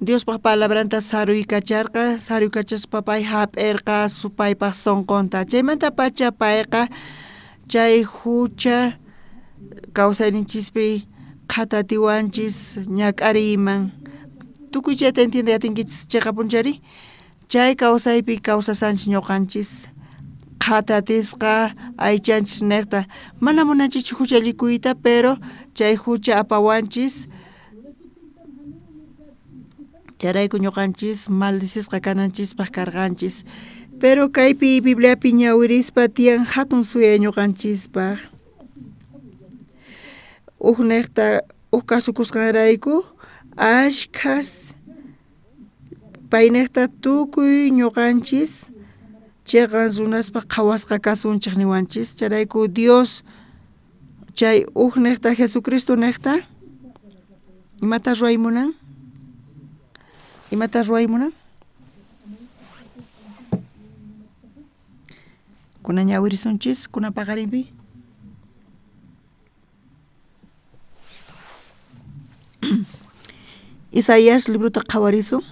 Diospaq palabranta saruykacharqa saruykachaspa pay hap'irqa supaypaq sonqonta chaymanta pacha payqa chay hucha kawsayninchispi qhatatiwanchis ñak'ariyman tukuy chayta entiende atinkichis chayqa punchari chay kawsaypi kawsasanchis ñuqanchis qhatatisqa aychanchis niqta mana munanchis hucha likuyta pero chay hucha apawanchis charayku ñuqanchis maldisisqa kananchispaq karqanchis pero kaypi Bibliapi ñawirispa tiyan hatun suya ñuqanchispaq niqta kasukusqanrayku ashkhas paynekta tukuy ñuqanchis chayqa runaspaq qhawasqa kasunchik niwanchis charayku Dios chay niqta Jesucristo niqta imata ruwaymunan kuna ñawirisunchis kuna paqarinpi Isaías libruta qhawarisun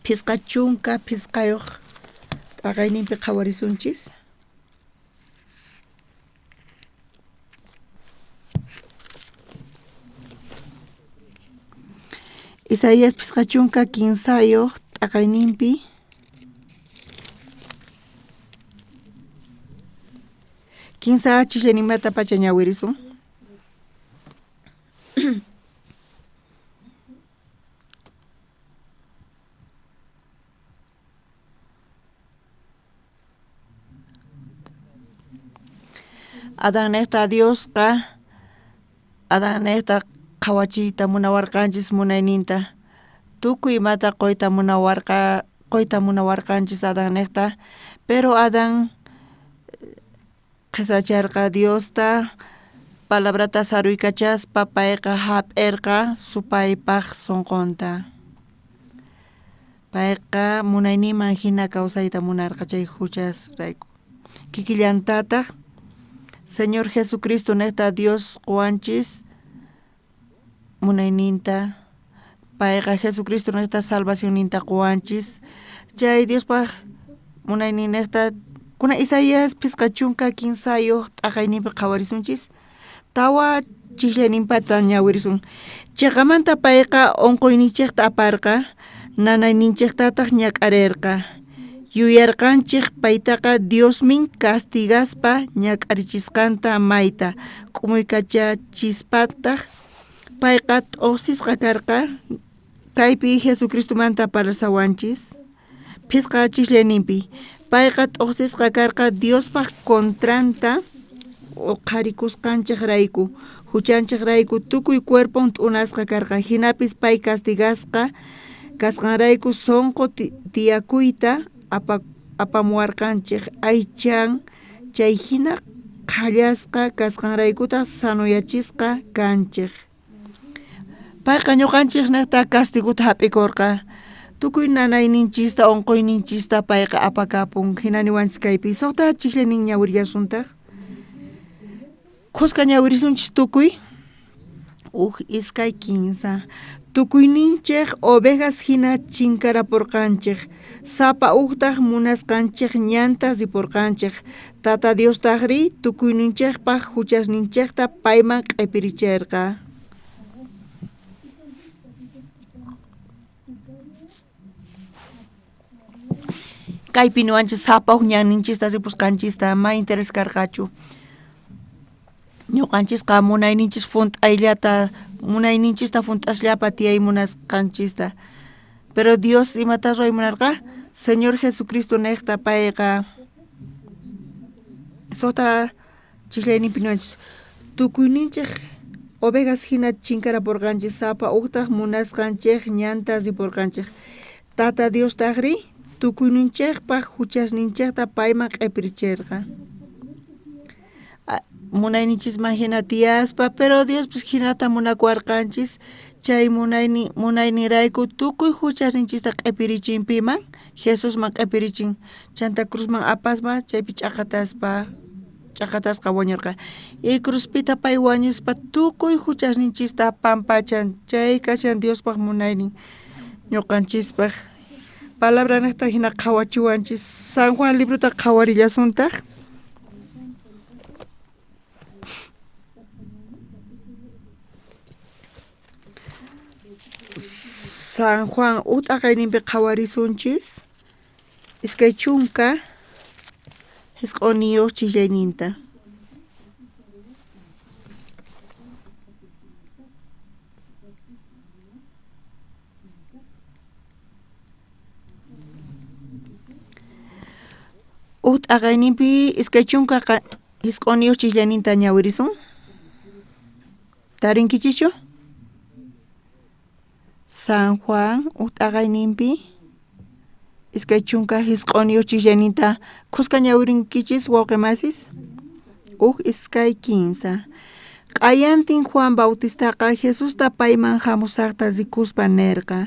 phisqa chunka phisqayuq t'aqayninpi qhawarisunchis Isaías phisqa chunka kinsayuq t'aqayninpi kinsa chishlanimata pacha ñawirisun Adán niqta Diosqa Adán niqta qhawachiyta munawarqanchis munayninta tukuy imata qoyta munawarqanchis Adán niqta pero Adán qisacharqa Diosta palabrata saruykachaspa payqa hap'irqa supaypaq sunqunta payqa munayninman hina kawsayta munarqa chay huchasrayku kikillantataq Señor Jesucristo necta Dios Juanchis munayninta payqa Jesucristo necta salvación ninta Juanchis chay Dios pa munaynin necta kuna Isaías pizcachunka kinsayo t'aqayninpi qhawarisunchis tawa chiklayninpata ñawirisun chayqamanta payqa unquyninchikta aparqa nanayninchiktataq ñak'arirqa yuyarqanchik paytaqa Diosmin castigaspa ñak'arichisqanta mayta k'umuykachachispataj payqa t'uqsisqa karqa kaypi Jesucristomanta parlasawanchis phisqa chiklayninpi payqa t'uqsisqa karqa Diospaq contranta qharikusqanchikrayku huchanchikrayku tukuy cuerpon t'unasqa karqa hinapis pay castigasqa kasqanrayku sonqo tiyakuyta apamuwarqanchik aychan chay hina qallasqa kasqanraykuta sanuyachisqa kanchik payqa ñuqanchik necta castiguta hap'ikurqa tukuy nanayninchista unquyninchista payqa apakapun hina niwanchis kaypi suqta chiklaynin ñawiriyasuntaq qusqa ñawirisunchis tukuy iskay kinsa tukuyninchik ovejas hina chinkarapurqanchik sapa uqtaq munasqanchik ñanta sipurqanchik tata Diostaqri tukuyninchikpaq huchasninchikta payman q'ipirichirqa kaypi niwanchis sapa ñanninchista sipusqanchista ma interes karqachu ñuqanchisqa munayninchis funt'ayllata munayninchista funt'asllapa tiyay munasqanchista pero Dios imatas ruymunarqa Señor Jesucristo necta payqa sota chiklayninpi niwanchis tukuyninchik ovejas hina chinkarapurqanchik sapa uqtaq munasqanchik ñanta sipurqanchik tata Diostaqri tukuyninchikpaq huchasninchikta payman q'ipirichirqa munayninchisman hina tiyaspa pero Dios pues hinata munakuwarqanchis chay munaynirayku tukuy huchasninchista q'ipirichinpiman Jesusman q'ipirichin Santa Cruzman apaspa chaypi ch'aqatasqa wañurqa y cruzpita pay wañuspa tukuy huchasninchista pampachan chay kashan Diospaq munaynin ñuqanchispaq palabra necta hina qhawachiwanchis San Juan libruta qhawarillasuntaq San Juan ut'aqayninpi qhawarisunchis iskay chunka hisq'uniyuq chiklayninta ut'aqayninpi iskay chunka hisq'uniyuq chiklayninta ñawirisun tarinkichichu San Juan ut'aqayninpi iskay chunka hisq'uniyuq chiklayninta qusqa ñawirinkichis wawqimasis iskay kinsa q'ayantin Juan Bautistaqa Jesusta payman hamusaqta rikuspa nirqa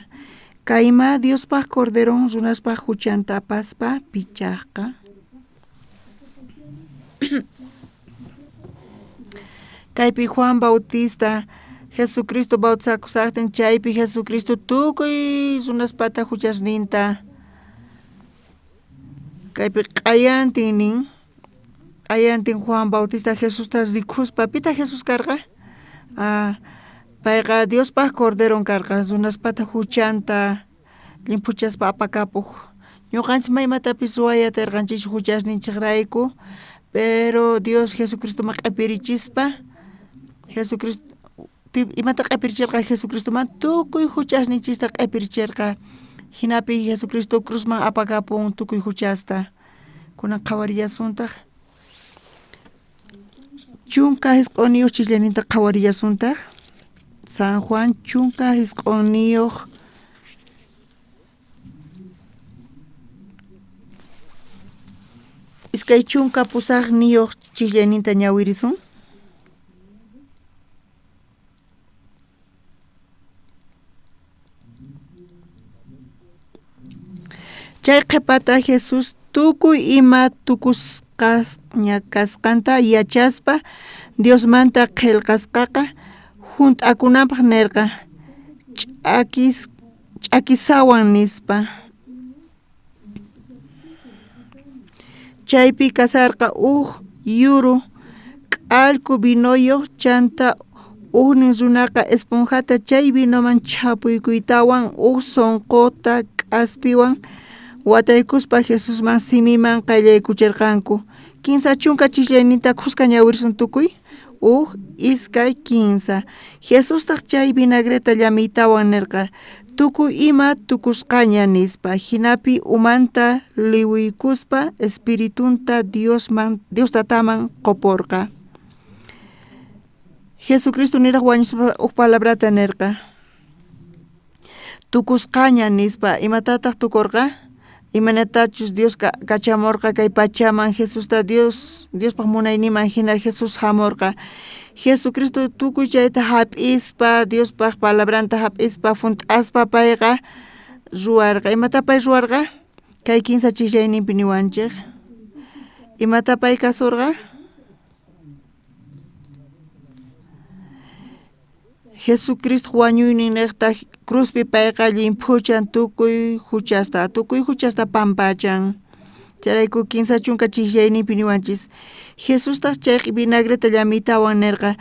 kayma Diospaq corderon runaspaq huchanta apaspa pichaqqa kaypi Juan Bautista Jesucristo bautizakusaqtin chaypi Jesucristo tukuy runaspata huchasninta kaypi q'ayantin Juan Bautista Jesusta rikuspa pita Jesus karqa payqa Diospaq corderon karqa runaspata huchanta limpuchaspa apakapuq ñuqanchis maymatapis ruwayatirqanchis huchasninchikrayku pero Dios Jesucristoman q'ipirichispa Jesucristo imata q'ipirichirqa Jesucristoman tukuy huchasninchista q'ipirichirqa hinapi Jesucristo cruzman apakapun tukuy huchasta kunan qhawariyasuntaq chunka hisq'uniyuq chiklayninta qhawariyasuntaq San Juan chunka hisq'uniyuq iskay chunka pusaqniyuq chiklayninta ñawirisun chay qhipata Jesus tukuy ima ñakasqanta yachaspa Dios manta qillqasqaqa hunt'akunanpaq nirqa ch'akisawan nispa chaypi kasarqa yuru k'allku vinoyo chanta nin runaqa esponjata chay vinoman chapuykuytawan sonqota k'aspiwan wataykuspa Jesusman simiman qayllaykuchirqanku. 15 chunka chishllaynita qusqa ñawirsun tukuy iskay 15. Jesustaq chay vinagreta llamittawan nirqa tukuy ima tukusqaña nispa hinapi umanta liwiykuspa espiritunta Diostataman qoporqa. Jesucristo niraq wañuspa palabrata nirqa tukusqaña nispa imatataq tukurqa imanatachus Dios kachamorqa kay pachaman Jesusta Diospaq munayniman hina Jesus hamorqa Jesucristo tukuy chayta hap'ispa Diospaq palabranta hap'ispa funt'aspa payqa ruwarqa imata pay ruwarqa kay 15 chillayninpi niwanchik imata pay kasurqa Jesucristo wañuynin niqta cruzpi payqa llimpuchan tukuy huchasta pampachan charayku 15 chunka chillayninpi niwanchis Jesustaq chay vinagreta llamitawan nirqa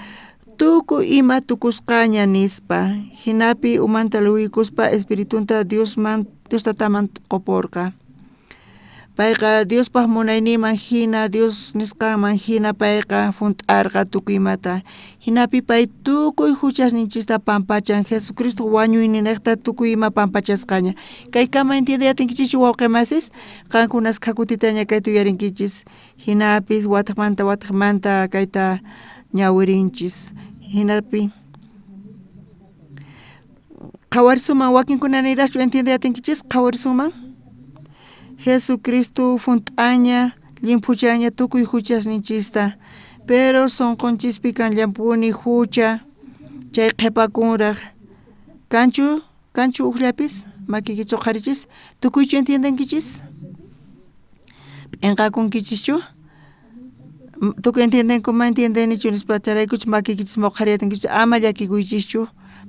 tukuy ima tukusqaña nispa hinapi umanta luwikuspa espiritunta Diostataman qoporqa payqa Diospaq munayniman hina Dios nisqanman hina payqa funt'arqa tukuymata hinapi pay tukuy huchasninchista pampachan Jesucristo wañuyninaqta tukuy ima pampachasqaña kaykama entiendeyatinkichis wawqimasis qankunas khakutitaña kayta uyarinkichis hinapis wataqmanta kayta ñawirinchis hinapi qhawarisuman wakinkuna niraschu entiendeyatinkichis qhawarisuman Jesucristo funt'aña llimpuchaña tukuy huchasninchista pero sonqonchispi kan llampuni hucha chay qhipakunraq kanchu uqllapis makikichu qharichis tukuychu entiendenkichis p'inqakunkichischu tukuy entiendenku ma entiendenichu nispa charaykuchus makikichis muqhariyatinkichu ama llakikuychischu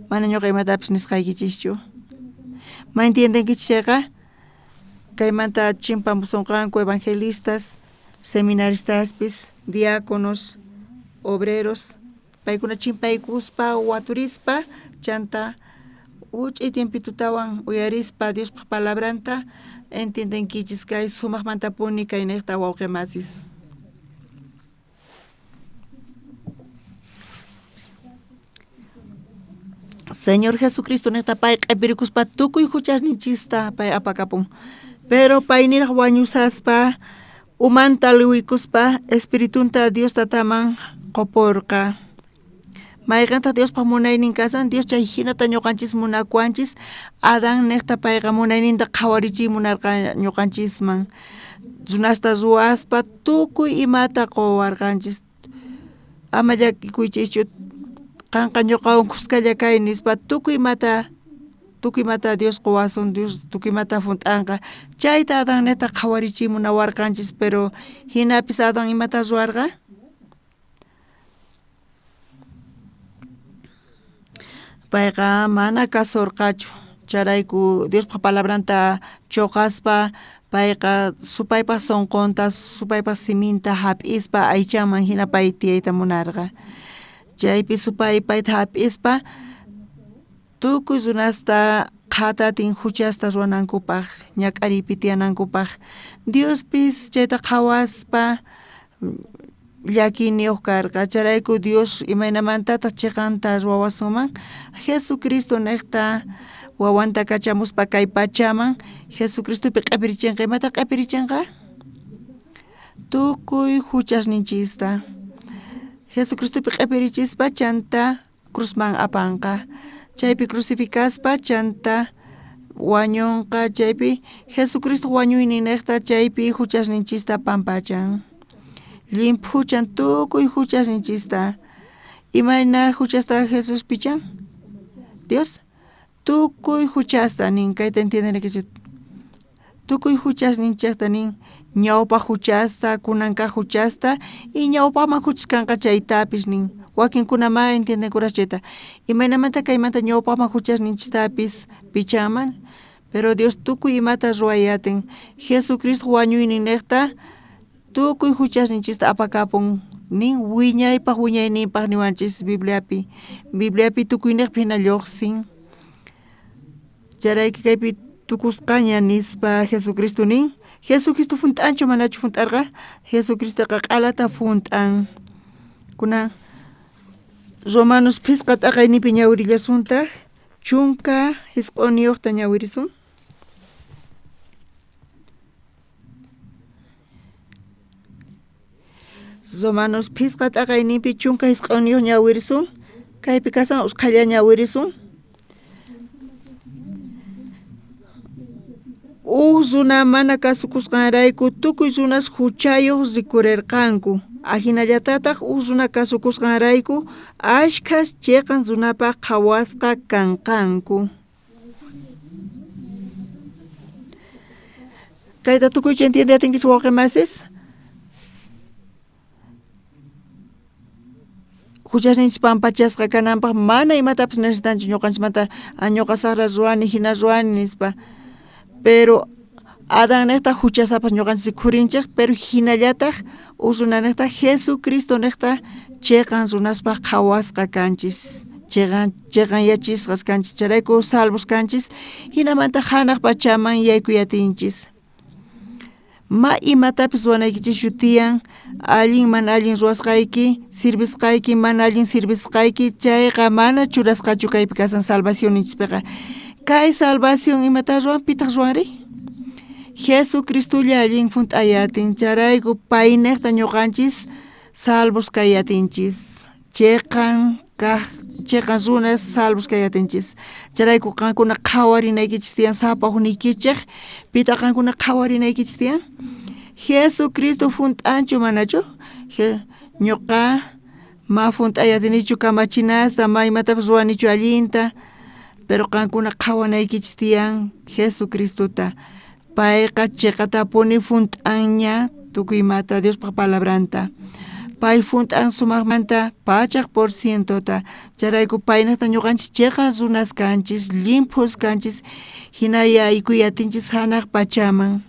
mana ñuqa imatapis nisqaykichischu ma entiendenkichis chayqa kaymanta chimpamusunqanku evangelistas, seminaristaspis, diáconos, obreros, paykuna chimpaykuspa waturispa chanta uch'y tiempitutawan uyarispa Diospaq palabranta entiendenkichis kay sumaqmantapuni kay niqta wawqimasis. Señor Jesucristo niqta pay q'ipirikuspa tukuy huchasninchista pay apakapun. Pero payniraq wañusaspa umanta liwiykuspa espiritunta Diostataman qoporqa mayqantaq Diospaq munaynin kasan Dios chay hinata ñuqanchis munakuanchis Adán niqta payqa munayninta qhawarichiy munarqa ñuqanchisman runasta ruwaspa tukuy imata quwarqanchis ama llakikuychischu qanqa ñuqawan kuskalla kay nispa tukuymata Dios quwasun Dios tukuymata funt'anqa chayta Adán neta qhawarichiy munawarqanchis pero hinapis Adán imata ruwarqa payqa mana kasurqachu charayku Diospaq palabranta chuqaspa payqa supaypaq sonqonta supaypaq siminta hap'ispa aychaman hina pay tiyayta munarqa chaypi supay payta hap'ispa tukuy runasta qhatatin huchasta ruwanankupaq ñak'ariypi tiyanankupaq Diospis chayta qhawaspa llakiniyuq karqa charayku Dios imaynamantataq chiqanta ruwawasunman Jesucristo niqta wawanta kachamuspa kay pachaman Jesucristopi q'ipirichinqa imata q'ipirichinqa tukuy huchasninchista Jesucristopi q'ipirichispa chanta cruzman apanqa chaypi crucificaspa chanta wañunqa chaypi Jesucristo wañuynin niqta chaypi huchasninchista pampachan llimpuchan tukuy huchasninchista imayna huchasta Jesús pichan Dios tukuy huchasta nin kayta entiendenikichin tukuy huchasninchista nin ñawpa huchasta, kunanka huchasta, y ñawpama huchaskanka chaytapis nin. Wakinkunama entienden kuracheta. Imaynamanta kaymanta ñawpama huchasninchistapis pichaman, pero Dios tukuy imata ruwayatin. Jesucristo wañuyninekta tukuy huchasninchista apakapun nin wiñaypaq wiñayninpaq niwanchis Bibliapi. Bibliapi tukuynikpi hina lluqsin. Charayki kaypi tukusqaña nispa Jesucristo nin. Jesucristo funt'anchu manachu funt'arqa. Jesucristo qaq'alata funt'an. Kuna Romanos pisqa t'aqaynipi ñawirillasunta chunka hisq'uniyuqta ñawirisun. Romanos pisqa t'aqaynipi chunka hisq'uniyuq ñawirisun. Kaypi kasan usqhalla ñawirisun. Runa mana kasukusqanrayku tukuy runas huchayuq rikurirqanku. Ahinallatataq runa kasukusqanrayku ashkhas chayqan runapaq qhawasqa kanqanku. Kayta tukuycha entiendeatinkichis wawqimasis? Huchasninchis pampachasqa kananpaq mana imatapis necesitanchis ñuqanchimanta ñuqa saqra ruwani hina ruwani nispa. Pero Adán nekta huchasapas ñuqanchis rikhurinchik, pero hinallataq runa nekta Jesucristo nekta chayqan runaspaq qhawasqa kanchis. Chayqan yachisqas kanchis, charayku salvos kanchis, hinamanta hanaq pachaman yaykuyatinchis. Ma imatapis ruwanaykichis shutiyan, allin mana allin ruwasqayki, sirvisqayki, mana allin sirvisqayki, chayqa mana churasqachu kaypi kasan salvación ninchispiqa. Kay salvación imata ruwan, pitaq ruwanri? Jesucristulla allin funt'ayatin, charayku paynekta ñuqanchis salvos kayatinchis. Chayqan runas salvos kayatinchis. Charayku qankuna qhawarinaykichis tiyan sapawnikichik, pita qankuna qhawarinaykichis tiyan. Jesucristo funt'anchu manachu? Ñuqa ma funt'ayatinichu kamachinasta, ma imatapis ruwanichu allinta, pero qankuna qhawanaykichis tiyan Jesucristota. Payqa chayqatapuni funt'anña tukuymata Diospaq palabranta. Pay funt'an sumaqmanta pachaq porcientota. Charayku paynata ñuqanchis chayqa runas kanchis, limpos kanchis, hina yaykuyatinchis hanaq pachaman.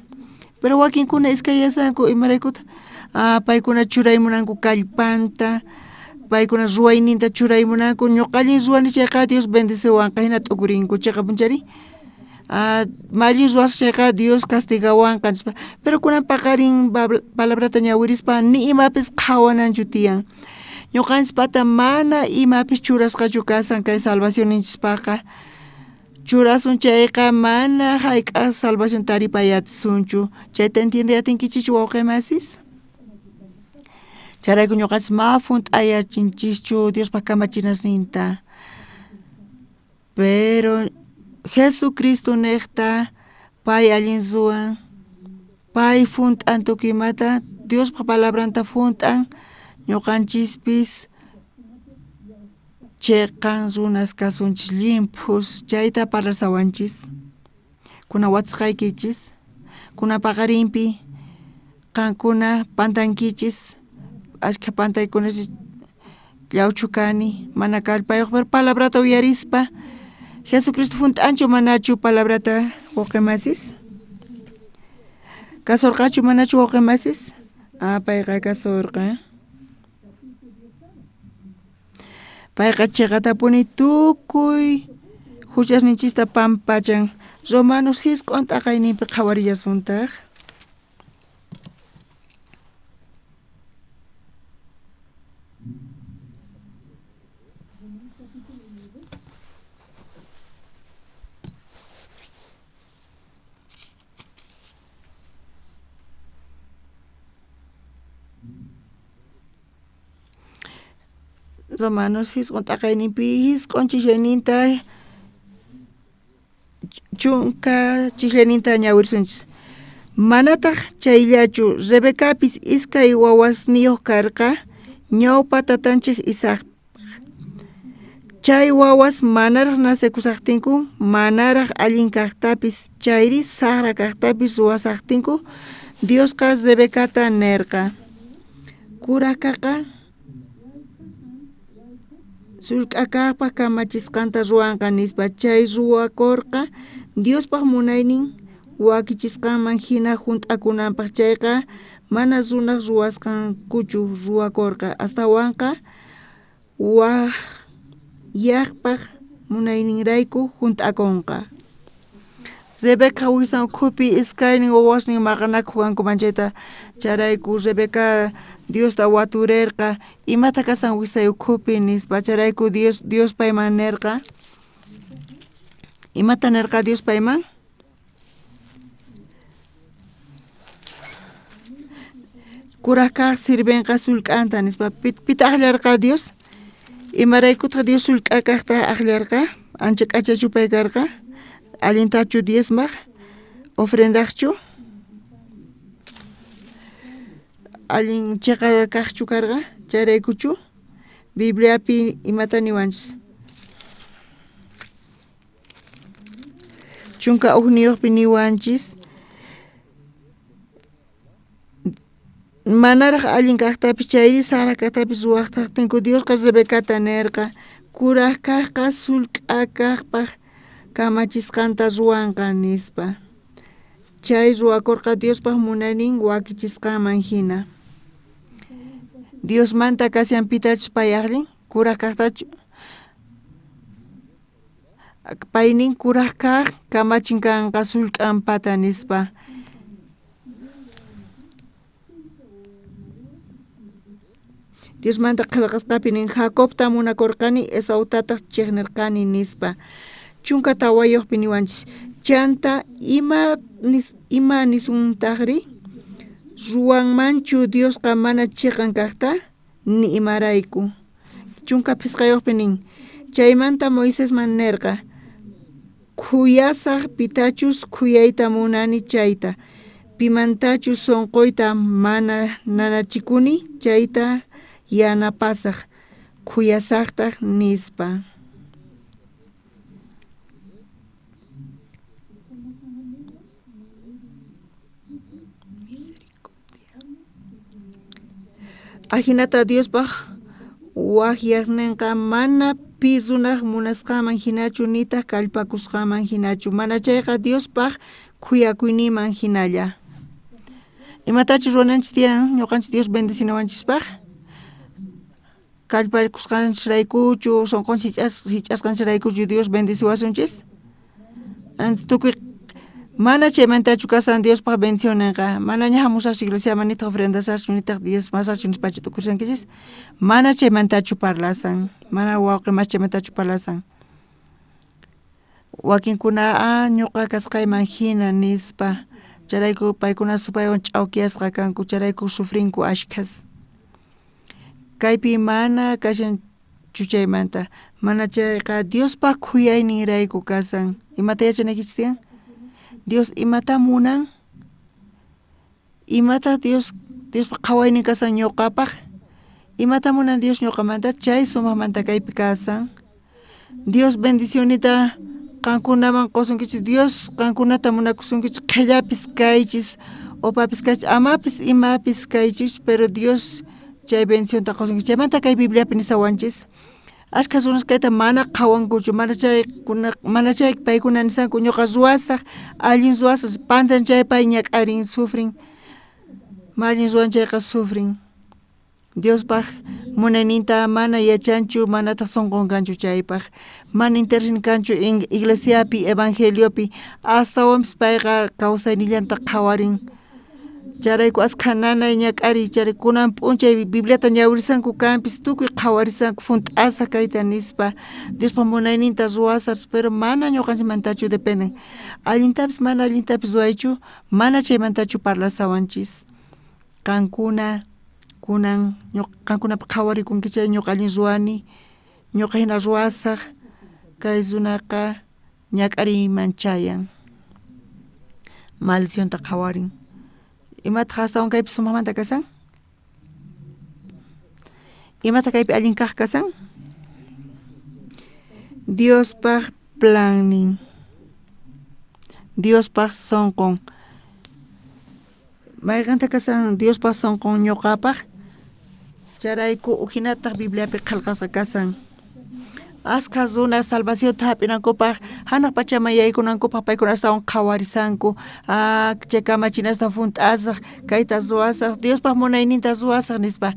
Pero wakinkuna iskayasanku imaraykuta, paykuna churaymunanku kallpanta, paykuna ruwayninta churaymunanku, ñuqallin ruwani chayqa Dios bendiciwanqa hina t'ukurinku chayqa punchari. Malli ruwasqa Dios castigawanqa nispa, pero kunan paqarin palabrata ñawirispa ni imapis qhawananchu tiyan. Ñuqanchispata mana imapis churasqachu kasan kay salvación ninchikpaqa. Churasun chayqa mana hayk'a salvación taripayasunchu. Chayta entiendeatinkichis wawqimasis? Charayku ñuqanchis ma funt'ayachinchikchu Diospa kamachinasninta. Pero Jesucristo nekta pay allin ruwan, pay funt'an tukuymata, Diospa palabranta funt'an, ñuqanchispis chayqan runas kasunchis limpos, chayta parlasawanchis. Kuna watasqaykichis, kuna paqarinpi, qankuna pantankichis, ashka pantaykunachis llawchukani, mana kallpayuq, pero palabrata uyarispa, Jesucristo funt'anchu manachu palabrata wawqimasis? Kasurqachu manachu wawqimasis? Payqa kasurqa. Payqa chayqatapuni tukuy huchasninchista pampachan. Romanos hisq'un t'aqayninpi qhawariyasuntaq. Romanos hisq'un t'aqayninpi hisq'un chishayninta chunka chishayninta ñawirsunchis. Manataq chayllachu Rebecapis iskay wawasniyuq karqa ñawpa tatanchik Isaac. Chay wawas manaraq nasikusaqtinku, manaraq allin kaqtapis chayri saqra kaqtapis ruwasaqtinku, Dios ka Rebecata nerka. Kurakaka sulk'akaqpa kamachisqanta ruwanqa nispa chay ruwakurqa Diospaq munaynin wakichisqanman hina hunt'akunanpaq chayqa mana runaq ruwasqankuchu ruwakurqa astawanqa yaqpaq munayninrayku hunt'akunqa. Rebeca wisan ukhupi iskaynin wawasnin maqanakuq kankuman chayta charayku Rebeca Diosta waturerqa imata kasan wisay ukhupi nispa charayku Dios payman nerqa. Imata nerqa Dios payman? Kuraqkaq sirvenqa sulk'anta nispa pita aqllarqa Dios? Imaraykutaq Dios sulk'akaqta aqllarqa? Ancha k'achachupay karqa? Allintachu diezmaq? Ofrendaqchu? Allin chayqa kaqchu karqa? Chayraykuchu? Bibliapi imata niwanchis? Chunka ugniyuqpi niwanchis manaraq allin kaqtapis chayri sara kaqtapis ruwaqtaqtinku Diosqa Rebecata nerqa kuraq kaqqa sulk'akaqpaq kamachisqanta ruwanqa nispa chay ruwakurqa Diospaq munaynin wakichisqanman hina Diosmanta kasianpitachus pay aqlin kuraq kaqtachu paynin kuraq kaq kamachinkanqa sulk'anpata nispa Diosmanta qillqasqapi nin Jacobta munakurqani Esautataq chiqnirqani nispa chunka tawayuqpi niwanchis chanta ima nisuntaqri ruwanmanchu Diosqa mana chiqan kaqta ni imarayku chunka pisqayuqpi nin chaymanta Moisesman nerqa khuyasaq pitachus khuyayta munani chayta pimantachus sunquyta mana nanachikuni chayta yanapasaq khuyasaqtaq nispa Ajinata Diospaq wakyaqninqa mana pi runaq munasqaman hinachu nitaq kallpakusqaman hinachu mana chayqa Diospaq khuyakuyninman hinalla imatachus ruwananchis tiyan ñuqanchis Dios bendecinawanchispaq kallpakusqanchiraykuchu sunqunchis hich'asqanchiraykuchu Dios bendeciwasunchis antes tukuy mana chaymantachu kasan Diospaq bendicioninqa mana ña hamusaqchu iglesiaman nitaq ofrendasaqchu nitaq diezmasaqchu nispachu tukursankichis mana chaymantachu parlasan mana wawqimas chaymantachu parlasan wakinkuna ñuqa kasqayman hina nispa charayku paykuna supaywan ch'awkiyasqa kanku charayku sufrinku ashkhas kaypi mana kashanchu chaymanta mana chayqa Diospaq khuyayninrayku kasan imata yachanaykichis tiyan Dios imata munan imata Diospaq qhawaynin kasan ñuqapaq imata munan Dios ñuqamanta chay sumaqmanta kaypi kasan Dios bendicionita qankunaman qosunkichis Dios qankunata munakusunkichis qhillapis kaychis upapis kaychis amapis imapis kaychis pero Dios chay bendicionta qosunkichis chaymanta kay Bibliapi nisawanchis ashka runas kayta mana qhawankuchu mana chay paykuna nisanku ñuqa ruwasaq allin ruwasaq pantan chay pay ñak'arin sufrin mallin ruwan chayqa sufrin Diospaq munayninta mana yachanchu manataq sunqunkanchu chaypaq mana interesin kanchu iglesiapi evangeliopi astawanpis payqa kawsaynillanta qhawarin charayku askha nanay ñak'ari charay kunan p'unchay Bibliata ñawrisanku kanpis tukuy qhawarisanku hunt'asaq kayta nispa Diospa munayninta ruwasaq pero mana ñuqanchikmantachu dependen allintapis mana allintapis ruwaychu mana chaymantachu parlasawanchis qankuna kunan qankunapi qhawarikunki chay ñuqa allin ruwani ñuqa hina ruwasaq kay runaqa ñak'ariman chayan maldicionta qhawarin imata astawan kaypi sumaqmanta kasan imata kaypi allin kaq kasan Diospaq plannin Diospaq sunqun Mayganta kasan Dios pason con ñoqapaq charayku uhinata Bibliapi qillqasqa kasan asqa runa salvación hap'inankupaq hanaq pachama yaykunankupaq paykuna astawan qhawarisanku chay kamachinasta funt'asaq kayta ruwasaq Diospaq munayninta ruwasaq nispa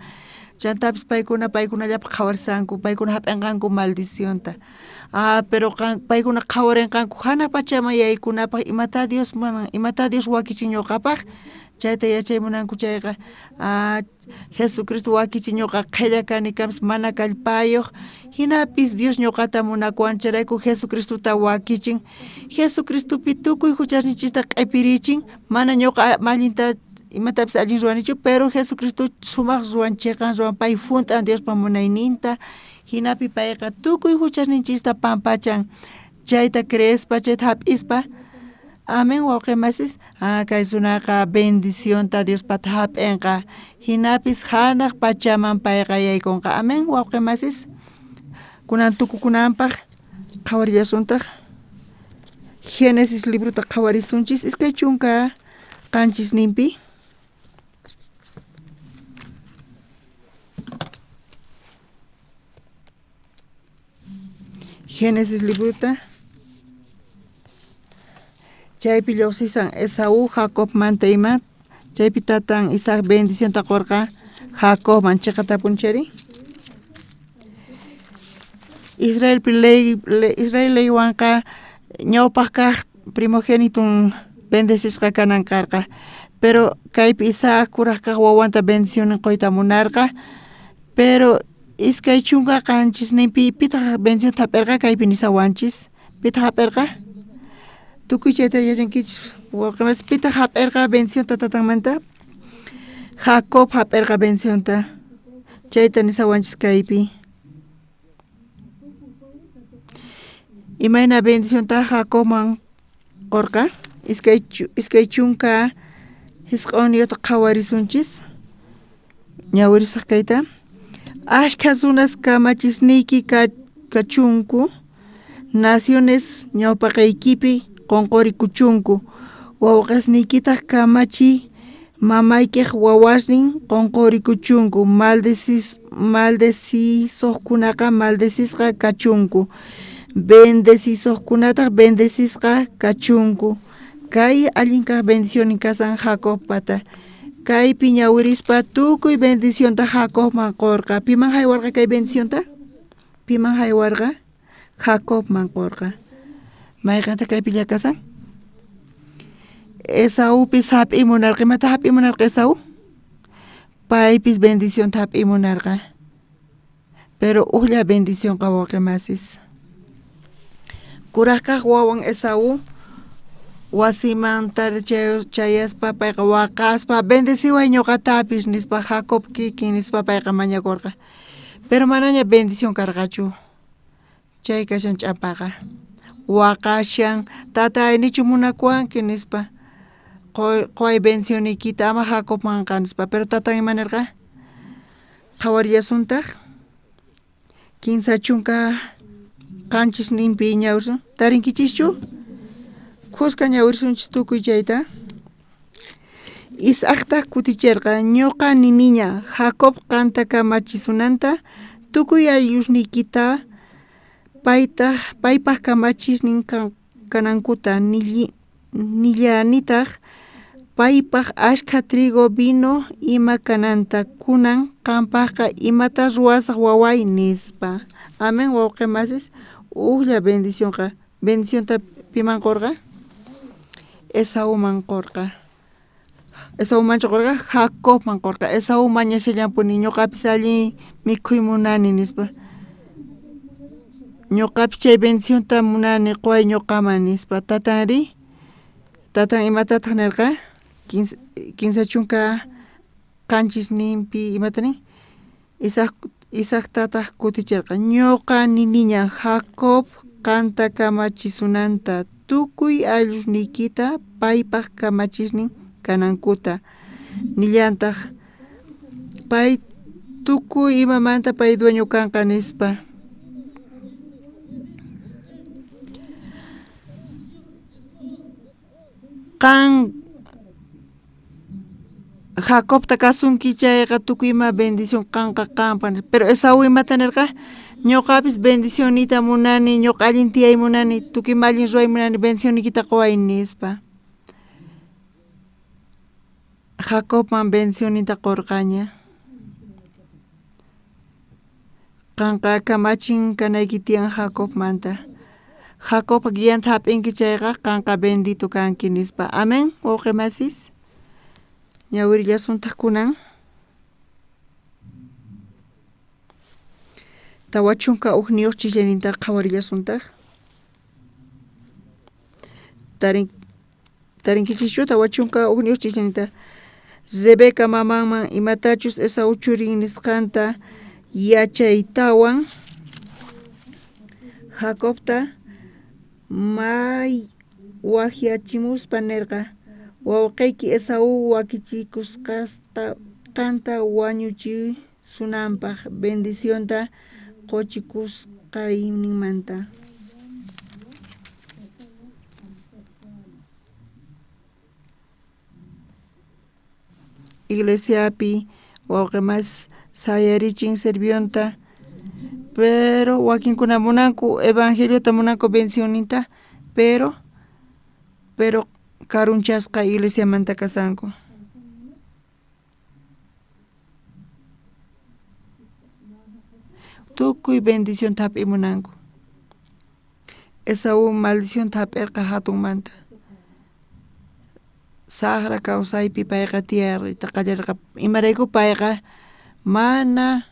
chantapis paykunallapaq qhawarisanku paykuna hap'inqanku maldicionta pero paykuna qhawarinqanku hanaq pachama yaykunapaq imata Dios wakichin ñuqapaq chayta yachaymunanku chayqa Jesucristo wakichin ñuqa qhilla kani kanpis mana kallpayuq hinapis Dios ñuqata munakuwan charayku Jesucristota wakichin Jesucristopi tukuy huchasninchista q'ipirichin mana ñuqa mallinta imatapis allin ruwanichu pero Jesucristo sumaq ruwanchikqa ruwan pay funt'an Diospa munayninta hinapi payqa tukuy huchasninchista pampachan chayta creespa chayta hap'ispa amén wawqimasis kay runaqa bendicionta Diospata hap'inqa hinapis hanaq pachaman payqa yaykunqa amén wawqimasis kunan tukukunanpaq qhawarillasuntaj Génesis libruta qhawarisunchis iskay chunka qanchis ninpi Génesis libruta chaypi lluqsisan Esaú Jacob manta ima chaypi tatan Isaac bendición taqurqa Jacob man chiqatapunchari Israel leywanqa ñawpaq kaq primogenitun bendecishqa kanan karqa pero kaypi Isaac kuraq kaq wawanta bendición qoyta munarqa pero iskay chunka qanchis ninpi pitaq bendición hap'irqa kaypi nisawanchis pitaq hap'irqa tukuy chayta yachankichis wawqimas pitaq hap'irqa bendición tatanmanta Jacob hap'irqa bendiciónta chayta nisawanchis kaypi imayna bendiciónta Jacobman qorqa iskay chunka hisq'uniyuta qhawarisunchis ñawirisaq kayta ashka runas kamachisniyki kachunku naciones ñawpaqaykipi qonqurikuchunku wawqasniykitaq kamachiy mamaykiq wawasnin qonqurikuchunku maldecisuqkunaqa maldecishqa kachunku bendecisuqkunataq bendecishqa kachunku kay allin kaq bendición kasan Jacob pata kaypi ñawirispa tukuy bendiciónta Jacobman qorqa piman haywarqa kay bendiciónta piman haywarqa Jacobman qorqa mayqanta kaypi llakasan Esaúpis hap'imunarqa imata hap'imunarqa Esaú paypis bendiciónta hap'imunarqa pero uqlla bendiciónqa wawqimasis kuraq kaq wawan Esaú wasimanta chayaspa payqa waqaspa bendeciway ñuqatapis nispa Jacob kikin nispa payqa mañakurqa pero manaña bendición karqachu chay kashan ch'apaqa waqashan tatay nichu munakuwanki nispa qoy bendicionikita ama Jacobman nispa pero tatan imanirqa qhawariyasuntaq kinsa chunka qanchis ninpi ñawirsun tarinkichischu Qusqa ñawirsunchis tukuy chayta Isaacta kutichirqa ñuqa niniña Jacob qanta kamachisunanta tukuy ayllusniykita paypaq kamachisnin kanankuta nillanitaq paypaq ashka trigo vino ima kananta kunan qampaqqa imata ruwasaq waway nispa amén wawqimasis uqlla bendiciónta piman qorqa Esaúman qorqa Esaúmanchu qorqa Jacobman qorqa Esaú mañashillanpuni ñuqapis allin mikhuy munani nispa ñuqapis chay bendiciónta munani quway ñuqaman nispa tatan imatataq nirqa kinsa chunka qanchis ninpi imatani Isaac tataq kutichirqa ñuqa niniña Jacob qanta kamachisunanta tukuy ayllusniykita paypaq kamachisnin kanankuta nillantaq pay tukuy imamanta pay dueño kanqa nispa Jacob takasunki chayqa tukuyma bendición kanqa kampan, pero Esaú imatanirqa ñuqapis bendicionita munani, ñuqa allin tiyay munani, tukuyma allin ruay munani, bendicionikita quway nispa. Jacobman bendicionita qurqaña. Kanqa kamachin kanayki tiyan Jacob manta. Jacob guianta hap'inki chayqa kanqa bendito kanki nispa. Amén, wawqimasis. Ñawirillasuntaq kunan. Tawachunka uqniyuq chillaninta qhawarillasuntaq. Tarinkichichu tawachunka uqniyuq chillaninta. Rebeca mamanman imatachus Esaú churin nisqanta yachaytawan Jacobta may waqyachimuspa nirqa wawqiyki Esaú wakichikusqasta qanta wañuchisunanpaq bendicionta quchikusqaymanta. Iglesiapi wawqimas sayarichin servionta, pero wakinkuna munanku evangeliota munanku bendicioninta, pero karunchasqa iglesiamanta kasanku. Tukuy bendición hap'i munanku. Esaú maldición hap'irqa hatunmanta. Saqra kawsaypi payqa tiyarrita qallarqa imarayku payqa mana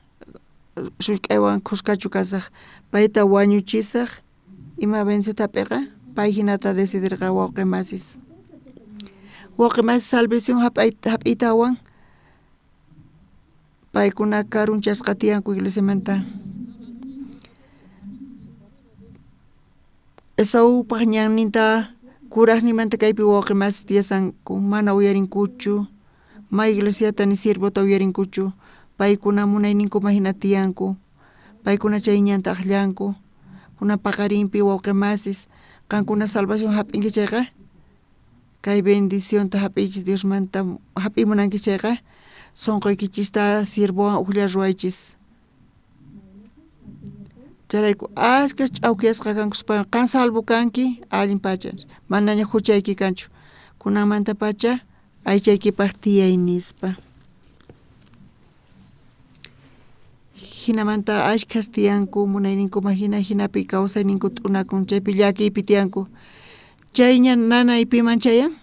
sullk'aywan qusqachu kasaq, payta wañuchisaq ima bendición hap'irqa pay hinata decidirqa wawqimasis. Wawqimasis salvación hap'itawan paykuna karunchasqa tiyanku iglesiamanta. Esaúpaq ñanninta kuraqnimanta kaypi wawqimas tiyasanku, mana uyarinkuchu, may iglesiata ni siervota uyarinkuchu, paykuna munayninkuman hina tiyanku, paykuna chay ñanta aqllanku, kunan paqarinpi wawqimasis qankuna salvación hap'inki chayqa, kay bendicionta hap'ichis Diosmanta hap'imunanki chayqa, sunquykichista siervowan uqlla ruwaychis. Charayku ashka ch'awkiyasqa kankuspa qan salvo kanki allin pacha, manaña huchayki kanchu, kunanmanta pacha aychaykipaq tiyay nispa. Hinamanta ashkas tiyanku munayninkuman hinapi kawsayninku t'unakun chaypi llakiypi tiyanku. Chayña nanaypiman chayan?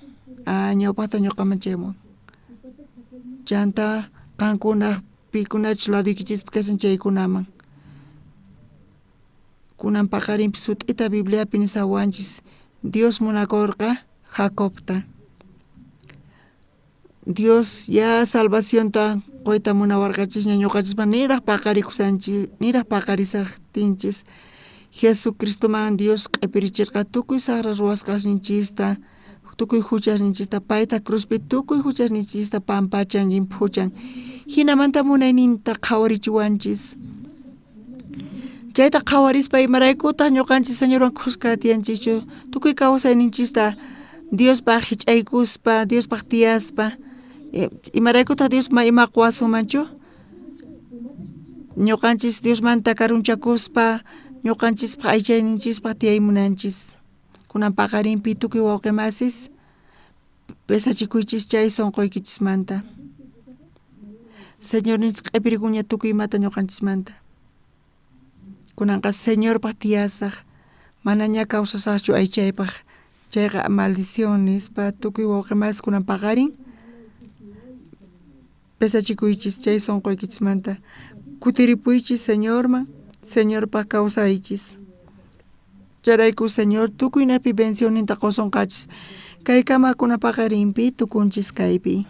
Ñawpaqta ñuqaman chayamun. Chanta qankunappi kunachus laduykichis kasan chaykunaman. Kunan paqarinpi sut'ita Bibliapi nisawanchis Dios munakurqa Jacobta. Dios ya salvacionta qoyta munawarqachisña ñuqachispa niraq paqarisaqtinchis Jesucristoman Dios q'ipirichirqa tukuy saqra ruwasqasninchista, tukuy huchasninchista payta cruzpi tukuy huchasninchista pampachan llimp'uchan, hinamanta munayninta qhawarichiwanchis. Chayta qhawarispa imaraykutaq ñuqanchis Señorwan qusqa tiyanchichu, tukuy kawsayninchista Diospaq hich'aykuspa, Diospaq tiyaspa, imaraykutaq Dios ima quwasunmanchu? Ñuqanchis Diosmanta karunchakuspa, ñuqanchispaq aychayninchispaq tiyaymunanchis. Kunan paqarinpi tukuy wawqimasis pesachikuychis chay sunquykichismanta. Señorninchis q'ipirikuña tukuy imata ñuqanchismanta. Kunanqa Señorpaq tiyasaq, manaña kawsasaqchu aychaypaq, chayqa maldición nispa tukuy wawqimasis kunan paqarin pesachikuychis chay sunquykichismanta. Kutiripuychis Señorman, Señorpaq kawsaychis. Charayku Señor tukuynapi bendicioninta qusunqachis. Kay kamakuna paqarinpi tukunchis kaypi.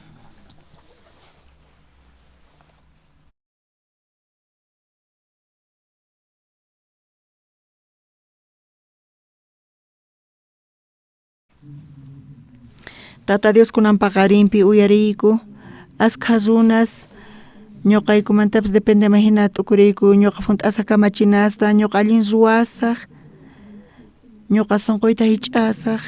Tata Dios kunan paqarinpi uyariyku, ashkha runas ñuqaykumantapas depende mahina t'ukuriyku, ñuqa funt'asaq kamachinasta, ñuqa allin ruwasaq, ñuqa sunquyta hich'asaq,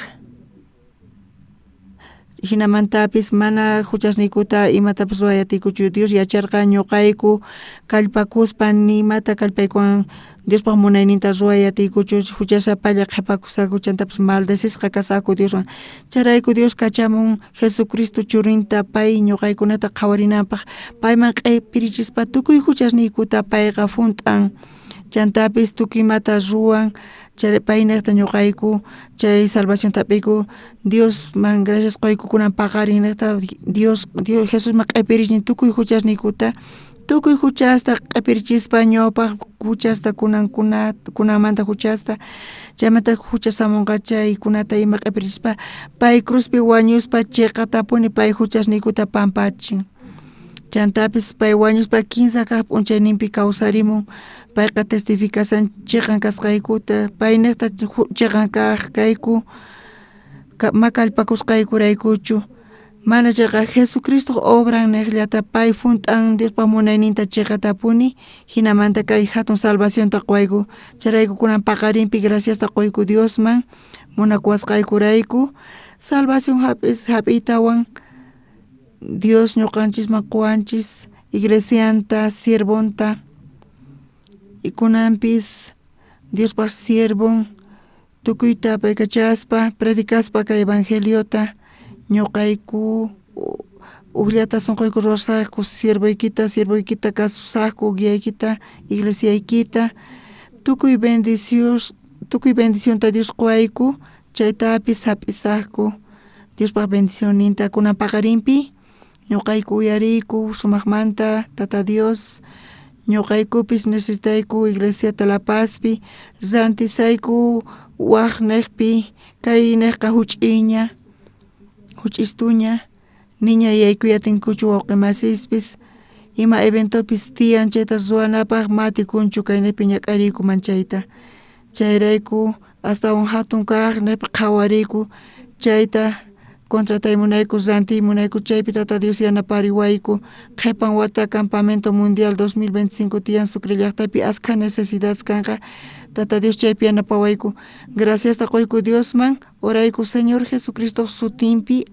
hinamantapis mana huchasnikuta imatapis ruayatikuchu Dios yacharqa ñuqayku kallpakuspa nimata kallpaykuwan Diospa munayninta ruayatikuchu huchasapalla qhipakusaku chantapis maldecishqa kasaku Dioswan charayku Dios kachamun Jesucristo churinta pay ñuqaykunata qhawarinanpaq payman q'ipirichispa tukuy huchasnikuta payqa funt'an chantapis tukuymata ruwan chay paynaqta ñuqayku chay salvación tapiku Dios man gracias qoykukunan paqarinaqta Dios Jesus man q'ipirichin tukuy huchasnikuta tukuy huchasta q'ipirichispa ñawpaq huchasta kunanmanta huchasta chaymanta huchasamunqa chaykunata ima q'ipirichispa pay cruzpi wañuspa chiqatapuni pay huchasnikuta pampachin chantapis pay wañuspa 15 kaq p'unchayninpi kawsarimun payqa testificasan chiqan kasqaykuta paynaqta chiqan kaq kayku makallpakusqaykuraykuchu mana chayqa Jesucristo obran niqllata pay funt'an Diospa munayninta chiqatapuni hinamanta kay hatun salvacionta qwayku charayku kunan paqarinpi graciasta qoyku Diosman munakuwasqaykurayku salvación hap'iytawan Dios ñuqanchisman quwanchis iglesianta siervonta y kunanpis Diospa siervon tukuyta paykachaspa predicaspa kay evangeliota ñuqayku uqllata sunquyku ruwasaqku siervoykita kasusaqku guiaykita iglesiaykita tukuy bendicionta Dios qwayku chaytapis hap'isaqku Diospa bendicioninta kunan paqarinpi ñuqayku uyariyku sumaqmanta Tata Dios ñuqaykupis necesitayku iglesiata La Pazpi rantisayku waqniqpi kay niqqa huch'istuña niña yaykuyatinkuchu wawqimasiypis ima eventopis tiyan chayta ruwanapaq matikunchu kaynipi ñak'ariyku manchayta chayrayku astawan hatun kaq nipi qhawariyku chayta contratay munayku rantiy munayku chaypi Tata Dios yanapariwayku qhipan wata campamento mundial 2025 tiyan Sucre llaqtapi askha necesidades kanqa Tata Dios chaypi yanapawayku graciasta qoyku Diosman orayku Señor Jesucristo sutinpi